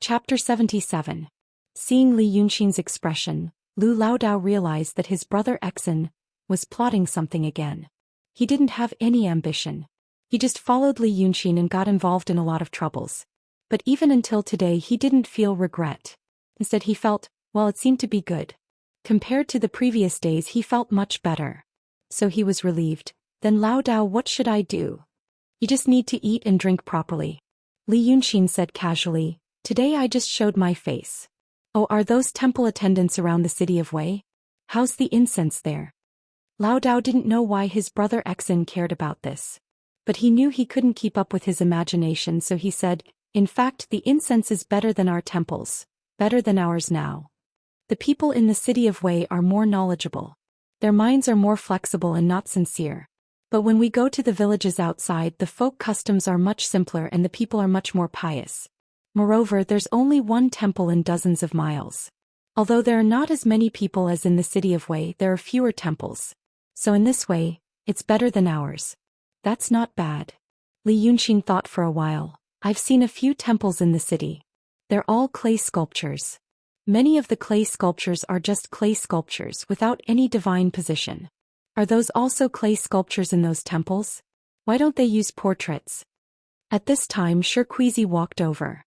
Chapter 77. Seeing Li Yunxin's expression, Lu Laodao realized that his brother Exin was plotting something again. He didn't have any ambition. He just followed Li Yunxin and got involved in a lot of troubles. But even until today he didn't feel regret. Instead he felt, well, it seemed to be good. Compared to the previous days he felt much better. So he was relieved. Then Laodao, what should I do? You just need to eat and drink properly. Li Yunxin said casually, today I just showed my face. Oh, are those temple attendants around the city of Wei? How's the incense there? Laodao didn't know why his brother Exin cared about this. But he knew he couldn't keep up with his imagination, so he said, in fact, the incense is better than our temples, better than ours now. The people in the city of Wei are more knowledgeable. Their minds are more flexible and not sincere. But when we go to the villages outside, the folk customs are much simpler and the people are much more pious. Moreover, there's only one temple in dozens of miles. Although there are not as many people as in the city of Wei, there are fewer temples. So in this way, it's better than ours. That's not bad. Li Yunxin thought for a while. I've seen a few temples in the city. They're all clay sculptures. Many of the clay sculptures are just clay sculptures without any divine position. Are those also clay sculptures in those temples? Why don't they use portraits? At this time Xianxia walked over.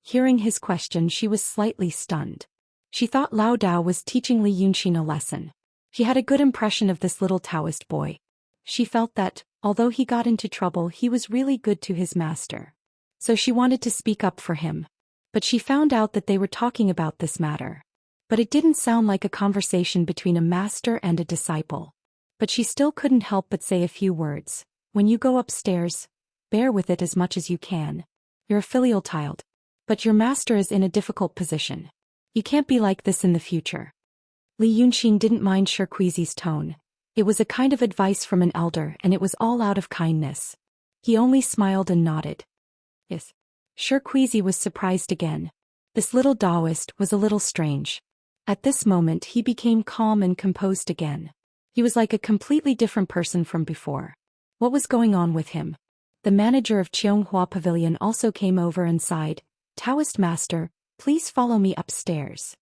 Hearing his question, she was slightly stunned. She thought Laodao was teaching Li Yunxin a lesson. She had a good impression of this little Taoist boy. She felt that, although he got into trouble, he was really good to his master. So she wanted to speak up for him. But she found out that they were talking about this matter. But it didn't sound like a conversation between a master and a disciple. But she still couldn't help but say a few words. When you go upstairs, bear with it as much as you can. You're a filial child. But your master is in a difficult position. You can't be like this in the future. Li Yunxin didn't mind Xianxia's tone. It was a kind of advice from an elder and it was all out of kindness. He only smiled and nodded. Yes. Xianxia was surprised again. This little Taoist was a little strange. At this moment he became calm and composed again. He was like a completely different person from before. What was going on with him? The manager of Qianghua Pavilion also came over and sighed. Taoist master, please follow me upstairs.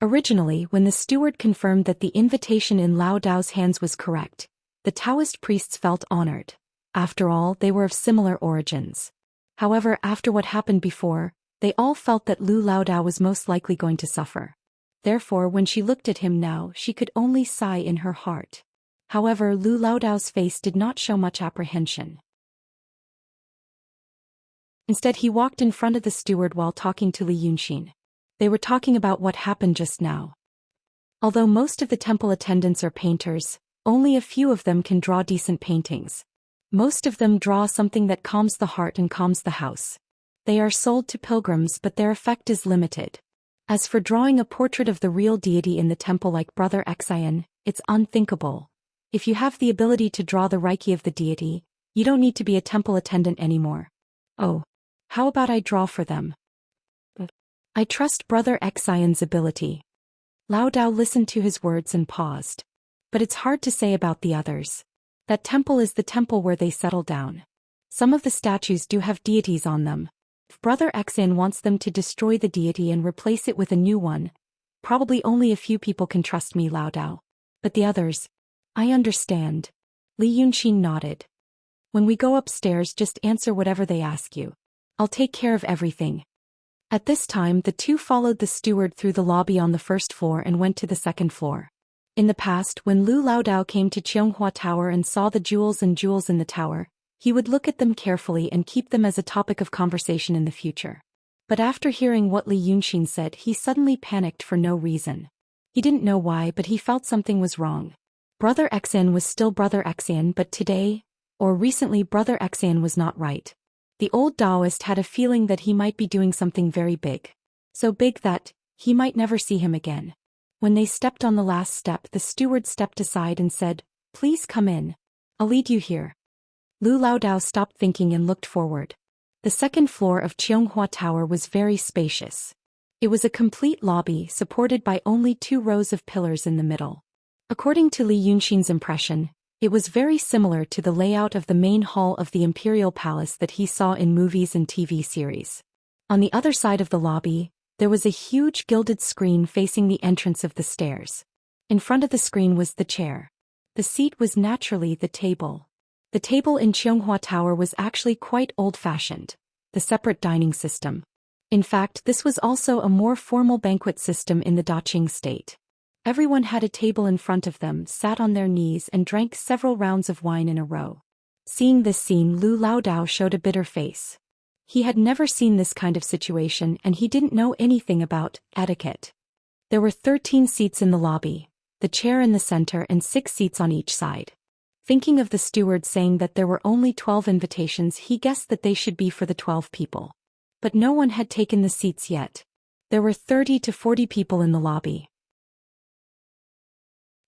Originally, when the steward confirmed that the invitation in Laodao's hands was correct, the Taoist priests felt honored. After all, they were of similar origins. However, after what happened before, they all felt that Lu Laodao was most likely going to suffer. Therefore, when she looked at him now, she could only sigh in her heart. However, Lu Laodao's face did not show much apprehension. Instead, he walked in front of the steward while talking to Li Yunxin. They were talking about what happened just now. Although most of the temple attendants are painters, only a few of them can draw decent paintings. Most of them draw something that calms the heart and calms the house. They are sold to pilgrims, but their effect is limited. As for drawing a portrait of the real deity in the temple like Brother Xian, it's unthinkable. If you have the ability to draw the Reiki of the deity, you don't need to be a temple attendant anymore. Oh. How about I draw for them? I trust Brother Xian's ability. Laodao listened to his words and paused. But it's hard to say about the others. That temple is the temple where they settle down. Some of the statues do have deities on them. If Brother Xian wants them to destroy the deity and replace it with a new one, probably only a few people can trust me, Laodao. But the others, I understand. Li Yunxin nodded. When we go upstairs, just answer whatever they ask you. I'll take care of everything. At this time, the two followed the steward through the lobby on the first floor and went to the second floor. In the past, when Lu Laodao came to Qianghua Tower and saw the jewels in the tower, He would look at them carefully and keep them as a topic of conversation in the future. But after hearing what Li Yunxin said, he suddenly panicked for no reason. He didn't know why, but he felt something was wrong. Brother Xian was still Brother Xian, but today, or recently, Brother Xian was not right. The old Taoist had a feeling that he might be doing something very big. So big that he might never see him again. When they stepped on the last step, the steward stepped aside and said, "Please come in. I'll lead you here." Lu Laodao stopped thinking and looked forward. The second floor of Qianghua Tower was very spacious. It was a complete lobby supported by only 2 rows of pillars in the middle. According to Li Yunxin's impression, it was very similar to the layout of the main hall of the Imperial Palace that he saw in movies and TV series. On the other side of the lobby, there was a huge gilded screen facing the entrance of the stairs. In front of the screen was the chair. The seat was naturally the table. The table in Qianghua Tower was actually quite old-fashioned, the separate dining system. In fact, this was also a more formal banquet system in the Daqing state. Everyone had a table in front of them, sat on their knees and drank several rounds of wine in a row. Seeing this scene, Lu Laodao showed a bitter face. He had never seen this kind of situation and he didn't know anything about etiquette. There were 13 seats in the lobby, the chair in the center and 6 seats on each side. Thinking of the steward saying that there were only 12 invitations, he guessed that they should be for the 12 people. But no one had taken the seats yet. There were 30 to 40 people in the lobby.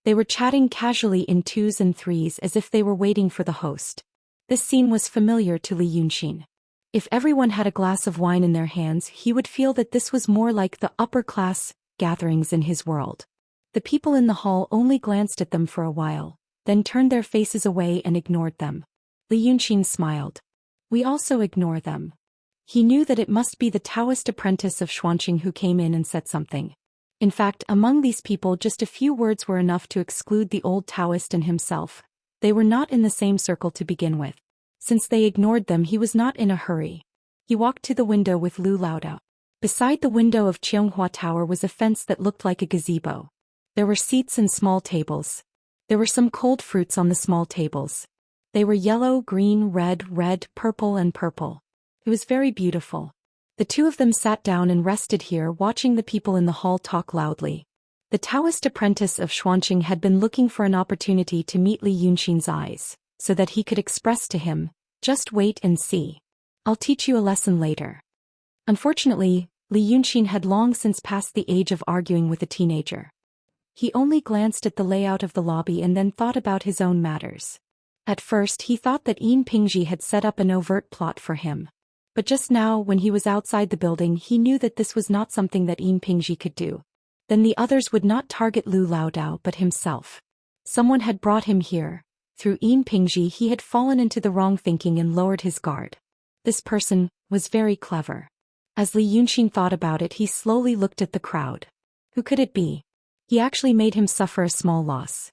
They were chatting casually in 2s and 3s as if they were waiting for the host. This scene was familiar to Li Yunxin. If everyone had a glass of wine in their hands, he would feel that this was more like the upper-class gatherings in his world. The people in the hall only glanced at them for a while, then turned their faces away and ignored them. Li Yunxin smiled. "We also ignore them." He knew that it must be the Taoist apprentice of Xuanqing who came in and said something. In fact, among these people just a few words were enough to exclude the old Taoist and himself. They were not in the same circle to begin with. Since they ignored them, he was not in a hurry. He walked to the window with Lu Laodao. Beside the window of Qianghua Tower was a fence that looked like a gazebo. There were seats and small tables. There were some cold fruits on the small tables. They were yellow, green, red, purple and purple. It was very beautiful. The two of them sat down and rested here, watching the people in the hall talk loudly. The Taoist apprentice of Xuanqing had been looking for an opportunity to meet Li Yunxin's eyes, so that he could express to him, "Just wait and see. I'll teach you a lesson later." Unfortunately, Li Yunxin had long since passed the age of arguing with a teenager. He only glanced at the layout of the lobby and then thought about his own matters. At first he thought that Yin Pingji had set up an overt plot for him. But just now, when he was outside the building, he knew that this was not something that Yin Pingji could do. Then the others would not target Lu Laodao but himself. Someone had brought him here. Through Yin Pingji he had fallen into the wrong thinking and lowered his guard. This person was very clever. As Li Yunxin thought about it, he slowly looked at the crowd. Who could it be? He actually made him suffer a small loss.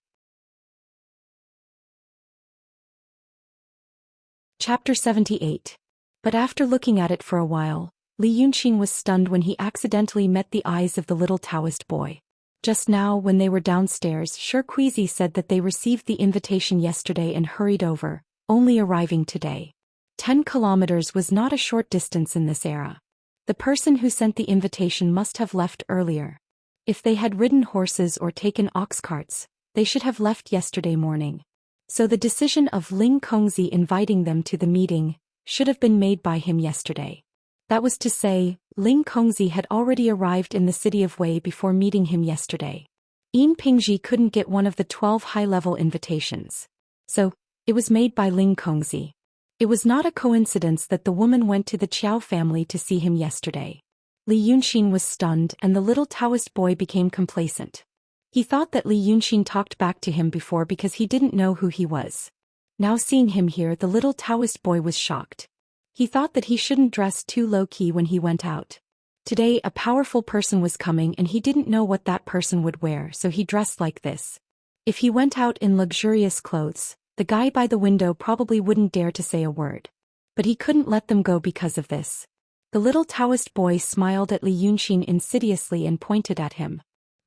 Chapter 78. But after looking at it for a while, Li Yunxin was stunned when he accidentally met the eyes of the little Taoist boy. Just now, when they were downstairs, Shirquizi said that they received the invitation yesterday and hurried over, only arriving today. 10 kilometers was not a short distance in this era. The person who sent the invitation must have left earlier. If they had ridden horses or taken ox carts, they should have left yesterday morning. So the decision of Ling Kongzi inviting them to the meeting should have been made by him yesterday. That was to say, Ling Kongzi had already arrived in the city of Wei before meeting him yesterday. Yin Pingji couldn't get one of the 12 high-level invitations. So, it was made by Ling Kongzi. It was not a coincidence that the woman went to the Qiao family to see him yesterday. Li Yunxin was stunned and the little Taoist boy became complacent. He thought that Li Yunxin talked back to him before because he didn't know who he was. Now seeing him here, the little Taoist boy was shocked. He thought that he shouldn't dress too low-key when he went out. Today a powerful person was coming and he didn't know what that person would wear, so he dressed like this. If he went out in luxurious clothes, the guy by the window probably wouldn't dare to say a word. But he couldn't let them go because of this. The little Taoist boy smiled at Li Yunxin insidiously and pointed at him.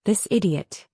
This idiot.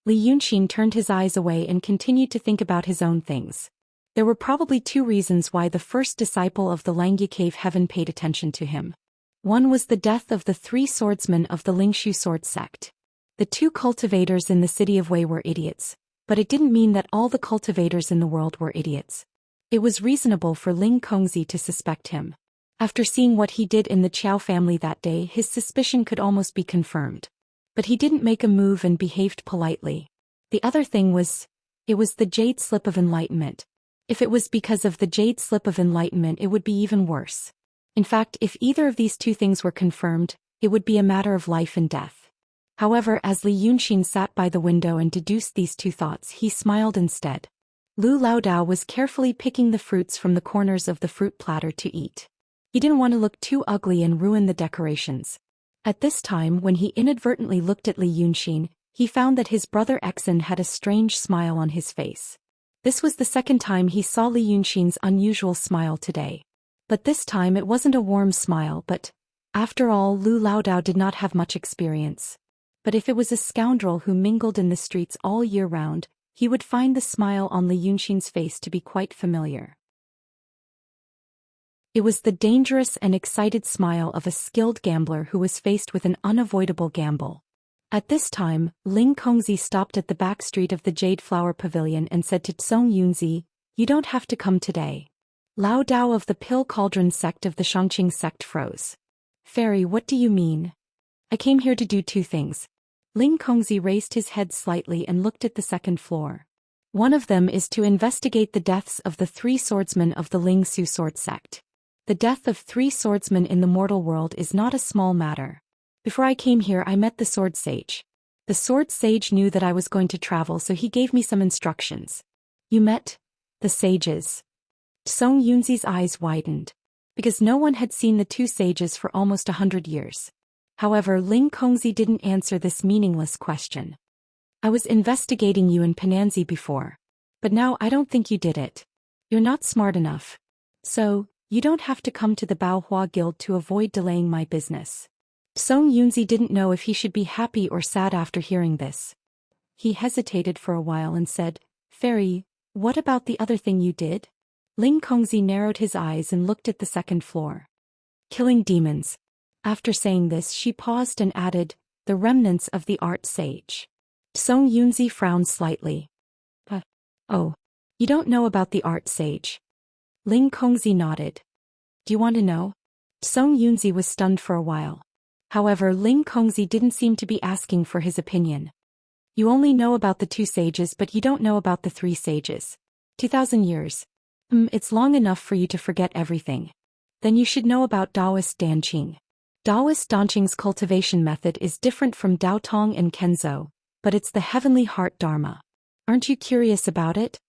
Li Yunxin turned his eyes away and continued to think about his own things. There were probably two reasons why the first disciple of the Langya cave heaven paid attention to him. One was the death of the 3 swordsmen of the Lingshu sword sect. The 2 cultivators in the city of Wei were idiots, but it didn't mean that all the cultivators in the world were idiots. It was reasonable for Ling Kongzi to suspect him. After seeing what he did in the Qiao family that day, his suspicion could almost be confirmed. But he didn't make a move and behaved politely. The other thing was, it was the Jade Slip of Enlightenment. If it was because of the Jade Slip of Enlightenment, it would be even worse. In fact, if either of these two things were confirmed, it would be a matter of life and death. However, as Li Yunxin sat by the window and deduced these two thoughts, he smiled instead. Lu Laodao was carefully picking the fruits from the corners of the fruit platter to eat. He didn't want to look too ugly and ruin the decorations. At this time, when he inadvertently looked at Li Yunxin, he found that his brother Exin had a strange smile on his face. This was the second time he saw Li Yunxin's unusual smile today. But this time it wasn't a warm smile, but, after all, Lu Laodao did not have much experience. But if it was a scoundrel who mingled in the streets all year round, he would find the smile on Li Yunxin's face to be quite familiar. It was the dangerous and excited smile of a skilled gambler who was faced with an unavoidable gamble. At this time, Ling Kongzi stopped at the back street of the Jade Flower Pavilion and said to Song Yunzi, "You don't have to come today." Lao Dao of the Pill Cauldron sect of the Shangqing sect froze. "Fairy, what do you mean?" "I came here to do two things." Ling Kongzi raised his head slightly and looked at the second floor. "One of them is to investigate the deaths of the 3 swordsmen of the Ling Su sword sect. The death of 3 swordsmen in the mortal world is not a small matter. Before I came here, I met the sword sage. The sword sage knew that I was going to travel, so he gave me some instructions." "You met the sages?" Song Yunzi's eyes widened. Because no one had seen the 2 sages for almost 100 years. However, Ling Kongzi didn't answer this meaningless question. "I was investigating you in Pananzi before. But now I don't think you did it. You're not smart enough. So, you don't have to come to the Baohua Guild to avoid delaying my business." Song Yunzi didn't know if he should be happy or sad after hearing this. He hesitated for a while and said, "Fairy, what about the other thing you did?" Ling Kongzi narrowed his eyes and looked at the second floor. "Killing demons." After saying this, she paused and added, "The remnants of the art sage." Song Yunzi frowned slightly. Oh, you don't know about the art sage?" Ling Kongzi nodded. "Do you want to know?" Song Yunzi was stunned for a while. However, Ling Kongzi didn't seem to be asking for his opinion. "You only know about the 2 sages, but you don't know about the 3 sages. 2,000 years. It's long enough for you to forget everything. Then you should know about Taoist Danqing. Taoist Danqing's cultivation method is different from Dao Tong and Kenzo, but it's the heavenly heart dharma. Aren't you curious about it?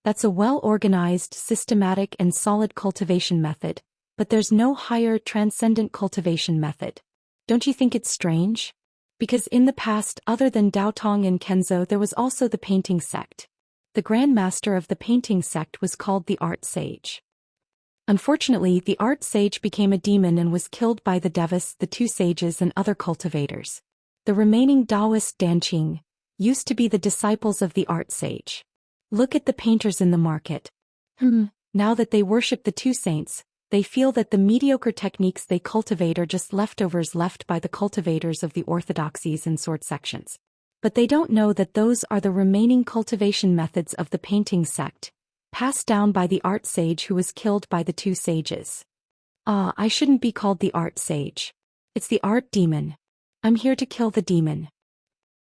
That's a well-organized, systematic and solid cultivation method, but there's no higher, transcendent cultivation method. Don't you think it's strange? Because in the past, other than Dao Tong and Kenzo, there was also the painting sect. The Grand Master of the painting sect was called the Art Sage. Unfortunately, the Art Sage became a demon and was killed by the Devas, the 2 sages and other cultivators. The remaining Taoist Danqing used to be the disciples of the Art Sage. Look at the painters in the market. Now that they worship the 2 saints, they feel that the mediocre techniques they cultivate are just leftovers left by the cultivators of the orthodoxies and sword sections. But they don't know that those are the remaining cultivation methods of the painting sect, passed down by the art sage who was killed by the 2 sages. I shouldn't be called the art sage. It's the art demon. I'm here to kill the demon.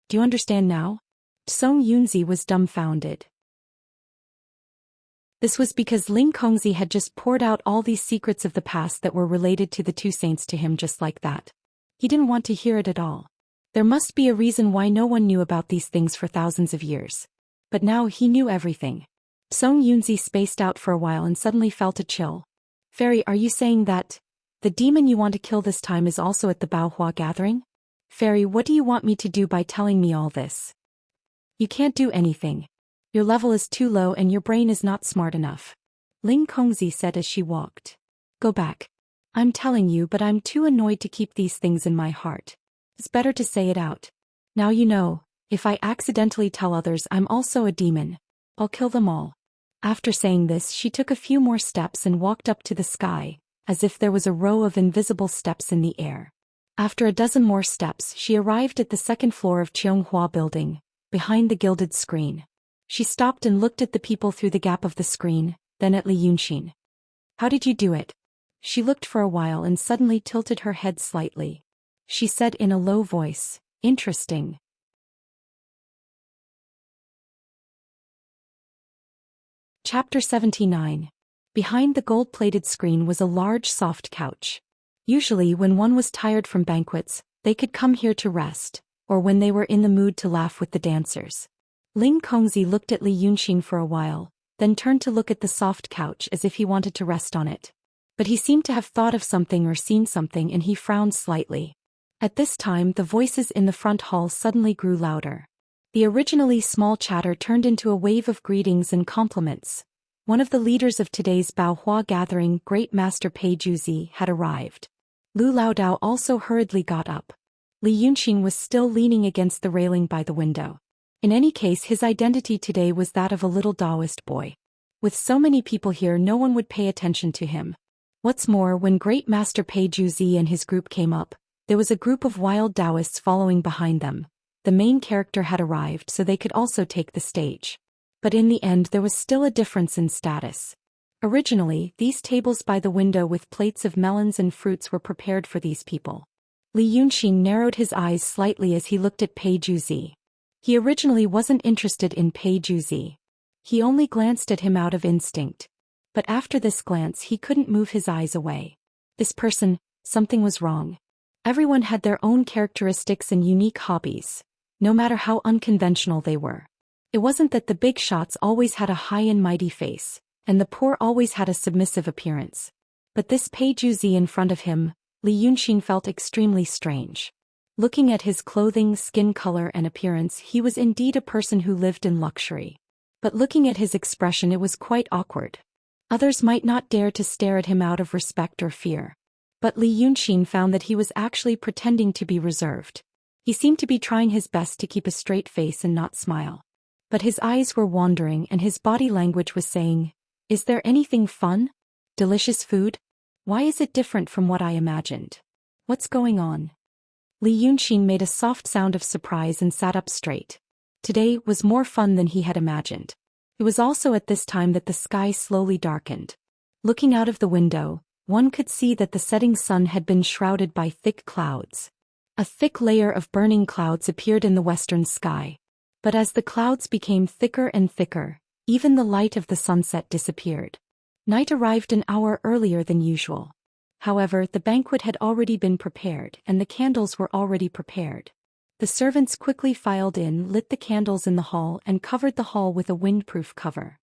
Do you understand now? Song Yunzi was dumbfounded. This was because Ling Kongzi had just poured out all these secrets of the past that were related to the 2 saints to him just like that. He didn't want to hear it at all. There must be a reason why no one knew about these things for thousands of years. But now he knew everything. Song Yunzi spaced out for a while and suddenly felt a chill. "Fairy, are you saying that the demon you want to kill this time is also at the Baohua gathering?" "Fairy, what do you want me to do by telling me all this?" "You can't do anything. Your level is too low and your brain is not smart enough," Ling Kongzi said as she walked. "Go back. I'm telling you, but I'm too annoyed to keep these things in my heart. It's better to say it out. Now you know, if I accidentally tell others I'm also a demon, I'll kill them all." After saying this, she took a few more steps and walked up to the sky, as if there was a row of invisible steps in the air. After a dozen more steps, she arrived at the second floor of Xianxia building, behind the gilded screen. She stopped and looked at the people through the gap of the screen, then at Li Yunxin. "How did you do it?" She looked for a while and suddenly tilted her head slightly. She said in a low voice, "Interesting." Chapter 79. Behind the gold-plated screen was a large soft couch. Usually when one was tired from banquets, they could come here to rest, or when they were in the mood to laugh with the dancers. Ling Kongzi looked at Li Yunxin for a while, then turned to look at the soft couch as if he wanted to rest on it. But he seemed to have thought of something or seen something and he frowned slightly. At this time the voices in the front hall suddenly grew louder. The originally small chatter turned into a wave of greetings and compliments. One of the leaders of today's Baohua gathering, Great Master Pei Juzi, had arrived. Lu Laodao also hurriedly got up. Li Yunxin was still leaning against the railing by the window. In any case, his identity today was that of a little Taoist boy. With so many people here, no one would pay attention to him. What's more, when Great Master Pei Juzi and his group came up, there was a group of wild Taoists following behind them. The main character had arrived so they could also take the stage. But in the end there was still a difference in status. Originally, these tables by the window with plates of melons and fruits were prepared for these people. Li Yunxin narrowed his eyes slightly as he looked at Pei Juzi. He originally wasn't interested in Pei Juzi. He only glanced at him out of instinct. But after this glance he couldn't move his eyes away. This person, something was wrong. Everyone had their own characteristics and unique hobbies, no matter how unconventional they were. It wasn't that the big shots always had a high and mighty face, and the poor always had a submissive appearance. But this Pei Juzi in front of him, Li Yunxin felt extremely strange. Looking at his clothing, skin color and appearance, he was indeed a person who lived in luxury. But looking at his expression, it was quite awkward. Others might not dare to stare at him out of respect or fear. But Li Yunxin found that he was actually pretending to be reserved. He seemed to be trying his best to keep a straight face and not smile. But his eyes were wandering and his body language was saying, "Is there anything fun? Delicious food? Why is it different from what I imagined? What's going on?" Li Yunxin made a soft sound of surprise and sat up straight. Today was more fun than he had imagined. It was also at this time that the sky slowly darkened. Looking out of the window, one could see that the setting sun had been shrouded by thick clouds. A thick layer of burning clouds appeared in the western sky. But as the clouds became thicker and thicker, even the light of the sunset disappeared. Night arrived an hour earlier than usual. However, the banquet had already been prepared and the candles were already prepared. The servants quickly filed in, lit the candles in the hall and covered the hall with a windproof cover.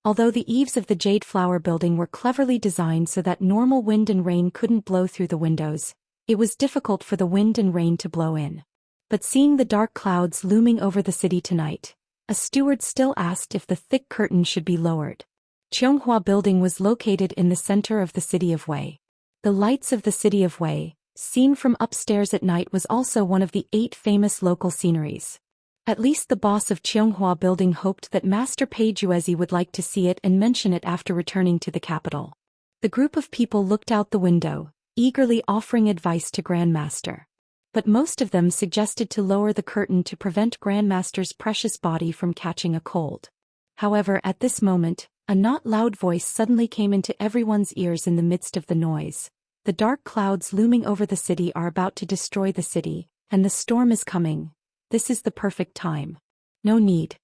Although the eaves of the Jade Flower building were cleverly designed so that normal wind and rain couldn't blow through the windows, it was difficult for the wind and rain to blow in. But seeing the dark clouds looming over the city tonight, a steward still asked if the thick curtain should be lowered. Qianghua building was located in the center of the city of Wei. The lights of the city of Wei, seen from upstairs at night, was also one of the 8 famous local sceneries. At least the boss of Qianghua building hoped that Master Pei Juzi would like to see it and mention it after returning to the capital. The group of people looked out the window, eagerly offering advice to Grandmaster. But most of them suggested to lower the curtain to prevent Grandmaster's precious body from catching a cold. However, at this moment, a not loud voice suddenly came into everyone's ears in the midst of the noise. "The dark clouds looming over the city are about to destroy the city, and the storm is coming. This is the perfect time. No need."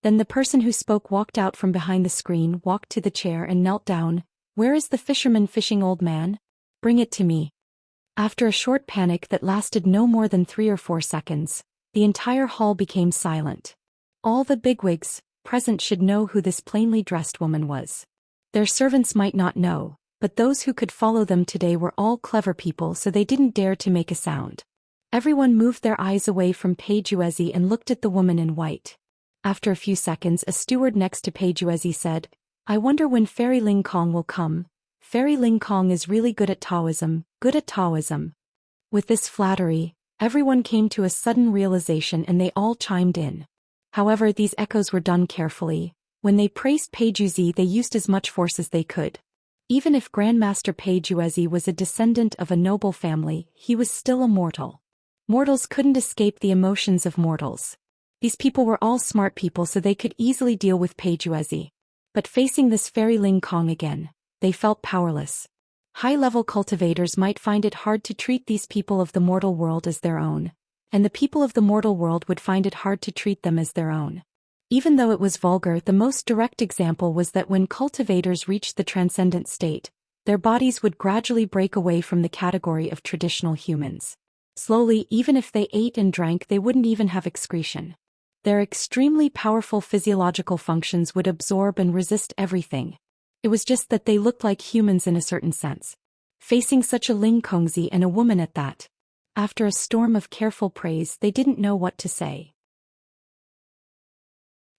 Then the person who spoke walked out from behind the screen, walked to the chair and knelt down. "Where is the fisherman fishing, old man? Bring it to me." After a short panic that lasted no more than 3 or 4 seconds, the entire hall became silent. All the bigwigs present should know who this plainly dressed woman was. Their servants might not know, but those who could follow them today were all clever people, so they didn't dare to make a sound. Everyone moved their eyes away from Pei Juzi and looked at the woman in white. After a few seconds, a steward next to Pei Juzi said, "I wonder when Fairy Ling Kong will come. Fairy Ling Kong is really good at Taoism, good at Taoism." With this flattery, everyone came to a sudden realization and they all chimed in. However, these echoes were done carefully. When they praised Pei Juzi, they used as much force as they could. Even if Grandmaster Pei Juzi was a descendant of a noble family, he was still a mortal. Mortals couldn't escape the emotions of mortals. These people were all smart people, so they could easily deal with Pei Juzi. But facing this fairy Ling Kong again, they felt powerless. High-level cultivators might find it hard to treat these people of the mortal world as their own, and the people of the mortal world would find it hard to treat them as their own. Even though it was vulgar, the most direct example was that when cultivators reached the transcendent state, their bodies would gradually break away from the category of traditional humans. Slowly, even if they ate and drank, they wouldn't even have excretion. Their extremely powerful physiological functions would absorb and resist everything. It was just that they looked like humans in a certain sense. Facing such a Ling Kongzi and a woman at that, after a storm of careful praise, they didn't know what to say.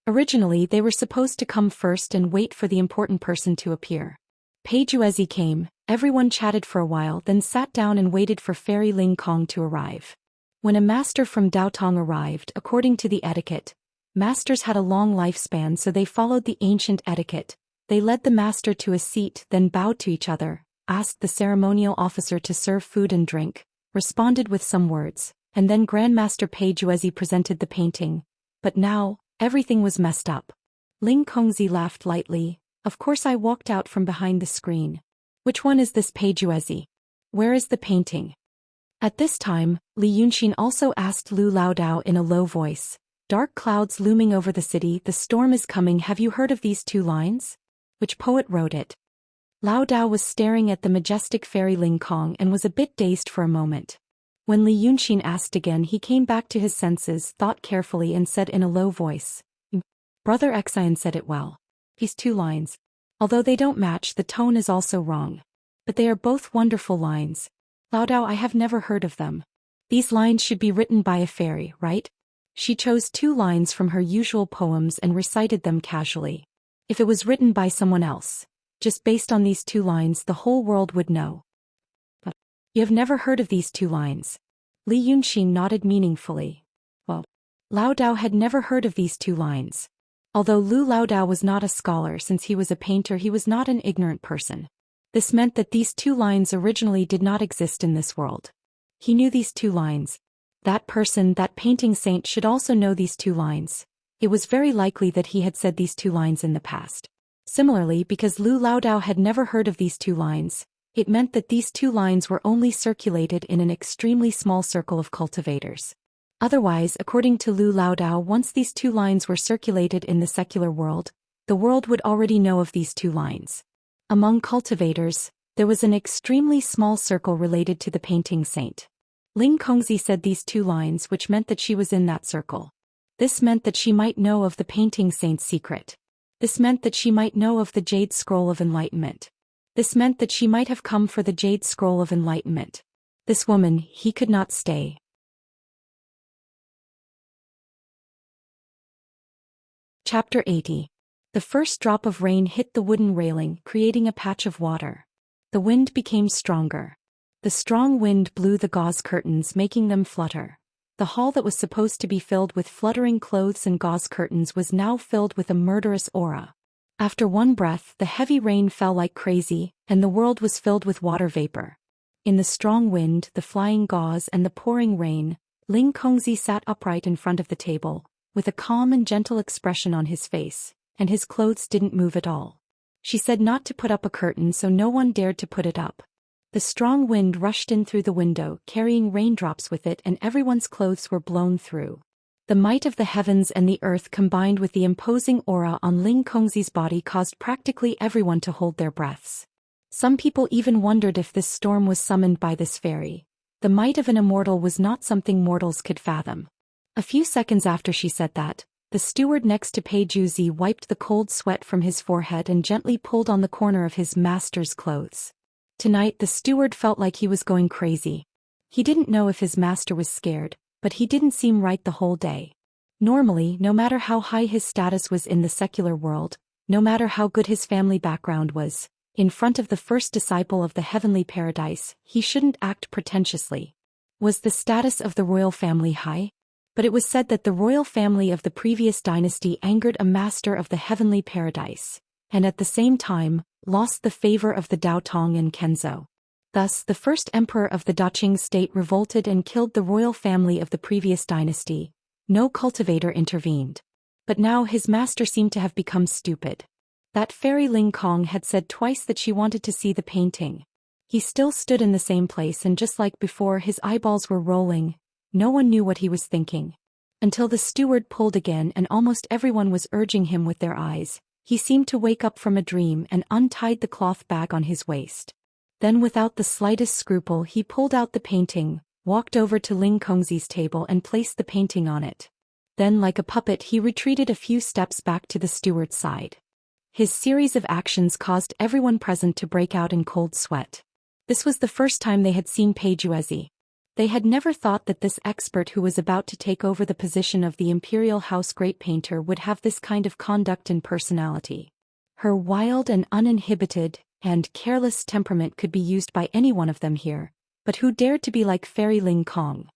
Originally, they were supposed to come first and wait for the important person to appear. Pei Juzi came, everyone chatted for a while, then sat down and waited for Fairy Ling Kong to arrive. When a master from Daotong arrived, according to the etiquette, masters had a long lifespan, so they followed the ancient etiquette. They led the master to a seat, then bowed to each other, asked the ceremonial officer to serve food and drink, responded with some words, and then Grandmaster Pei Juzi presented the painting. But now, everything was messed up. Ling Kongzi laughed lightly. Of course, I walked out from behind the screen. Which one is this Pei Juzi? Where is the painting? At this time, Li Yunxin also asked Lu Laodao in a low voice. Dark clouds looming over the city, the storm is coming. Have you heard of these two lines? Which poet wrote it? Laodao was staring at the majestic fairy Ling Kong and was a bit dazed for a moment. When Li Yunxin asked again, he came back to his senses, thought carefully, and said in a low voice, Brother Xian said it well. These two lines. Although they don't match, the tone is also wrong. But they are both wonderful lines. Laodao, I have never heard of them. These lines should be written by a fairy, right? She chose two lines from her usual poems and recited them casually. If it was written by someone else, just based on these two lines, the whole world would know. But you have never heard of these two lines? Li Yunxin nodded meaningfully. Well, Laodao had never heard of these two lines. Although Lu Laodao was not a scholar, since he was a painter, he was not an ignorant person. This meant that these two lines originally did not exist in this world. He knew these two lines. That person, that painting saint, should also know these two lines. It was very likely that he had said these two lines in the past. Similarly, because Lu Laodao had never heard of these two lines, it meant that these two lines were only circulated in an extremely small circle of cultivators. Otherwise, according to Lu Laodao, once these two lines were circulated in the secular world, the world would already know of these two lines. Among cultivators, there was an extremely small circle related to the painting saint. Ling Kongzi said these two lines, which meant that she was in that circle. This meant that she might know of the painting saint's secret. This meant that she might know of the Jade Scroll of Enlightenment. This meant that she might have come for the Jade Scroll of Enlightenment. This woman, he could not stay. Chapter 80. The first drop of rain hit the wooden railing, creating a patch of water. The wind became stronger. The strong wind blew the gauze curtains, making them flutter. The hall that was supposed to be filled with fluttering clothes and gauze curtains was now filled with a murderous aura. After one breath, the heavy rain fell like crazy, and the world was filled with water vapor. In the strong wind, the flying gauze, and the pouring rain, Ling Kongzi sat upright in front of the table, with a calm and gentle expression on his face, and his clothes didn't move at all. She said not to put up a curtain, so no one dared to put it up. The strong wind rushed in through the window, carrying raindrops with it, and everyone's clothes were blown through. The might of the heavens and the earth combined with the imposing aura on Ling Kongzi's body caused practically everyone to hold their breaths. Some people even wondered if this storm was summoned by this fairy. The might of an immortal was not something mortals could fathom. A few seconds after she said that, the steward next to Pei Juzi wiped the cold sweat from his forehead and gently pulled on the corner of his master's clothes. Tonight the steward felt like he was going crazy. He didn't know if his master was scared, but he didn't seem right the whole day. Normally, no matter how high his status was in the secular world, no matter how good his family background was, in front of the first disciple of the heavenly paradise, he shouldn't act pretentiously. Was the status of the royal family high? But it was said that the royal family of the previous dynasty angered a master of the heavenly paradise, and at the same time, lost the favor of the Daotong and Kenzo. Thus, the first emperor of the Daqing state revolted and killed the royal family of the previous dynasty. No cultivator intervened. But now his master seemed to have become stupid. That fairy Ling Kong had said twice that she wanted to see the painting. He still stood in the same place, and just like before, his eyeballs were rolling. No one knew what he was thinking. Until the steward pulled again and almost everyone was urging him with their eyes. He seemed to wake up from a dream and untied the cloth bag on his waist. Then without the slightest scruple he pulled out the painting, walked over to Ling Kongzi's table and placed the painting on it. Then like a puppet he retreated a few steps back to the steward's side. His series of actions caused everyone present to break out in cold sweat. This was the first time they had seen Pei Juezi. They had never thought that this expert who was about to take over the position of the Imperial House Great Painter would have this kind of conduct and personality. Her wild and uninhibited and careless temperament could be used by any one of them here, but who dared to be like Fairy Ling Kong?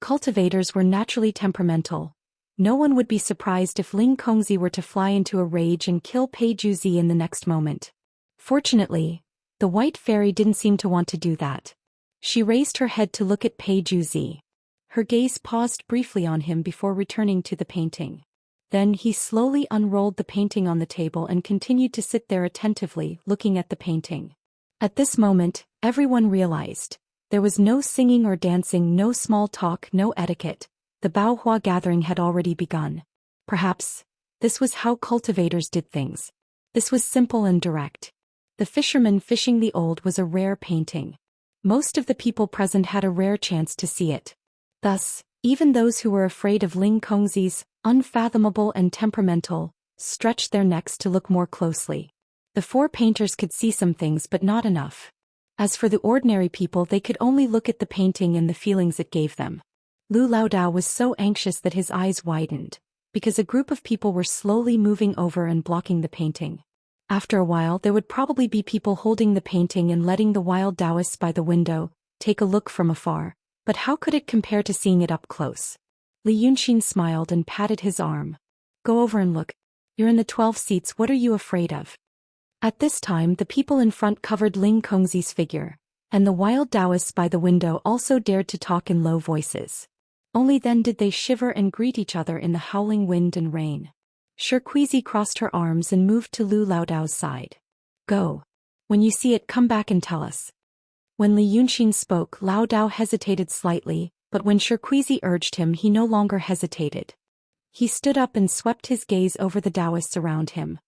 Cultivators were naturally temperamental. No one would be surprised if Ling Kongzi were to fly into a rage and kill Pei Juezi in the next moment. Fortunately, the white fairy didn't seem to want to do that. She raised her head to look at Pei Juezi. Her gaze paused briefly on him before returning to the painting. Then he slowly unrolled the painting on the table and continued to sit there attentively, looking at the painting. At this moment, everyone realized. There was no singing or dancing, no small talk, no etiquette. The Baohua gathering had already begun. Perhaps this was how cultivators did things. This was simple and direct. The Fisherman Fishing the Old was a rare painting. Most of the people present had a rare chance to see it. Thus, even those who were afraid of Ling Kongzi's, unfathomable and temperamental, stretched their necks to look more closely. The four painters could see some things but not enough. As for the ordinary people, they could only look at the painting and the feelings it gave them. Lu Laodao was so anxious that his eyes widened, because a group of people were slowly moving over and blocking the painting. After a while there would probably be people holding the painting and letting the wild Taoists by the window take a look from afar, but how could it compare to seeing it up close? Li Yunxin smiled and patted his arm. Go over and look. You're in the 12 seats, what are you afraid of? At this time the people in front covered Ling Kongzi's figure, and the wild Taoists by the window also dared to talk in low voices. Only then did they shiver and greet each other in the howling wind and rain. Shirkuizi crossed her arms and moved to Lu Laodao's side. Go. When you see it, come back and tell us. When Li Yunxin spoke, Laodao hesitated slightly, but when Shirkuizi urged him he no longer hesitated. He stood up and swept his gaze over the Taoists around him.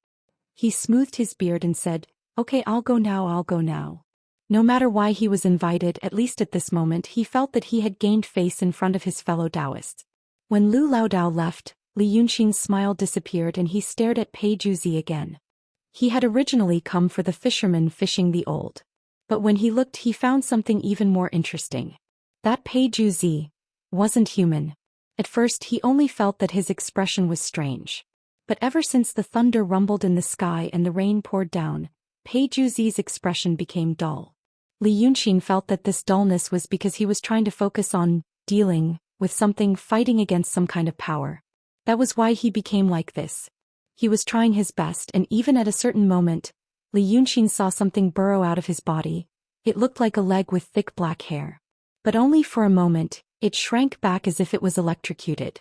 He smoothed his beard and said, Okay, I'll go now. No matter why he was invited, at least at this moment he felt that he had gained face in front of his fellow Taoists. When Lu Laodao left, Li Yunxin's smile disappeared and he stared at Pei Juezi again. He had originally come for the Fisherman Fishing the Old. But when he looked he found something even more interesting. That Pei Juezi wasn't human. At first he only felt that his expression was strange. But ever since the thunder rumbled in the sky and the rain poured down, Pei Juezi's expression became dull. Li Yunxin felt that this dullness was because he was trying to focus on dealing with something, fighting against some kind of power. That was why he became like this. He was trying his best, and even at a certain moment, Li Yunxin saw something burrow out of his body. It looked like a leg with thick black hair. But only for a moment, it shrank back as if it was electrocuted.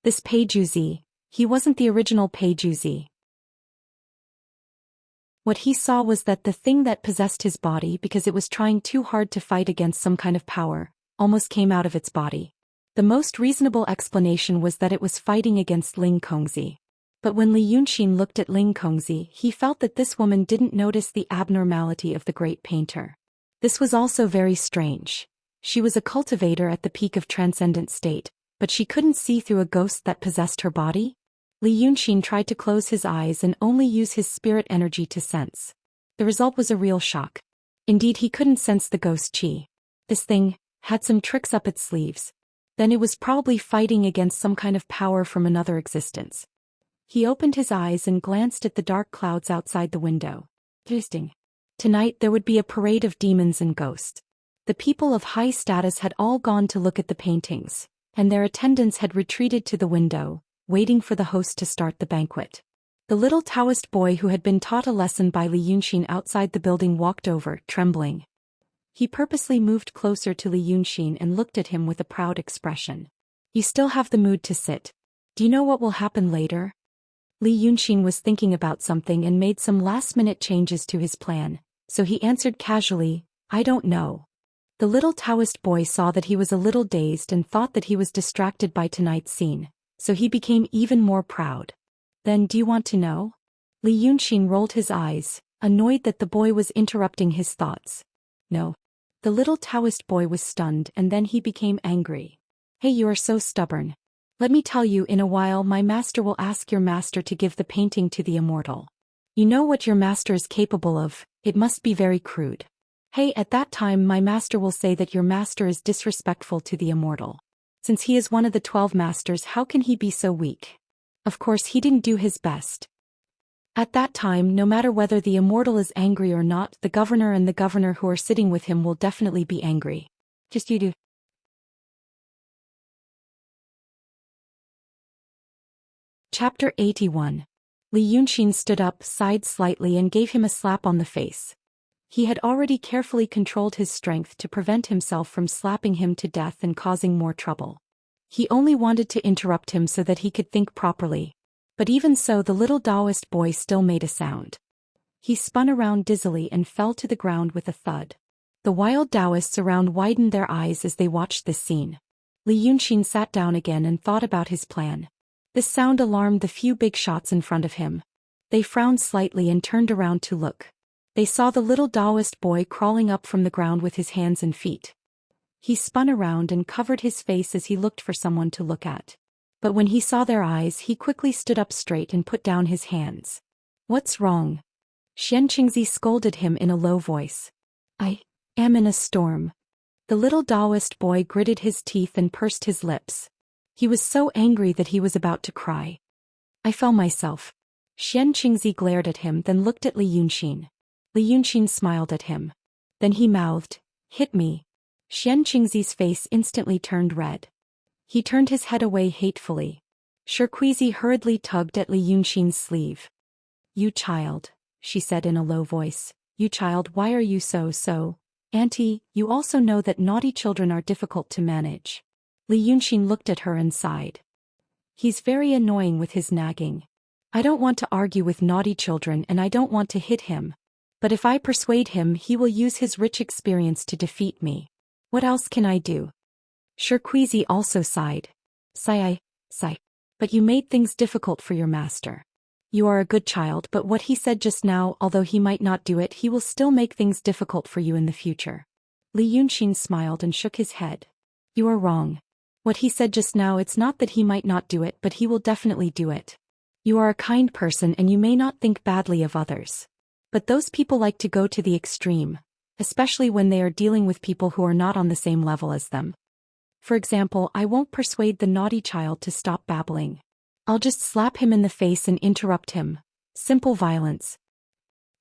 This Pei Juezi, he wasn't the original Pei Juezi. What he saw was that the thing that possessed his body, because it was trying too hard to fight against some kind of power, almost came out of its body. The most reasonable explanation was that it was fighting against Ling Kongzi. But when Li Yunxin looked at Ling Kongzi, he felt that this woman didn't notice the abnormality of the great painter. This was also very strange. She was a cultivator at the peak of transcendent state, but she couldn't see through a ghost that possessed her body? Li Yunxin tried to close his eyes and only use his spirit energy to sense. The result was a real shock. Indeed, he couldn't sense the ghost chi. This thing had some tricks up its sleeves. Then it was probably fighting against some kind of power from another existence. He opened his eyes and glanced at the dark clouds outside the window. Interesting. Tonight there would be a parade of demons and ghosts. The people of high status had all gone to look at the paintings, and their attendants had retreated to the window, waiting for the host to start the banquet. The little Taoist boy who had been taught a lesson by Li Yunxin outside the building walked over, trembling. He purposely moved closer to Li Yunxin and looked at him with a proud expression. You still have the mood to sit. Do you know what will happen later? Li Yunxin was thinking about something and made some last-minute changes to his plan, so he answered casually, I don't know. The little Taoist boy saw that he was a little dazed and thought that he was distracted by tonight's scene, so he became even more proud. Then do you want to know? Li Yunxin rolled his eyes, annoyed that the boy was interrupting his thoughts. No. The little Taoist boy was stunned and then he became angry. Hey, you are so stubborn. Let me tell you, in a while my master will ask your master to give the painting to the immortal. You know what your master is capable of, it must be very crude. Hey, at that time my master will say that your master is disrespectful to the immortal. Since he is one of the 12 masters, how can he be so weak? Of course he didn't do his best. At that time, no matter whether the immortal is angry or not, the governor and the governor who are sitting with him will definitely be angry. Just you do. Chapter 81. Li Yunxin stood up, sighed slightly and gave him a slap on the face. He had already carefully controlled his strength to prevent himself from slapping him to death and causing more trouble. He only wanted to interrupt him so that he could think properly. But even so, the little Taoist boy still made a sound. He spun around dizzily and fell to the ground with a thud. The wild Taoists around widened their eyes as they watched this scene. Li Yunxin sat down again and thought about his plan. This sound alarmed the few big shots in front of him. They frowned slightly and turned around to look. They saw the little Taoist boy crawling up from the ground with his hands and feet. He spun around and covered his face as he looked for someone to look at. But when he saw their eyes, he quickly stood up straight and put down his hands. What's wrong? Xianxia scolded him in a low voice. I am in a storm. The little Taoist boy gritted his teeth and pursed his lips. He was so angry that he was about to cry. I fell myself. Xianxia glared at him, then looked at Li Yunxin. Li Yunxin smiled at him. Then he mouthed, hit me. Xianxia's face instantly turned red. He turned his head away hatefully. Xianxia hurriedly tugged at Li Yunxin's sleeve. You child, she said in a low voice. You child, why are you so? Auntie, you also know that naughty children are difficult to manage. Li Yunxin looked at her and sighed. He's very annoying with his nagging. I don't want to argue with naughty children and I don't want to hit him. But if I persuade him, he will use his rich experience to defeat me. What else can I do? Xianxia also sighed. Sigh. But you made things difficult for your master. You are a good child, but what he said just now, although he might not do it, he will still make things difficult for you in the future. Li Yunxin smiled and shook his head. You are wrong. What he said just now, it's not that he might not do it, but he will definitely do it. You are a kind person and you may not think badly of others. But those people like to go to the extreme, especially when they are dealing with people who are not on the same level as them. For example, I won't persuade the naughty child to stop babbling. I'll just slap him in the face and interrupt him. Simple violence.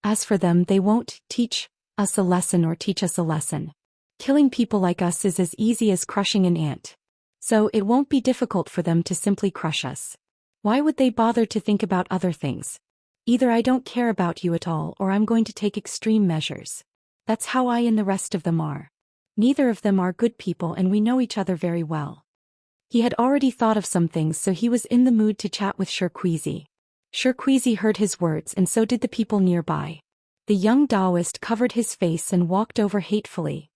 As for them, they won't teach us a lesson or teach us a lesson. Killing people like us is as easy as crushing an ant. So it won't be difficult for them to simply crush us. Why would they bother to think about other things? Either I don't care about you at all or I'm going to take extreme measures. That's how I and the rest of them are. Neither of them are good people and we know each other very well. He had already thought of some things, so he was in the mood to chat with Xianxia. Xianxia heard his words and so did the people nearby. The young Taoist covered his face and walked over hatefully.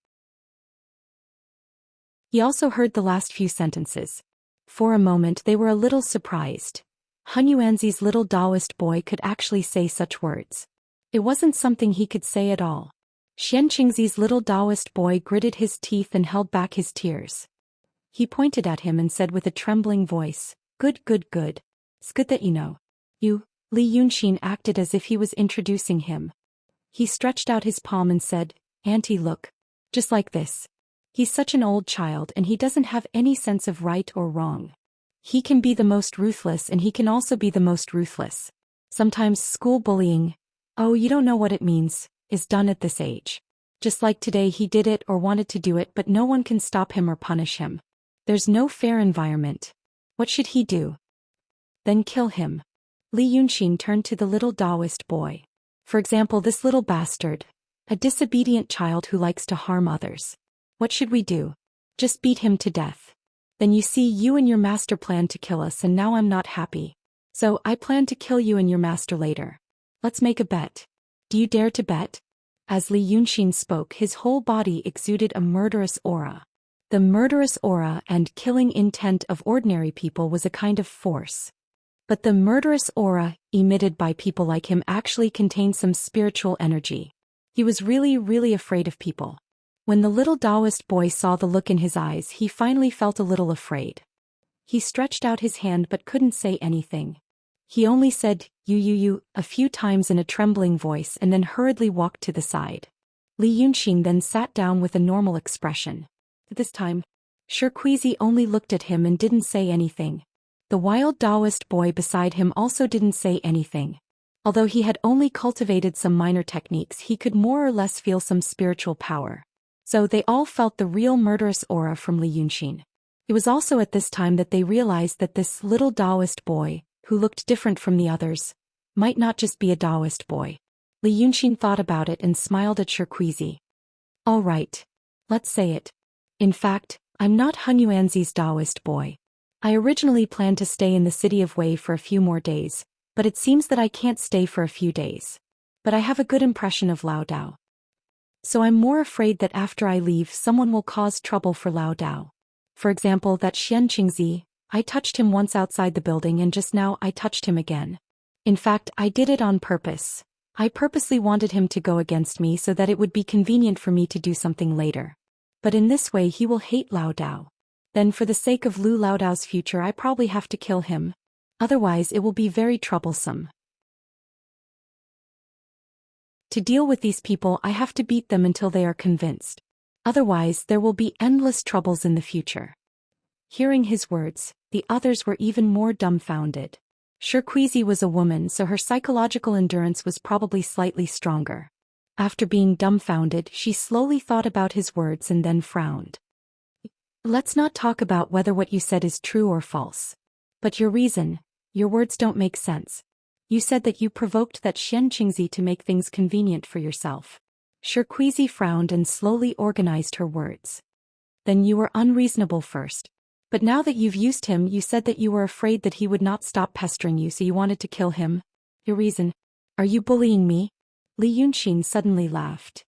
He also heard the last few sentences. For a moment they were a little surprised. Hunyuanzi's little Taoist boy could actually say such words. It wasn't something he could say at all. Xianxingzi's little Taoist boy gritted his teeth and held back his tears. He pointed at him and said with a trembling voice, Good. It's good that you know. You, Li Yunxin acted as if he was introducing him. He stretched out his palm and said, Auntie, look. Just like this. He's such an old child and he doesn't have any sense of right or wrong. He can be the most ruthless and he can also be the most ruthless. Sometimes school bullying, oh, you don't know what it means, is done at this age. Just like today he did it or wanted to do it but no one can stop him or punish him. There's no fair environment. What should he do? Then kill him. Li Yunxin turned to the little Taoist boy. For example, this little bastard. A disobedient child who likes to harm others. What should we do? Just beat him to death. Then you see, you and your master planned to kill us and now I'm not happy. So I plan to kill you and your master later. Let's make a bet. Do you dare to bet? As Li Yunxin spoke, his whole body exuded a murderous aura. The murderous aura and killing intent of ordinary people was a kind of force. But the murderous aura, emitted by people like him, actually contained some spiritual energy. He was really afraid of people. When the little Taoist boy saw the look in his eyes, he finally felt a little afraid. He stretched out his hand but couldn't say anything. He only said, you, a few times in a trembling voice and then hurriedly walked to the side. Li Yunxin then sat down with a normal expression. This time, Xianxia only looked at him and didn't say anything. The wild Taoist boy beside him also didn't say anything. Although he had only cultivated some minor techniques, he could more or less feel some spiritual power. So they all felt the real murderous aura from Li Yunxin. It was also at this time that they realized that this little Taoist boy, who looked different from the others, might not just be a Taoist boy. Li Yunxin thought about it and smiled at Xianxia. All right. Let's say it. In fact, I'm not Hunyuanzi's Taoist boy. I originally planned to stay in the city of Wei for a few more days, but it seems that I can't stay for a few days. But I have a good impression of Lao Dao. So I'm more afraid that after I leave someone will cause trouble for Lao Dao. For example, that Xianxia, I touched him once outside the building and just now I touched him again. In fact, I did it on purpose. I purposely wanted him to go against me so that it would be convenient for me to do something later. But in this way he will hate Lao Dao. Then for the sake of Lao Dao's future I probably have to kill him. Otherwise it will be very troublesome. To deal with these people I have to beat them until they are convinced. Otherwise there will be endless troubles in the future. Hearing his words, the others were even more dumbfounded. Xianxia was a woman, so her psychological endurance was probably slightly stronger. After being dumbfounded, she slowly thought about his words and then frowned. Let's not talk about whether what you said is true or false. But your reason, your words don't make sense. You said that you provoked that Xianxia to make things convenient for yourself. Xianxia frowned and slowly organized her words. Then you were unreasonable first. But now that you've used him, you said that you were afraid that he would not stop pestering you, so you wanted to kill him. Your reason? Are you bullying me? Li Yunxin suddenly laughed.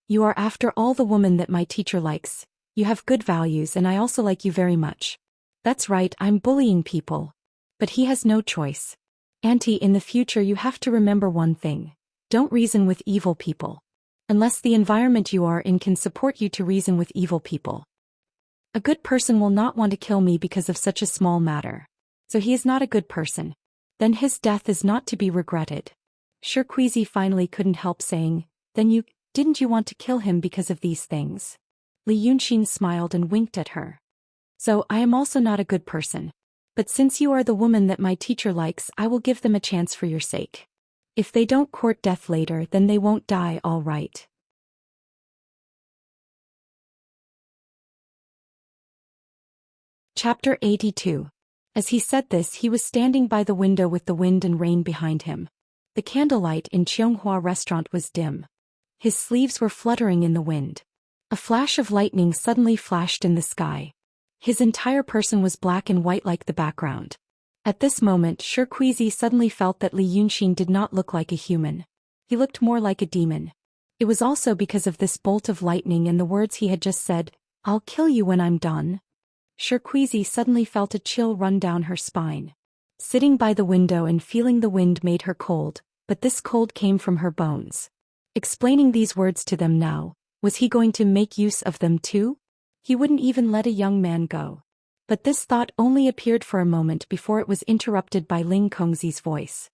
You are after all the woman that my teacher likes. You have good values and I also like you very much. That's right, I'm bullying people. But he has no choice. Auntie, in the future you have to remember one thing. Don't reason with evil people. Unless the environment you are in can support you to reason with evil people. A good person will not want to kill me because of such a small matter. So he is not a good person. Then his death is not to be regretted. Xianxia finally couldn't help saying, then didn't you want to kill him because of these things? Li Yunxin smiled and winked at her. So I am also not a good person. But since you are the woman that my teacher likes, I will give them a chance for your sake. If they don't court death later, then they won't die, all right. Chapter 82. As he said this, he was standing by the window with the wind and rain behind him. The candlelight in Qianghua restaurant was dim. His sleeves were fluttering in the wind. A flash of lightning suddenly flashed in the sky. His entire person was black and white like the background. At this moment, Xianxia suddenly felt that Li Yunxin did not look like a human. He looked more like a demon. It was also because of this bolt of lightning and the words he had just said, "I'll kill you when I'm done." Xianxia suddenly felt a chill run down her spine. Sitting by the window and feeling the wind made her cold, but this cold came from her bones. Explaining these words to them now, was he going to make use of them too? He wouldn't even let a young man go. But this thought only appeared for a moment before it was interrupted by Ling Kongzi's voice.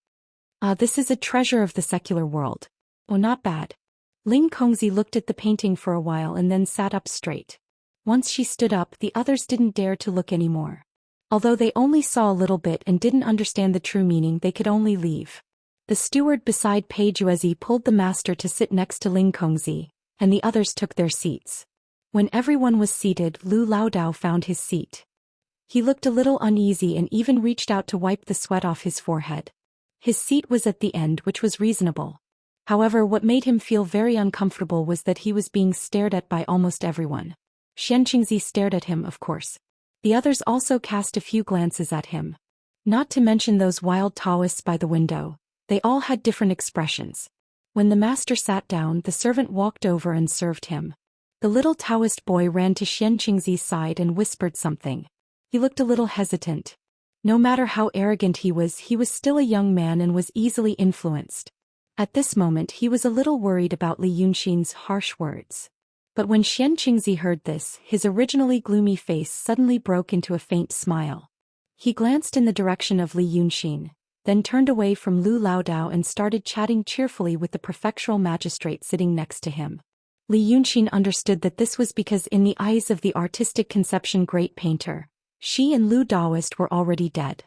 This is a treasure of the secular world. Oh, not bad. Ling Kongzi looked at the painting for a while and then sat up straight. Once she stood up, the others didn't dare to look anymore. Although they only saw a little bit and didn't understand the true meaning, they could only leave. The steward beside Pei Juezi pulled the master to sit next to Ling Kongzi, and the others took their seats. When everyone was seated, Lu Laodao found his seat. He looked a little uneasy and even reached out to wipe the sweat off his forehead. His seat was at the end, which was reasonable. However, what made him feel very uncomfortable was that he was being stared at by almost everyone. Xianxia stared at him, of course. The others also cast a few glances at him. Not to mention those wild Taoists by the window. They all had different expressions. When the master sat down, the servant walked over and served him. The little Taoist boy ran to Xianxia's side and whispered something. He looked a little hesitant. No matter how arrogant he was still a young man and was easily influenced. At this moment he was a little worried about Li Yunxin's harsh words. But when Xianxia heard this, his originally gloomy face suddenly broke into a faint smile. He glanced in the direction of Li Yunxin, then turned away from Lu Laodao and started chatting cheerfully with the prefectural magistrate sitting next to him. Li Yunxin understood that this was because in the eyes of the artistic conception great painter, she and Lu Daoist were already dead.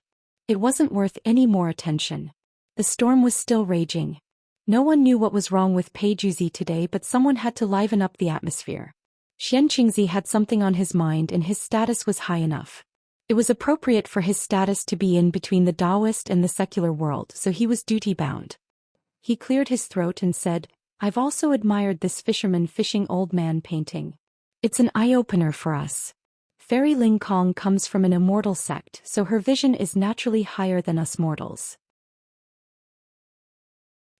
It wasn't worth any more attention. The storm was still raging. No one knew what was wrong with Peijuzi today, but someone had to liven up the atmosphere. Xianxia had something on his mind and his status was high enough. It was appropriate for his status to be in between the Taoist and the secular world, so he was duty-bound. He cleared his throat and said, "I've also admired this fisherman fishing old man painting. It's an eye-opener for us. Fairy Ling Kong comes from an immortal sect, so her vision is naturally higher than us mortals.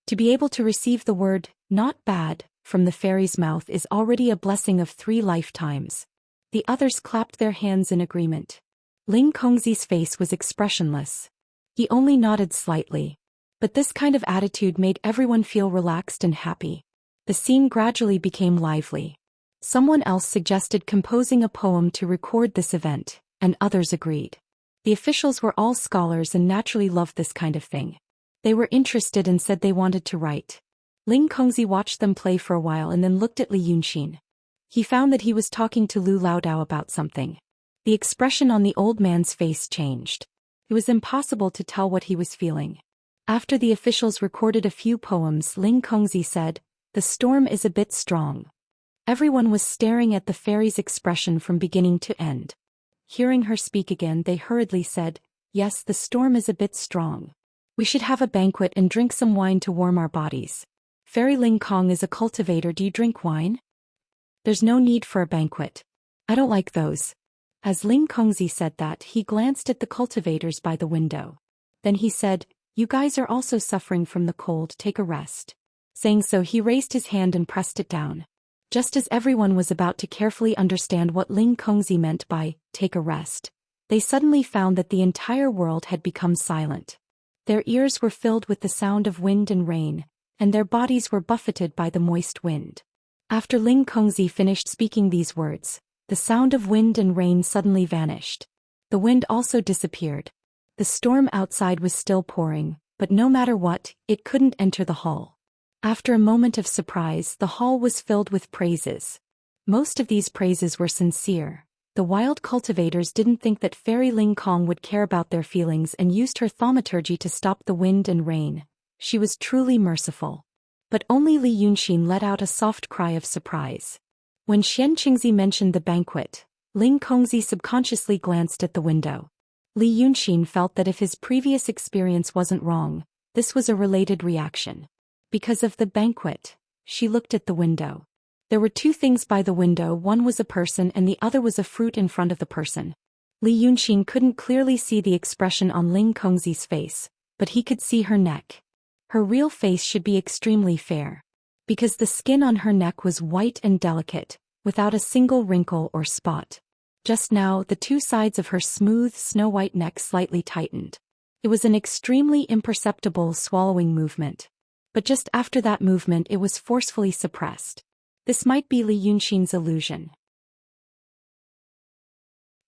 To be able to receive the word, 'not bad,' from the fairy's mouth is already a blessing of 3 lifetimes. The others clapped their hands in agreement. Ling Kongzi's face was expressionless. He only nodded slightly. But this kind of attitude made everyone feel relaxed and happy. The scene gradually became lively. Someone else suggested composing a poem to record this event, and others agreed. The officials were all scholars and naturally loved this kind of thing. They were interested and said they wanted to write. Ling Kongzi watched them play for a while and then looked at Li Yunxin. He found that he was talking to Lu Laodao about something. The expression on the old man's face changed. It was impossible to tell what he was feeling. After the officials recorded a few poems, Ling Kongzi said, "The storm is a bit strong." Everyone was staring at the fairy's expression from beginning to end. Hearing her speak again, they hurriedly said, "Yes, the storm is a bit strong. We should have a banquet and drink some wine to warm our bodies. Fairy Ling Kong is a cultivator. Do you drink wine?" "There's no need for a banquet. I don't like those." As Ling Kongzi said that, he glanced at the cultivators by the window. Then he said, "You guys are also suffering from the cold, take a rest." Saying so, he raised his hand and pressed it down. Just as everyone was about to carefully understand what Ling Kongzi meant by "take a rest," they suddenly found that the entire world had become silent. Their ears were filled with the sound of wind and rain, and their bodies were buffeted by the moist wind. After Ling Kongzi finished speaking these words, the sound of wind and rain suddenly vanished. The wind also disappeared. The storm outside was still pouring, but no matter what, it couldn't enter the hall. After a moment of surprise, the hall was filled with praises. Most of these praises were sincere. The wild cultivators didn't think that Fairy Ling Kong would care about their feelings and used her thaumaturgy to stop the wind and rain. She was truly merciful. But only Li Yunxin let out a soft cry of surprise. When Xianxia mentioned the banquet, Ling Kongzi subconsciously glanced at the window. Li Yunxin felt that if his previous experience wasn't wrong, this was a related reaction. Because of the banquet, she looked at the window. There were 2 things by the window, one was a person and the other was a fruit in front of the person. Li Yunxin couldn't clearly see the expression on Ling Kongzi's face, but he could see her neck. Her real face should be extremely fair. Because the skin on her neck was white and delicate, without a single wrinkle or spot. Just now, the 2 sides of her smooth, snow-white neck slightly tightened. It was an extremely imperceptible swallowing movement. But just after that movement it was forcefully suppressed. This might be Li Yunxin's illusion.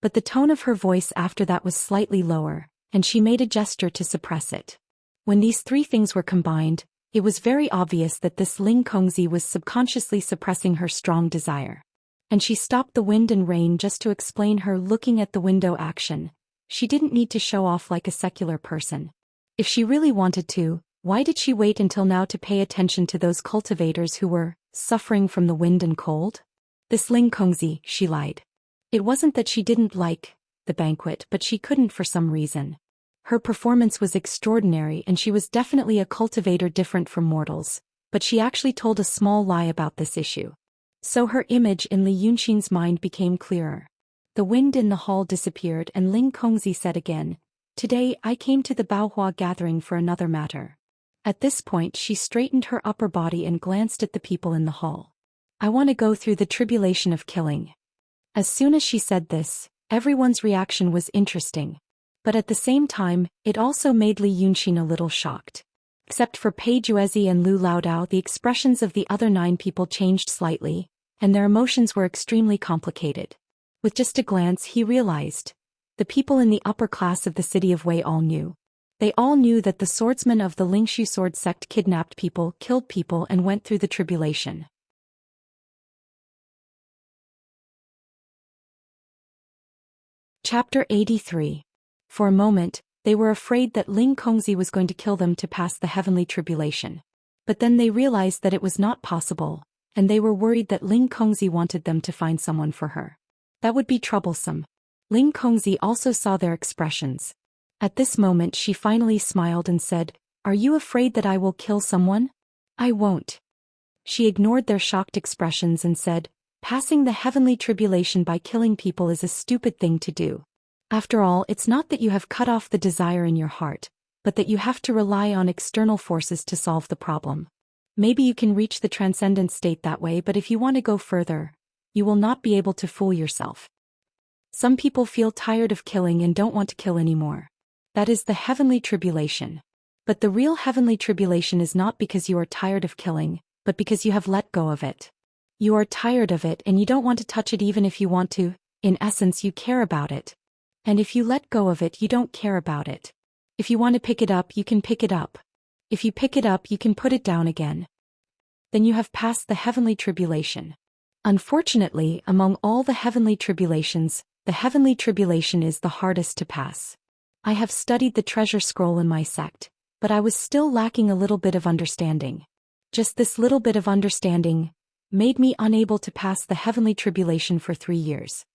But the tone of her voice after that was slightly lower, and she made a gesture to suppress it. When these 3 things were combined, it was very obvious that this Ling Kongzi was subconsciously suppressing her strong desire. And she stopped the wind and rain just to explain her looking at the window action. She didn't need to show off like a secular person. If she really wanted to, why did she wait until now to pay attention to those cultivators who were Suffering from the wind and cold? This Ling Kongzi, she lied. It wasn't that she didn't like the banquet, but she couldn't for some reason. Her performance was extraordinary and she was definitely a cultivator different from mortals, but she actually told a small lie about this issue. So her image in Li Yunxin's mind became clearer. The wind in the hall disappeared and Ling Kongzi said again, "Today I came to the Baohua gathering for another matter." At this point she straightened her upper body and glanced at the people in the hall. "I want to go through the tribulation of killing." As soon as she said this, everyone's reaction was interesting. But at the same time, it also made Li Yunxin a little shocked. Except for Pei Juezi and Lu Laodao, the expressions of the other 9 people changed slightly, and their emotions were extremely complicated. With just a glance he realized. The people in the upper class of the city of Wei all knew. They all knew that the swordsmen of the Lingshu sword sect kidnapped people, killed people and went through the tribulation. Chapter 83. For a moment, they were afraid that Ling Kongzi was going to kill them to pass the heavenly tribulation. But then they realized that it was not possible, and they were worried that Ling Kongzi wanted them to find someone for her. That would be troublesome. Ling Kongzi also saw their expressions. At this moment she finally smiled and said, "Are you afraid that I will kill someone? I won't." She ignored their shocked expressions and said, "Passing the heavenly tribulation by killing people is a stupid thing to do. After all, it's not that you have cut off the desire in your heart, but that you have to rely on external forces to solve the problem. Maybe you can reach the transcendent state that way, but if you want to go further, you will not be able to fool yourself. Some people feel tired of killing and don't want to kill anymore. That is the heavenly tribulation. But the real heavenly tribulation is not because you are tired of killing, but because you have let go of it. You are tired of it and you don't want to touch it even if you want to. In essence, you care about it. And if you let go of it, you don't care about it. If you want to pick it up, you can pick it up. If you pick it up, you can put it down again. Then you have passed the heavenly tribulation. Unfortunately, among all the heavenly tribulations, the heavenly tribulation is the hardest to pass. I have studied the treasure scroll in my sect, but I was still lacking a little bit of understanding. Just this little bit of understanding made me unable to pass the heavenly tribulation for 3 years.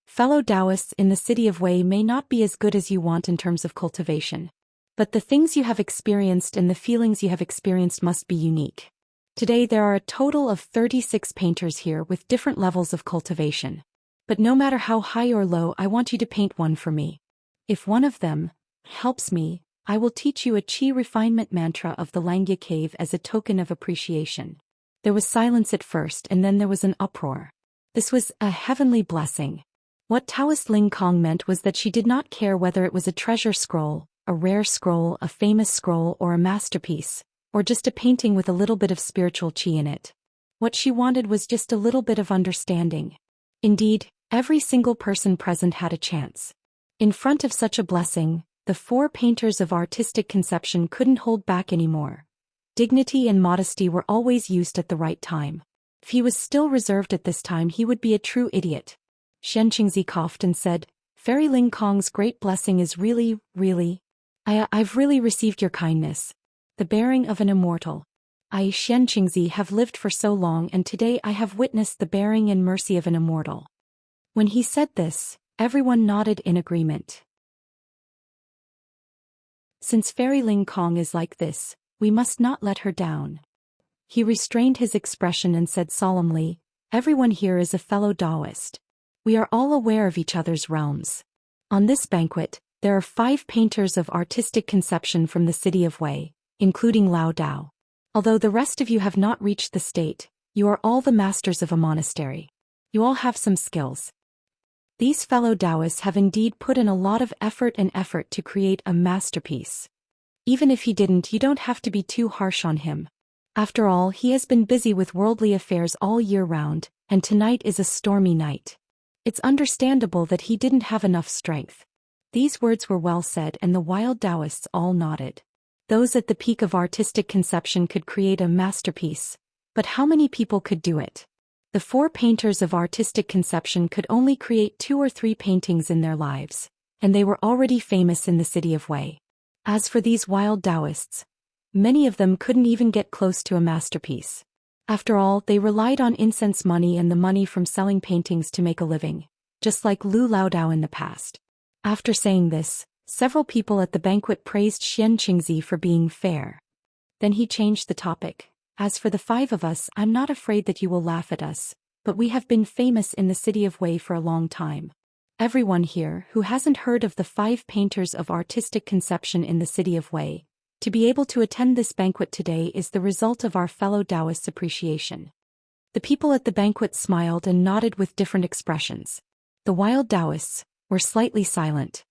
Fellow Taoists in the city of Wei may not be as good as you want in terms of cultivation. But the things you have experienced and the feelings you have experienced must be unique. Today there are a total of 36 painters here with different levels of cultivation. But no matter how high or low, I want you to paint one for me. If one of them helps me, I will teach you a chi refinement mantra of the Langya cave as a token of appreciation. There was silence at first and then there was an uproar. This was a heavenly blessing. What Taoist Ling Kong meant was that she did not care whether it was a treasure scroll, a rare scroll, a famous scroll, or a masterpiece, or just a painting with a little bit of spiritual qi in it. What she wanted was just a little bit of understanding. Indeed, every single person present had a chance. In front of such a blessing, the 4 painters of artistic conception couldn't hold back anymore. Dignity and modesty were always used at the right time. If he was still reserved at this time, he would be a true idiot. Xianxia coughed and said, "Fairy Ling Kong's great blessing is really, I've really received your kindness. The bearing of an immortal. I, Xianxia, have lived for so long and today I have witnessed the bearing and mercy of an immortal." When he said this, everyone nodded in agreement. Since Fairy Ling Kong is like this, we must not let her down. He restrained his expression and said solemnly, "Everyone here is a fellow Taoist. We are all aware of each other's realms. On this banquet, there are 5 painters of artistic conception from the city of Wei, including Lao Dao. Although the rest of you have not reached the state, you are all the masters of a monastery. You all have some skills. These fellow Taoists have indeed put in a lot of effort to create a masterpiece. Even if he didn't, you don't have to be too harsh on him. After all, he has been busy with worldly affairs all year round, and tonight is a stormy night. It's understandable that he didn't have enough strength." These words were well said and the wild Taoists all nodded. Those at the peak of artistic conception could create a masterpiece. But how many people could do it? The 4 painters of artistic conception could only create 2 or 3 paintings in their lives, and they were already famous in the city of Wei. As for these wild Taoists, many of them couldn't even get close to a masterpiece. After all, they relied on incense money and the money from selling paintings to make a living, just like Lu Laodao in the past. After saying this, several people at the banquet praised Xianxia for being fair. Then he changed the topic. As for the 5 of us, I'm not afraid that you will laugh at us, but we have been famous in the city of Wei for a long time. Everyone here who hasn't heard of the 5 painters of artistic conception in the city of Wei, to be able to attend this banquet today is the result of our fellow Taoists' appreciation. The people at the banquet smiled and nodded with different expressions. The wild Taoists were slightly silent.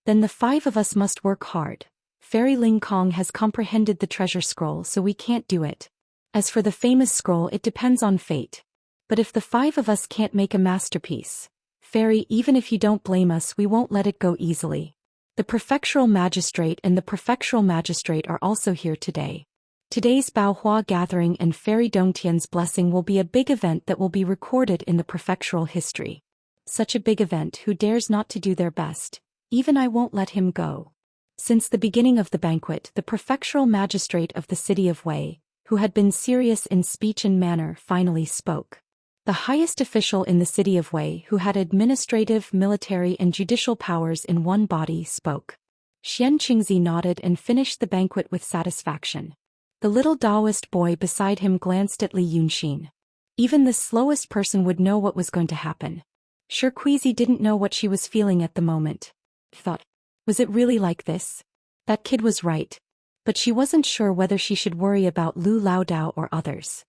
Then the 5 of us must work hard. Fairy Ling Kong has comprehended the treasure scroll, so we can't do it. As for the famous scroll, it depends on fate. But if the 5 of us can't make a masterpiece, Fairy, even if you don't blame us, we won't let it go easily. The prefectural magistrate and the prefectural magistrate are also here today. Today's Baohua gathering and Fairy Dongtian's blessing will be a big event that will be recorded in the prefectural history. Such a big event, who dares not to do their best? Even I won't let him go. Since the beginning of the banquet, the prefectural magistrate of the city of Wei, who had been serious in speech and manner, finally spoke. The highest official in the city of Wei, who had administrative, military and judicial powers in one body, spoke. Xianxia nodded and finished the banquet with satisfaction. The little Taoist boy beside him glanced at Li Yunxin. Even the slowest person would know what was going to happen. Xianxia didn't know what she was feeling at the moment. Thought, was it really like this? That kid was right. But she wasn't sure whether she should worry about Lu Laodao or others.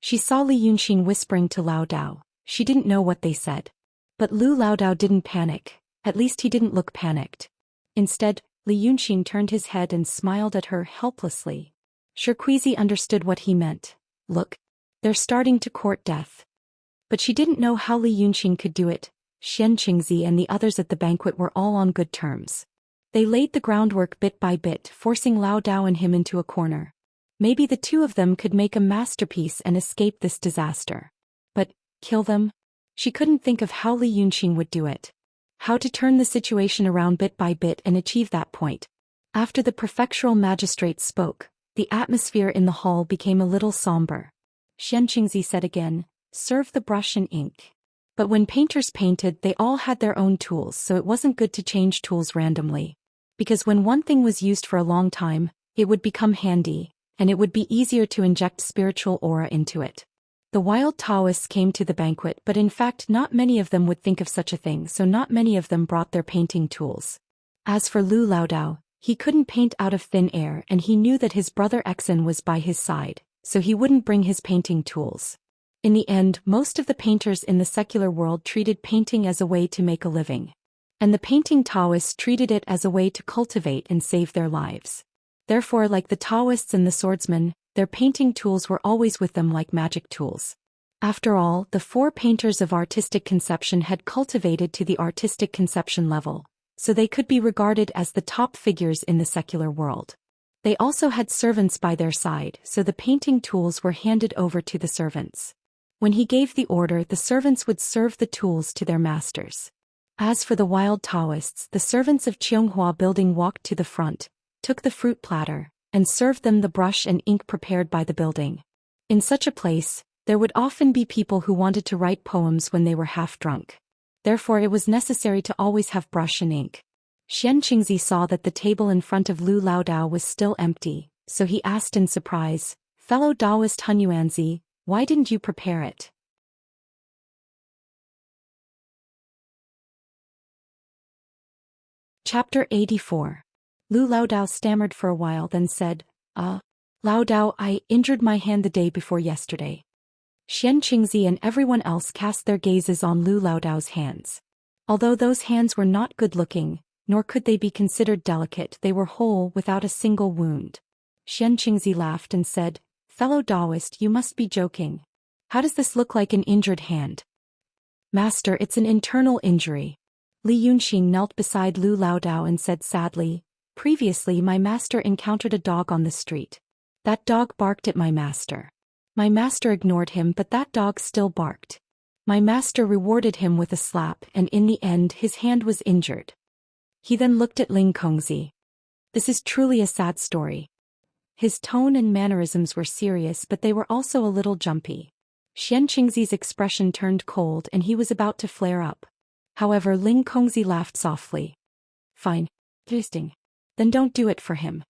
She saw Li Yunxin whispering to Laodao. She didn't know what they said. But Lu Laodao didn't panic. At least he didn't look panicked. Instead, Li Yunxin turned his head and smiled at her helplessly. Xianxia understood what he meant. Look, they're starting to court death. But she didn't know how Li Yunxin could do it. Xianxia and the others at the banquet were all on good terms. They laid the groundwork bit by bit, forcing Laodao and him into a corner. Maybe the 2 of them could make a masterpiece and escape this disaster. But, kill them? She couldn't think of how Li Yunxin would do it. How to turn the situation around bit by bit and achieve that point. After the prefectural magistrate spoke, the atmosphere in the hall became a little somber. Xianxia said again, serve the brush and ink. But when painters painted, they all had their own tools, so it wasn't good to change tools randomly. Because when one thing was used for a long time, it would become handy, and it would be easier to inject spiritual aura into it. The wild Taoists came to the banquet, but in fact not many of them would think of such a thing, so not many of them brought their painting tools. As for Lu Laodao, he couldn't paint out of thin air, and he knew that his brother Exen was by his side, so he wouldn't bring his painting tools. In the end, most of the painters in the secular world treated painting as a way to make a living. And the painting Taoists treated it as a way to cultivate and save their lives. Therefore, like the Taoists and the swordsmen, their painting tools were always with them like magic tools. After all, the 4 painters of artistic conception had cultivated to the artistic conception level, so they could be regarded as the top figures in the secular world. They also had servants by their side, so the painting tools were handed over to the servants. When he gave the order, the servants would serve the tools to their masters. As for the wild Taoists, the servants of Qianghua building walked to the front, took the fruit platter, and served them the brush and ink prepared by the building. In such a place, there would often be people who wanted to write poems when they were half drunk. Therefore it was necessary to always have brush and ink. Xianxia saw that the table in front of Lu Laodao was still empty, so he asked in surprise, fellow Taoist Hunyuanzi, why didn't you prepare it? Chapter 84. Lu Laodao stammered for a while, then said, Laodao, I injured my hand the day before yesterday. Xianxia and everyone else cast their gazes on Lu Laodao's hands. Although those hands were not good-looking, nor could they be considered delicate, they were whole without a single wound. Xianxia laughed and said, fellow Taoist, you must be joking. How does this look like an injured hand? Master, it's an internal injury. Li Yunxin knelt beside Lu Laodao and said sadly, previously my master encountered a dog on the street. That dog barked at my master. My master ignored him, but that dog still barked. My master rewarded him with a slap, and in the end his hand was injured. He then looked at Ling Kongzi. This is truly a sad story. His tone and mannerisms were serious, but they were also a little jumpy. Xianxia's expression turned cold and he was about to flare up. However, Ling Kongzi laughed softly. Fine. Interesting. Then don't do it for him.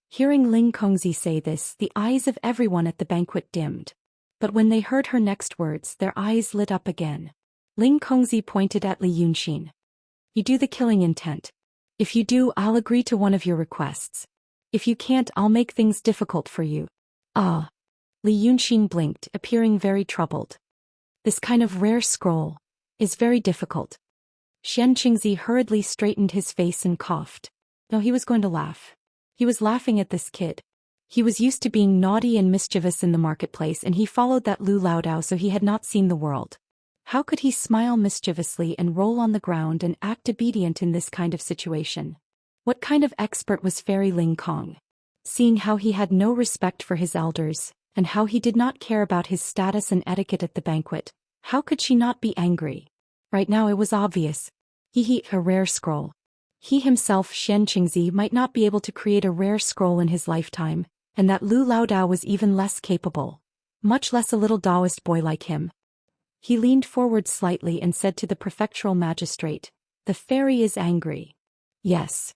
Hearing Ling Kongzi say this, the eyes of everyone at the banquet dimmed. But when they heard her next words, their eyes lit up again. Ling Kongzi pointed at Li Yunxin. You do the killing intent. If you do, I'll agree to one of your requests. If you can't, I'll make things difficult for you. Ah. Li Yunxin blinked, appearing very troubled. This kind of rare scroll is very difficult. Xianxia hurriedly straightened his face and coughed. No, he was going to laugh. He was laughing at this kid. He was used to being naughty and mischievous in the marketplace, and he followed that Lu Laodao, so he had not seen the world. How could he smile mischievously and roll on the ground and act obedient in this kind of situation? What kind of expert was Fairy Ling Kong? Seeing how he had no respect for his elders, and how he did not care about his status and etiquette at the banquet, how could she not be angry? Right now it was obvious. A rare scroll. He himself, Xianxia, might not be able to create a rare scroll in his lifetime, and that Lu Laodao was even less capable. Much less a little Taoist boy like him. He leaned forward slightly and said to the prefectural magistrate, "The fairy is angry." Yes.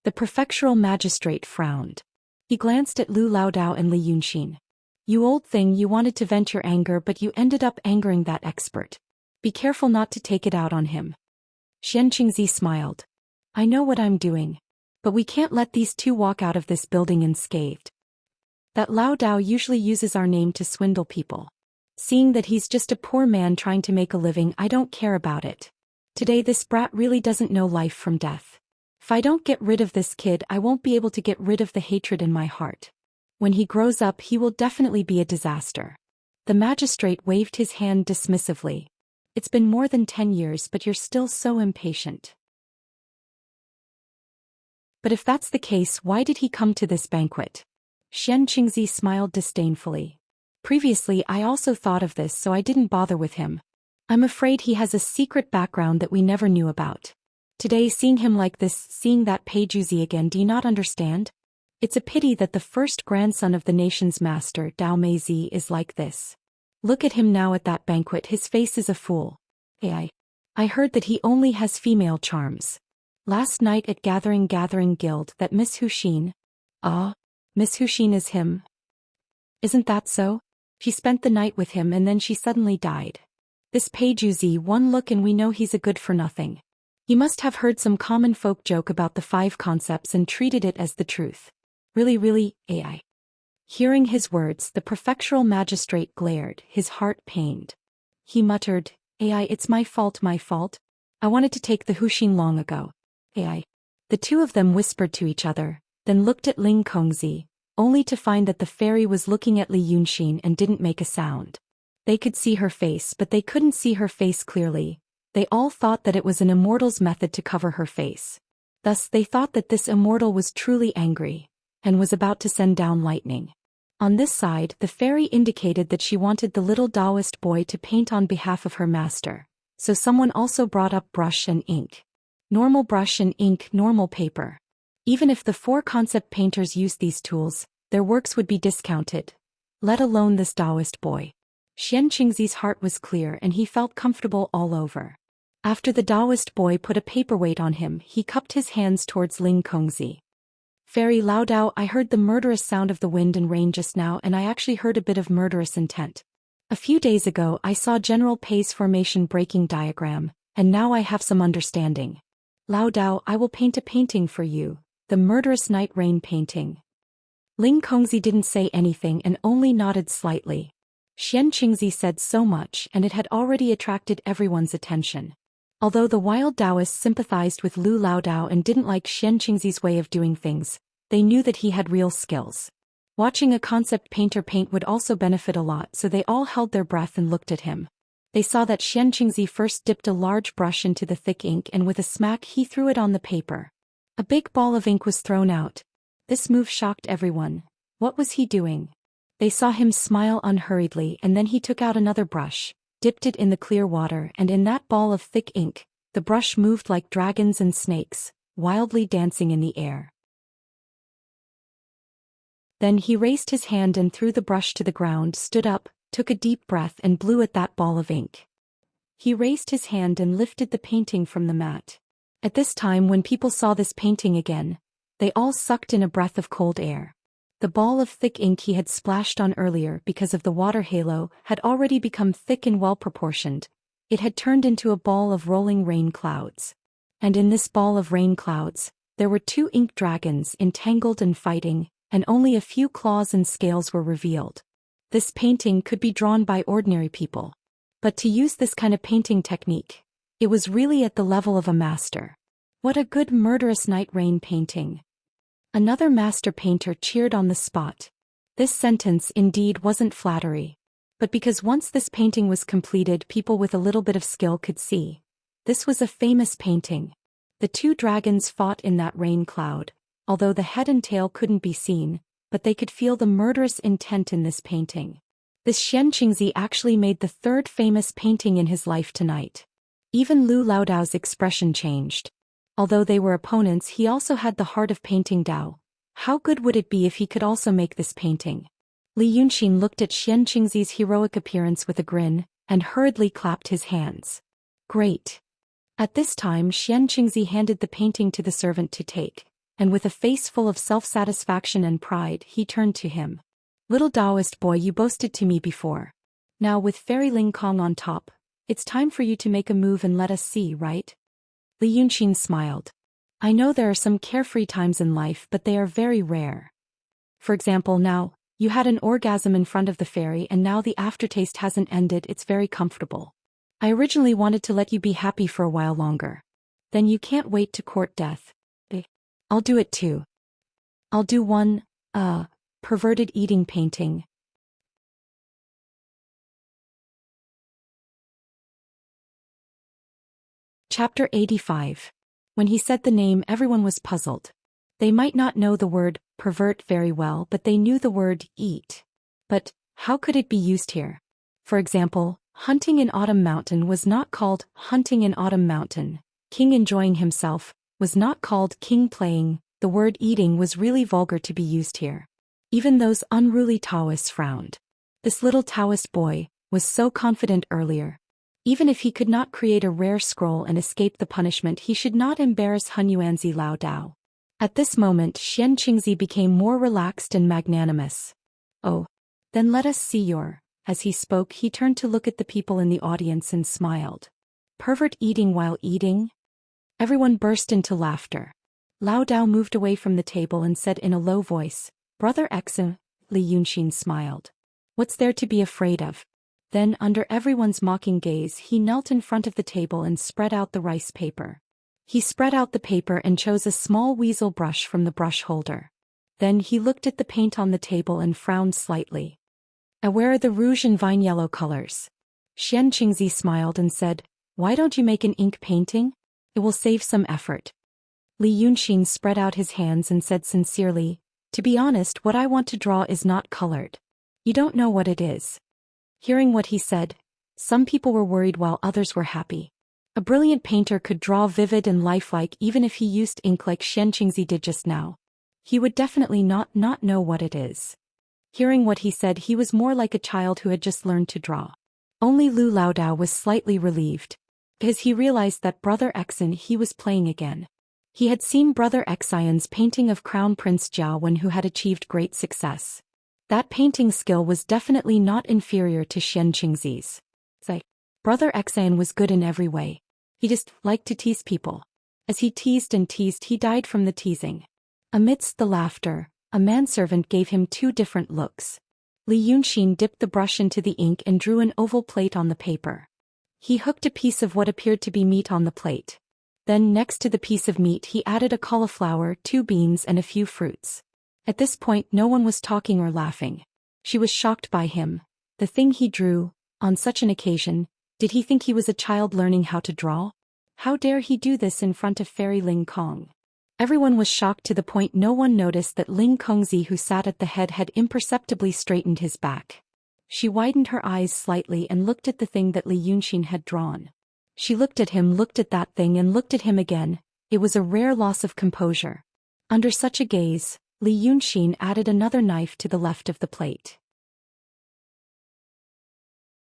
The prefectural magistrate frowned. He glanced at Lu Laodao and Li Yunxin. You old thing, you wanted to vent your anger, but you ended up angering that expert. Be careful not to take it out on him. Xianxia smiled. I know what I'm doing. But we can't let these two walk out of this building unscathed. That Laodao usually uses our name to swindle people. Seeing that he's just a poor man trying to make a living, I don't care about it. Today this brat really doesn't know life from death. If I don't get rid of this kid, I won't be able to get rid of the hatred in my heart. When he grows up, he will definitely be a disaster. The magistrate waved his hand dismissively. It's been more than 10 years, but you're still so impatient. But if that's the case, why did he come to this banquet? Xianxia smiled disdainfully. Previously, I also thought of this, so I didn't bother with him. I'm afraid he has a secret background that we never knew about. Today, seeing him like this, seeing that Peijuzi again, do you not understand? It's a pity that the first grandson of the nation's master, Dao Meizi, is like this. Look at him now at that banquet, his face is a fool. I heard that he only has female charms. Last night at Gathering Guild, that Miss Huxin. Miss Huxin is him. Isn't that so? She spent the night with him and then she suddenly died. This Peijuzi, one look and we know he's a good-for-nothing. He must have heard some common folk joke about the 5 concepts and treated it as the truth. Really, AI. Hearing his words, the prefectural magistrate glared, his heart pained. He muttered, AI, it's my fault. I wanted to take the Huxin long ago. AI. The two of them whispered to each other, then looked at Ling Kongzi, only to find that the fairy was looking at Li Yunxin and didn't make a sound. They could see her face, but they couldn't see her face clearly. They all thought that it was an immortal's method to cover her face. Thus they thought that this immortal was truly angry, and was about to send down lightning. On this side, the fairy indicated that she wanted the little Taoist boy to paint on behalf of her master, so someone also brought up brush and ink. Normal brush and ink, normal paper. Even if the 4 concept painters used these tools, their works would be discounted. Let alone this Taoist boy. Xianxing's heart was clear and he felt comfortable all over. After the Taoist boy put a paperweight on him, he cupped his hands towards Ling Kongzi. Fairy Laodao, I heard the murderous sound of the wind and rain just now, and I actually heard a bit of murderous intent. A few days ago I saw General Pei's formation breaking diagram, and now I have some understanding. Laodao, I will paint a painting for you, the murderous night rain painting. Ling Kongzi didn't say anything and only nodded slightly. Xianxia said so much and it had already attracted everyone's attention. Although the wild Taoists sympathized with Lu Laodao and didn't like Xianxing's way of doing things, they knew that he had real skills. Watching a concept painter paint would also benefit a lot, so they all held their breath and looked at him. They saw that Xianxia first dipped a large brush into the thick ink and with a smack he threw it on the paper. A big ball of ink was thrown out. This move shocked everyone. What was he doing? They saw him smile unhurriedly and then he took out another brush, dipped it in the clear water, and in that ball of thick ink, the brush moved like dragons and snakes, wildly dancing in the air. Then he raised his hand and threw the brush to the ground, stood up, took a deep breath and blew at that ball of ink. He raised his hand and lifted the painting from the mat. At this time, when people saw this painting again, they all sucked in a breath of cold air. The ball of thick ink he had splashed on earlier because of the water halo had already become thick and well-proportioned. It had turned into a ball of rolling rain clouds. And in this ball of rain clouds, there were 2 ink dragons entangled and fighting, and only a few claws and scales were revealed. This painting could be drawn by ordinary people. But to use this kind of painting technique, it was really at the level of a master. What a good murderous night rain painting. Another master painter cheered on the spot. This sentence indeed wasn't flattery. But because once this painting was completed, people with a little bit of skill could see. This was a famous painting. The 2 dragons fought in that rain cloud, although the head and tail couldn't be seen, but they could feel the murderous intent in this painting. This Xianxia actually made the 3rd famous painting in his life tonight. Even Lu Laodao's expression changed. Although they were opponents, he also had the heart of painting Dao. How good would it be if he could also make this painting? Li Yunxin looked at Xianxia's heroic appearance with a grin, and hurriedly clapped his hands. Great. At this time, Xianxia handed the painting to the servant to take, and with a face full of self-satisfaction and pride, he turned to him. Little Taoist boy, you boasted to me before. Now with Fairy Ling Kong on top, it's time for you to make a move and let us see, right? Li Yunxin smiled. I know there are some carefree times in life, but they are very rare. For example, now, you had an orgasm in front of the fairy and now the aftertaste hasn't ended. It's very comfortable. I originally wanted to let you be happy for a while longer. Then you can't wait to court death. I'll do it too. I'll do one, perverted eating painting. Chapter 85. When he said the name, everyone was puzzled. They might not know the word pervert very well, but they knew the word eat. But how could it be used here? For example, hunting in Autumn Mountain was not called hunting in Autumn Mountain. King enjoying himself was not called king playing. The word eating was really vulgar to be used here. Even those unruly Taoists frowned. This little Taoist boy was so confident earlier. Even if he could not create a rare scroll and escape the punishment, he should not embarrass Hunyuanzi Lao Dao. At this moment, Xianxia became more relaxed and magnanimous. Oh, then let us see your. As he spoke, he turned to look at the people in the audience and smiled. Pervert eating while eating? Everyone burst into laughter. Lao Dao moved away from the table and said in a low voice, Brother Exum. Li Yunxin smiled. What's there to be afraid of? Then, under everyone's mocking gaze, he knelt in front of the table and spread out the rice paper. He spread out the paper and chose a small weasel brush from the brush holder. Then he looked at the paint on the table and frowned slightly. Where are the rouge and vine yellow colors? Xianxia smiled and said, Why don't you make an ink painting? It will save some effort. Li Yunxin spread out his hands and said sincerely, To be honest, what I want to draw is not colored. You don't know what it is. Hearing what he said, some people were worried while others were happy. A brilliant painter could draw vivid and lifelike even if he used ink like Xianxia did just now. He would definitely not know what it is. Hearing what he said, he was more like a child who had just learned to draw. Only Lu Laodao was slightly relieved, because he realized that Brother Exin he was playing again. He had seen Brother Xian's painting of Crown Prince Jiawen who had achieved great success. That painting skill was definitely not inferior to Xianxia's. Brother Xian was good in every way. He just liked to tease people. As he teased and teased, he died from the teasing. Amidst the laughter, a manservant gave him 2 different looks. Li Yunxin dipped the brush into the ink and drew an oval plate on the paper. He hooked a piece of what appeared to be meat on the plate. Then next to the piece of meat he added a cauliflower, 2 beans and a few fruits. At this point no one was talking or laughing. She was shocked by him. The thing he drew, on such an occasion, did he think he was a child learning how to draw? How dare he do this in front of Fairy Ling Kong? Everyone was shocked to the point no one noticed that Ling Kongzi who sat at the head had imperceptibly straightened his back. She widened her eyes slightly and looked at the thing that Li Yunxin had drawn. She looked at him, looked at that thing and looked at him again. It was a rare loss of composure. Under such a gaze, Li Yunxin added another knife to the left of the plate.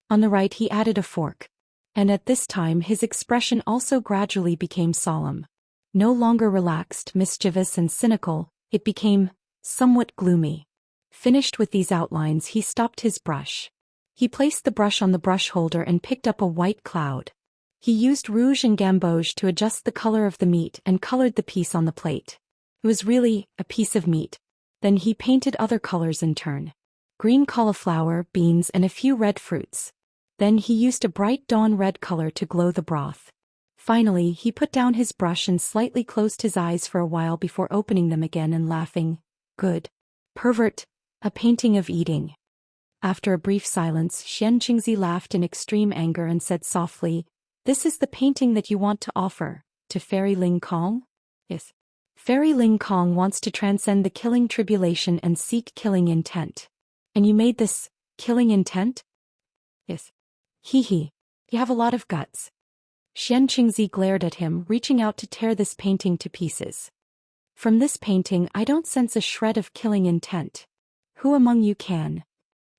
On the right he added a fork. And at this time his expression also gradually became solemn. No longer relaxed, mischievous and cynical, it became somewhat gloomy. Finished with these outlines, he stopped his brush. He placed the brush on the brush holder and picked up a white cloud. He used rouge and gamboge to adjust the color of the meat and colored the piece on the plate. It was really a piece of meat. Then he painted other colors in turn. Green cauliflower, beans and a few red fruits. Then he used a bright dawn red color to glow the broth. Finally, he put down his brush and slightly closed his eyes for a while before opening them again and laughing. Good. Pervert. A painting of eating. After a brief silence, Xianxia laughed in extreme anger and said softly, "This is the painting that you want to offer to Fairy Ling Kong?" Yes. Fairy Ling Kong wants to transcend the killing tribulation and seek killing intent. And you made this killing intent? Yes. Hee hee. You have a lot of guts. Xianxia glared at him, reaching out to tear this painting to pieces. From this painting I don't sense a shred of killing intent. Who among you can?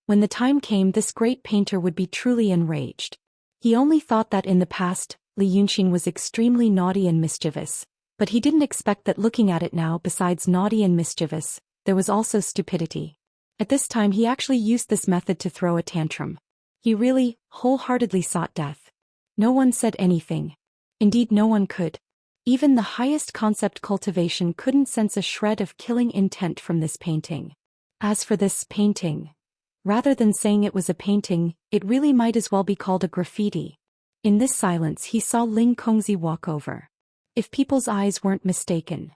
When the time came, this great painter would be truly enraged. He only thought that in the past, Li Yunxin was extremely naughty and mischievous, but he didn't expect that looking at it now, besides naughty and mischievous, there was also stupidity. At this time he actually used this method to throw a tantrum. He really, wholeheartedly sought death. No one said anything. Indeed, no one could. Even the highest concept cultivation couldn't sense a shred of killing intent from this painting. As for this painting, rather than saying it was a painting, it really might as well be called a graffiti. In this silence he saw Ling Kongzi walk over. If people's eyes weren't mistaken.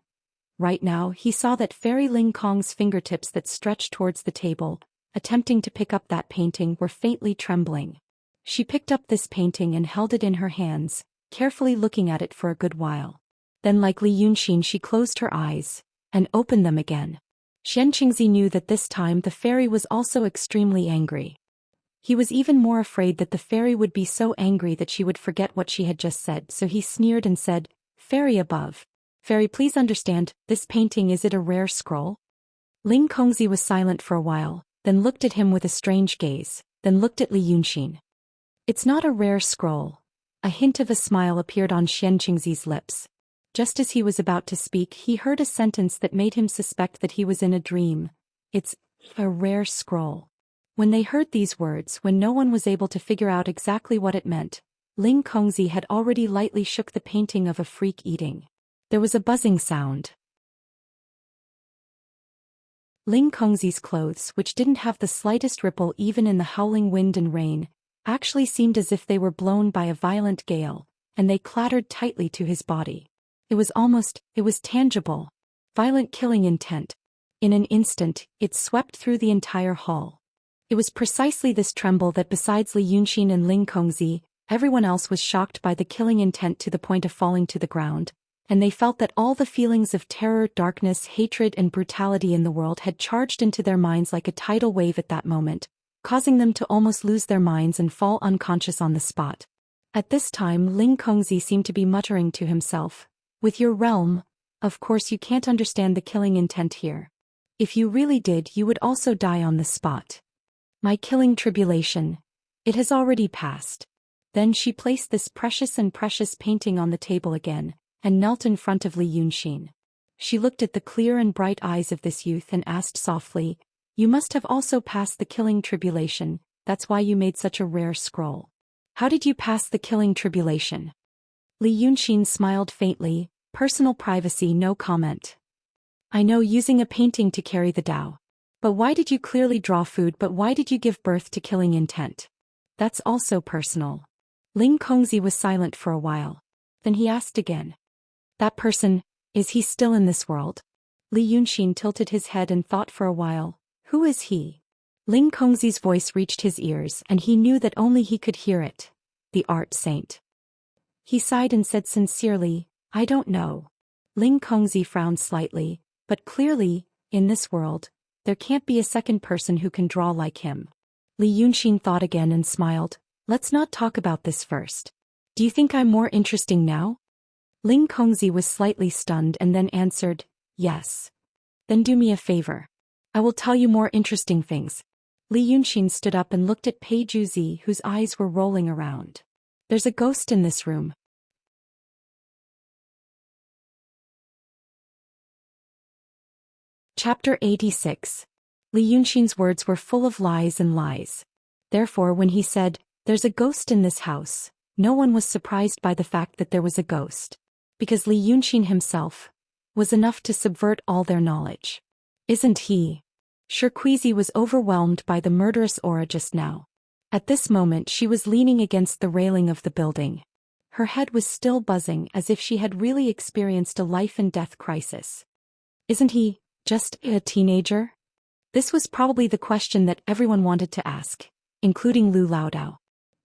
Right now he saw that Fairy Ling Kong's fingertips that stretched towards the table, attempting to pick up that painting, were faintly trembling. She picked up this painting and held it in her hands, carefully looking at it for a good while. Then, like Li Yunxin, she closed her eyes and opened them again. Xianxia knew that this time the fairy was also extremely angry. He was even more afraid that the fairy would be so angry that she would forget what she had just said, so he sneered and said, "Fairy above. Fairy, please understand, this painting, is it a rare scroll?" Ling Kongzi was silent for a while, then looked at him with a strange gaze, then looked at Li Yunxin. "It's not a rare scroll." A hint of a smile appeared on Xianxing's lips. Just as he was about to speak, he heard a sentence that made him suspect that he was in a dream. "It's a rare scroll." When they heard these words, when no one was able to figure out exactly what it meant, Ling Kongzi had already lightly shook the painting of a freak eating. There was a buzzing sound. Ling Kongzi's clothes, which didn't have the slightest ripple even in the howling wind and rain, actually seemed as if they were blown by a violent gale, and they clattered tightly to his body. It was tangible. Violent killing intent. In an instant, it swept through the entire hall. It was precisely this tremble that, besides Li Yunxin and Ling Kongzi, everyone else was shocked by the killing intent to the point of falling to the ground, and they felt that all the feelings of terror, darkness, hatred and brutality in the world had charged into their minds like a tidal wave at that moment, causing them to almost lose their minds and fall unconscious on the spot. At this time Ling Kongzi seemed to be muttering to himself, "With your realm, of course you can't understand the killing intent here. If you really did, you would also die on the spot. My killing tribulation, it has already passed." Then she placed this precious painting on the table again, and knelt in front of Li Yunxin. She looked at the clear and bright eyes of this youth and asked softly, "You must have also passed the killing tribulation, that's why you made such a rare scroll. How did you pass the killing tribulation?" Li Yunxin smiled faintly, "Personal privacy, no comment." "I know, using a painting to carry the Tao. But why did you clearly draw food, but why did you give birth to killing intent? That's also personal." Ling Kongzi was silent for a while. Then he asked again, "That person, is he still in this world?" Li Yunxin tilted his head and thought for a while, "Who is he?" Ling Kongzi's voice reached his ears and he knew that only he could hear it. "The art saint." He sighed and said sincerely, "I don't know." Ling Kongzi frowned slightly, "But clearly, in this world, there can't be a second person who can draw like him." Li Yunxin thought again and smiled, "Let's not talk about this first. Do you think I'm more interesting now?" Ling Kongzi was slightly stunned and then answered, "Yes." Then do me a favor. I will tell you more interesting things. Li Yunxin stood up and looked at Pei Juzi, whose eyes were rolling around. There's a ghost in this room. Chapter 86. Li Yunxin's words were full of lies and lies. Therefore, when he said, "There's a ghost in this house," no one was surprised by the fact that there was a ghost. Because Li Yunxin himself was enough to subvert all their knowledge. Isn't he? Shirqueezy was overwhelmed by the murderous aura just now. At this moment she was leaning against the railing of the building. Her head was still buzzing as if she had really experienced a life-and-death crisis. Isn't he just a teenager? This was probably the question that everyone wanted to ask, including Lu Laodao.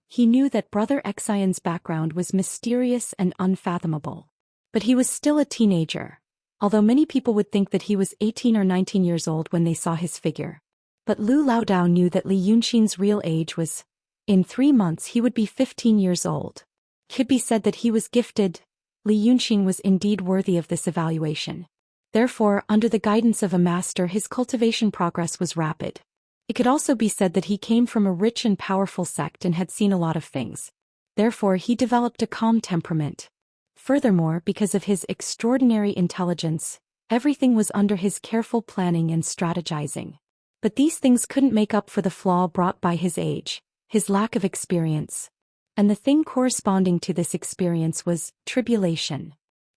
He knew that Brother Xian's background was mysterious and unfathomable. But he was still a teenager, although many people would think that he was 18 or 19 years old when they saw his figure. But Lu Laodao knew that Li Yunxin's real age was, in 3 months he would be 15 years old. Could be said that he was gifted. Li Yunxin was indeed worthy of this evaluation. Therefore, under the guidance of a master, his cultivation progress was rapid. It could also be said that he came from a rich and powerful sect and had seen a lot of things. Therefore, he developed a calm temperament. Furthermore, because of his extraordinary intelligence, everything was under his careful planning and strategizing. But these things couldn't make up for the flaw brought by his age, his lack of experience. And the thing corresponding to this experience was tribulation.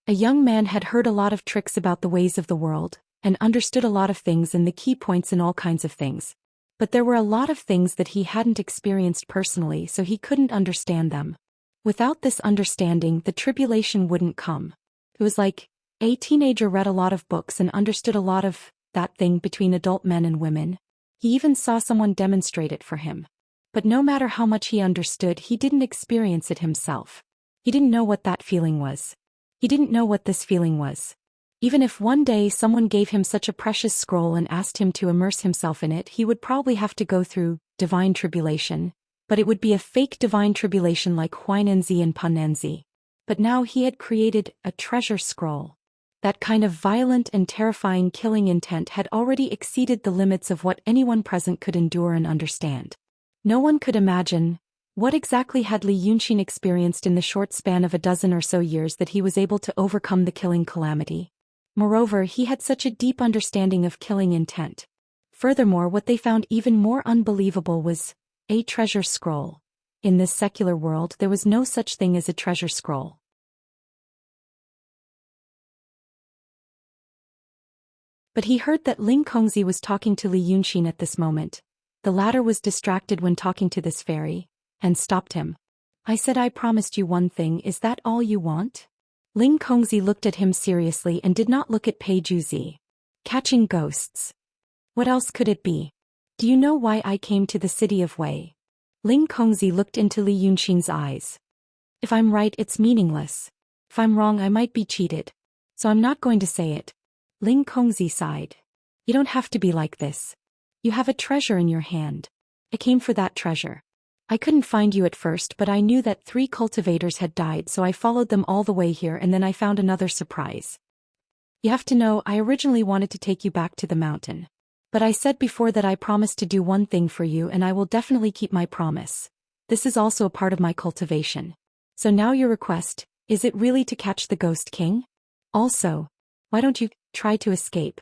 A young man had heard a lot of tricks about the ways of the world, and understood a lot of things and the key points in all kinds of things. But there were a lot of things that he hadn't experienced personally, so he couldn't understand them. Without this understanding, the tribulation wouldn't come. It was like a teenager read a lot of books and understood a lot of that thing between adult men and women. He even saw someone demonstrate it for him. But no matter how much he understood, he didn't experience it himself. He didn't know what that feeling was. He didn't know what this feeling was. Even if one day someone gave him such a precious scroll and asked him to immerse himself in it, he would probably have to go through divine tribulation, but it would be a fake divine tribulation like Huainenzi and Panenzi. But now he had created a treasure scroll. That kind of violent and terrifying killing intent had already exceeded the limits of what anyone present could endure and understand. No one could imagine what exactly had Li Yunxin experienced in the short span of a dozen or so years that he was able to overcome the killing calamity. Moreover, he had such a deep understanding of killing intent. Furthermore, what they found even more unbelievable was a treasure scroll. In this secular world, there was no such thing as a treasure scroll. But he heard that Ling Kongzi was talking to Li Yunxin at this moment. The latter was distracted when talking to this fairy, and stopped him. "I said I promised you one thing, is that all you want?" Ling Kongzi looked at him seriously and did not look at Pei Juzi. "Catching ghosts. What else could it be? Do you know why I came to the city of Wei?" Ling Kongzi looked into Li Yunxin's eyes. "If I'm right, it's meaningless. If I'm wrong, I might be cheated. So I'm not going to say it." Ling Kongzi sighed. "You don't have to be like this. You have a treasure in your hand. I came for that treasure. I couldn't find you at first, but I knew that 3 cultivators had died, so I followed them all the way here, and then I found another surprise. You have to know, I originally wanted to take you back to the mountain. But I said before that I promised to do one thing for you, and I will definitely keep my promise. This is also a part of my cultivation. So now your request, is it really to catch the Ghost King? Also, why don't you try to escape?"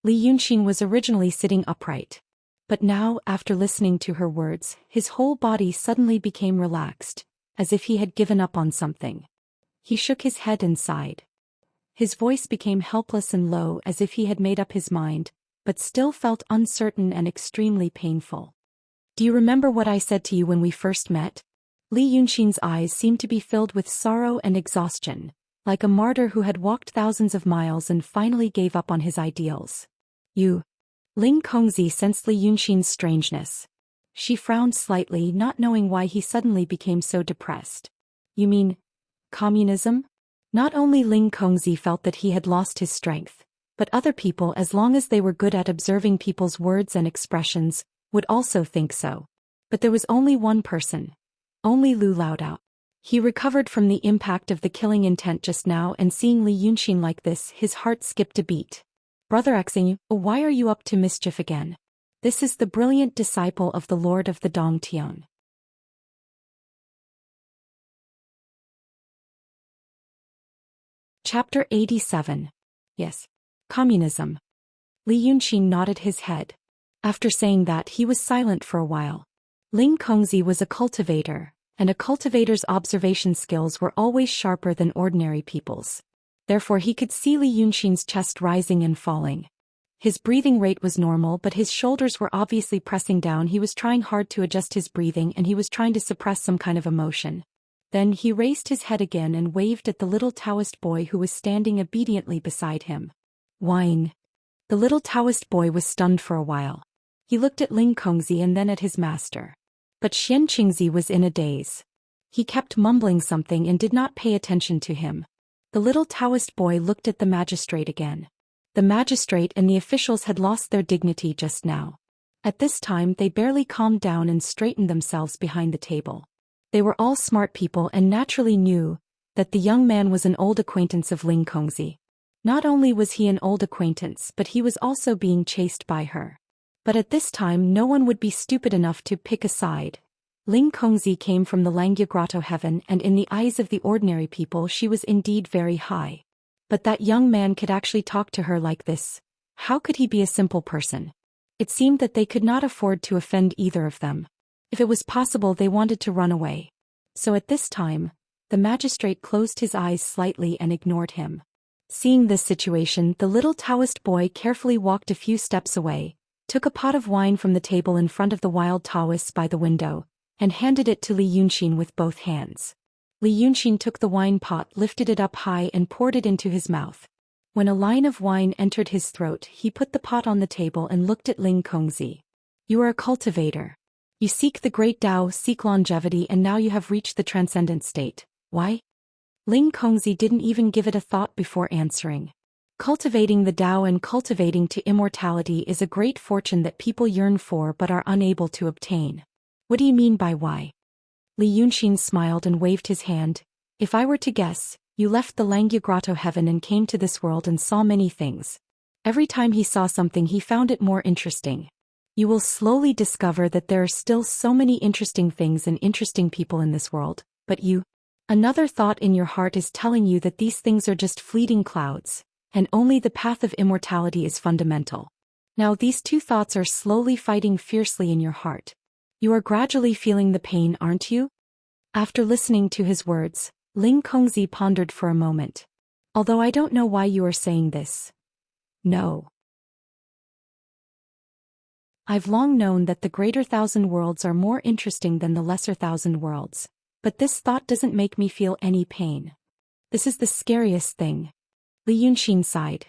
Li Yunxin was originally sitting upright. But now, after listening to her words, his whole body suddenly became relaxed, as if he had given up on something. He shook his head and sighed. His voice became helpless and low, as if he had made up his mind, but still felt uncertain and extremely painful. "Do you remember what I said to you when we first met?" Li Yunxin's eyes seemed to be filled with sorrow and exhaustion, like a martyr who had walked thousands of miles and finally gave up on his ideals. "You..." Ling Kongzi sensed Li Yunxin's strangeness. She frowned slightly, not knowing why he suddenly became so depressed. "You mean communism?" Not only Ling Kongzi felt that he had lost his strength, but other people, as long as they were good at observing people's words and expressions, would also think so. But there was only one person. Only Lu Laodao. He recovered from the impact of the killing intent just now, and seeing Li Yunxin like this, his heart skipped a beat. Brother Xing, why are you up to mischief again? This is the brilliant disciple of the Lord of the Dongtian. Chapter 87. Yes. Communism. Li Yunqing nodded his head. After saying that, he was silent for a while. Ling Kongzi was a cultivator, and a cultivator's observation skills were always sharper than ordinary people's. Therefore he could see Li Yunqing's chest rising and falling. His breathing rate was normal, but his shoulders were obviously pressing down. He was trying hard to adjust his breathing, and he was trying to suppress some kind of emotion. Then he raised his head again and waved at the little Taoist boy who was standing obediently beside him. Whine. The little Taoist boy was stunned for a while. He looked at Ling Kongzi and then at his master. But Xianxia was in a daze. He kept mumbling something and did not pay attention to him. The little Taoist boy looked at the magistrate again. The magistrate and the officials had lost their dignity just now. At this time they barely calmed down and straightened themselves behind the table. They were all smart people and naturally knew that the young man was an old acquaintance of Ling Kongzi. Not only was he an old acquaintance, but he was also being chased by her. But at this time no one would be stupid enough to pick a side. Ling Kongzi came from the Langya Grotto heaven, and in the eyes of the ordinary people she was indeed very high. But that young man could actually talk to her like this. How could he be a simple person? It seemed that they could not afford to offend either of them. If it was possible, they wanted to run away. So at this time, the magistrate closed his eyes slightly and ignored him. Seeing this situation, the little Taoist boy carefully walked a few steps away, took a pot of wine from the table in front of the wild Taoists by the window, and handed it to Li Yunqing with both hands. Li Yunqing took the wine pot, lifted it up high and poured it into his mouth. When a line of wine entered his throat, he put the pot on the table and looked at Ling Kongzi. You are a cultivator. You seek the great Tao, seek longevity, and now you have reached the transcendent state. Why? Ling Kongzi didn't even give it a thought before answering. Cultivating the Tao and cultivating to immortality is a great fortune that people yearn for but are unable to obtain. What do you mean by why? Li Yunqing smiled and waved his hand. If I were to guess, you left the Langya Grotto heaven and came to this world and saw many things. Every time he saw something he found it more interesting. You will slowly discover that there are still so many interesting things and interesting people in this world, but you. Another thought in your heart is telling you that these things are just fleeting clouds, and only the path of immortality is fundamental. Now these two thoughts are slowly fighting fiercely in your heart. You are gradually feeling the pain, aren't you? After listening to his words, Ling Kongzi pondered for a moment. Although I don't know why you are saying this. No. I've long known that the greater thousand worlds are more interesting than the lesser thousand worlds, but this thought doesn't make me feel any pain. This is the scariest thing. Li Yunqing sighed.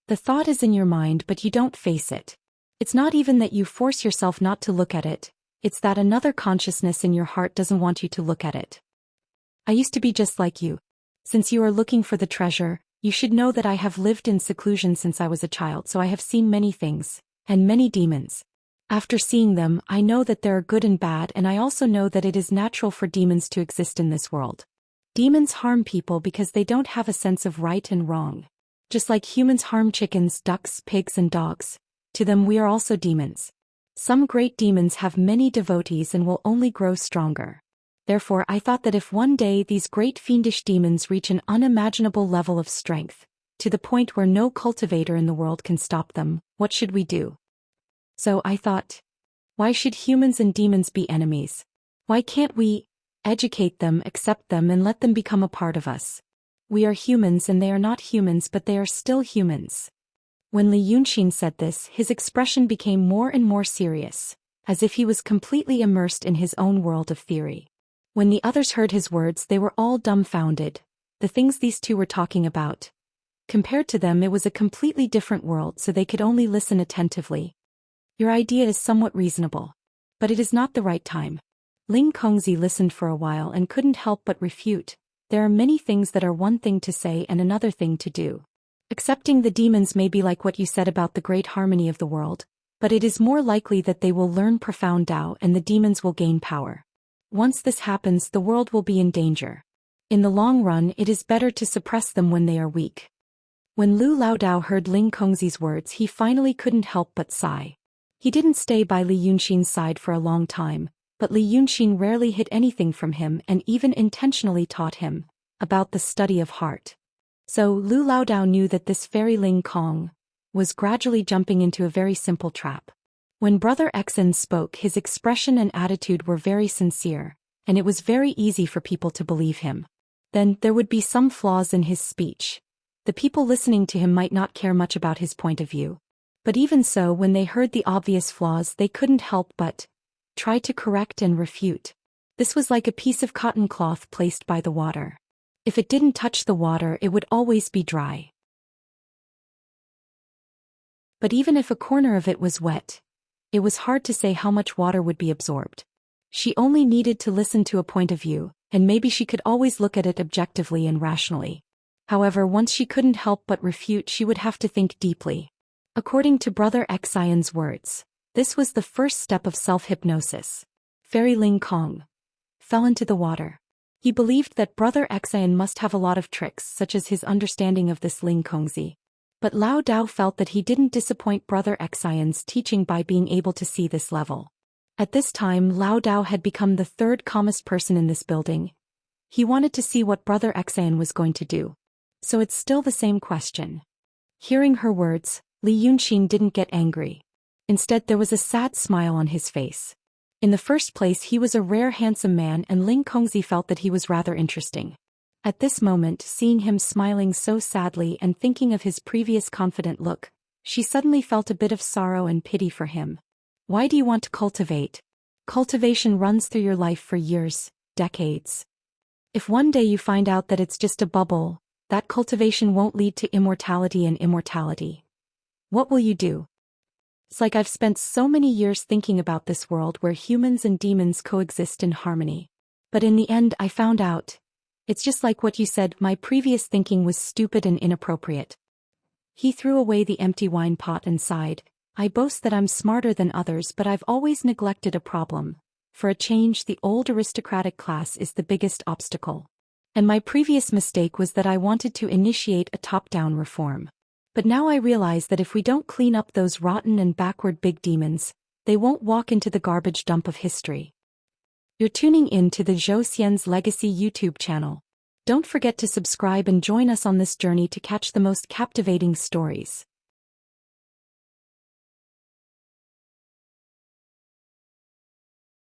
The thought is in your mind but you don't face it. It's not even that you force yourself not to look at it, it's that another consciousness in your heart doesn't want you to look at it. I used to be just like you. Since you are looking for the treasure, you should know that I have lived in seclusion since I was a child, so I have seen many things, and many demons. After seeing them, I know that there are good and bad, and I also know that it is natural for demons to exist in this world. Demons harm people because they don't have a sense of right and wrong. Just like humans harm chickens, ducks, pigs, and dogs, to them we are also demons. Some great demons have many devotees and will only grow stronger. Therefore I thought that if one day these great fiendish demons reach an unimaginable level of strength, to the point where no cultivator in the world can stop them, what should we do? So I thought, why should humans and demons be enemies? Why can't we educate them, accept them, and let them become a part of us? We are humans and they are not humans, but they are still humans. When Li Yunqing said this, his expression became more and more serious, as if he was completely immersed in his own world of theory. When the others heard his words, they were all dumbfounded. The things these two were talking about. Compared to them, it was a completely different world, so they could only listen attentively. Your idea is somewhat reasonable, but it is not the right time. Ling Kongzi listened for a while and couldn't help but refute. There are many things that are one thing to say and another thing to do. Accepting the demons may be like what you said about the great harmony of the world, but it is more likely that they will learn profound Tao and the demons will gain power. Once this happens, the world will be in danger. In the long run, it is better to suppress them when they are weak. When Lu Laodao heard Ling Kongzi's words, he finally couldn't help but sigh. He didn't stay by Li Yunxin's side for a long time, but Li Yunxin rarely hid anything from him and even intentionally taught him about the study of heart. So Lu Laodao knew that this fairy Ling Kong was gradually jumping into a very simple trap. When Brother Xen spoke, his expression and attitude were very sincere, and it was very easy for people to believe him. Then there would be some flaws in his speech. The people listening to him might not care much about his point of view. But even so, when they heard the obvious flaws, they couldn't help but try to correct and refute. This was like a piece of cotton cloth placed by the water. If it didn't touch the water, it would always be dry. But even if a corner of it was wet, it was hard to say how much water would be absorbed. She only needed to listen to a point of view, and maybe she could always look at it objectively and rationally. However, once she couldn't help but refute, she would have to think deeply. According to Brother Xian's words, this was the first step of self-hypnosis. Fairy Ling Kong fell into the water. He believed that Brother Xian must have a lot of tricks, such as his understanding of this Ling Kongzi. But Lao Dao felt that he didn't disappoint Brother Xian's teaching by being able to see this level. At this time, Lao Dao had become the third calmest person in this building. He wanted to see what Brother Xian was going to do. So it's still the same question. Hearing her words, Li Yunxin didn't get angry. Instead, there was a sad smile on his face. In the first place, he was a rare handsome man, and Ling Kongzi felt that he was rather interesting. At this moment, seeing him smiling so sadly and thinking of his previous confident look, she suddenly felt a bit of sorrow and pity for him. Why do you want to cultivate? Cultivation runs through your life for years, decades. If one day you find out that it's just a bubble, that cultivation won't lead to immortality and immortality. What will you do? It's like I've spent so many years thinking about this world where humans and demons coexist in harmony. But in the end, I found out. It's just like what you said, my previous thinking was stupid and inappropriate. He threw away the empty wine pot and sighed. I boast that I'm smarter than others, but I've always neglected a problem. For a change, the old aristocratic class is the biggest obstacle. And my previous mistake was that I wanted to initiate a top-down reform. But now I realize that if we don't clean up those rotten and backward big demons, they won't walk into the garbage dump of history. You're tuning in to the Zhou Xian's Legacy YouTube channel. Don't forget to subscribe and join us on this journey to catch the most captivating stories.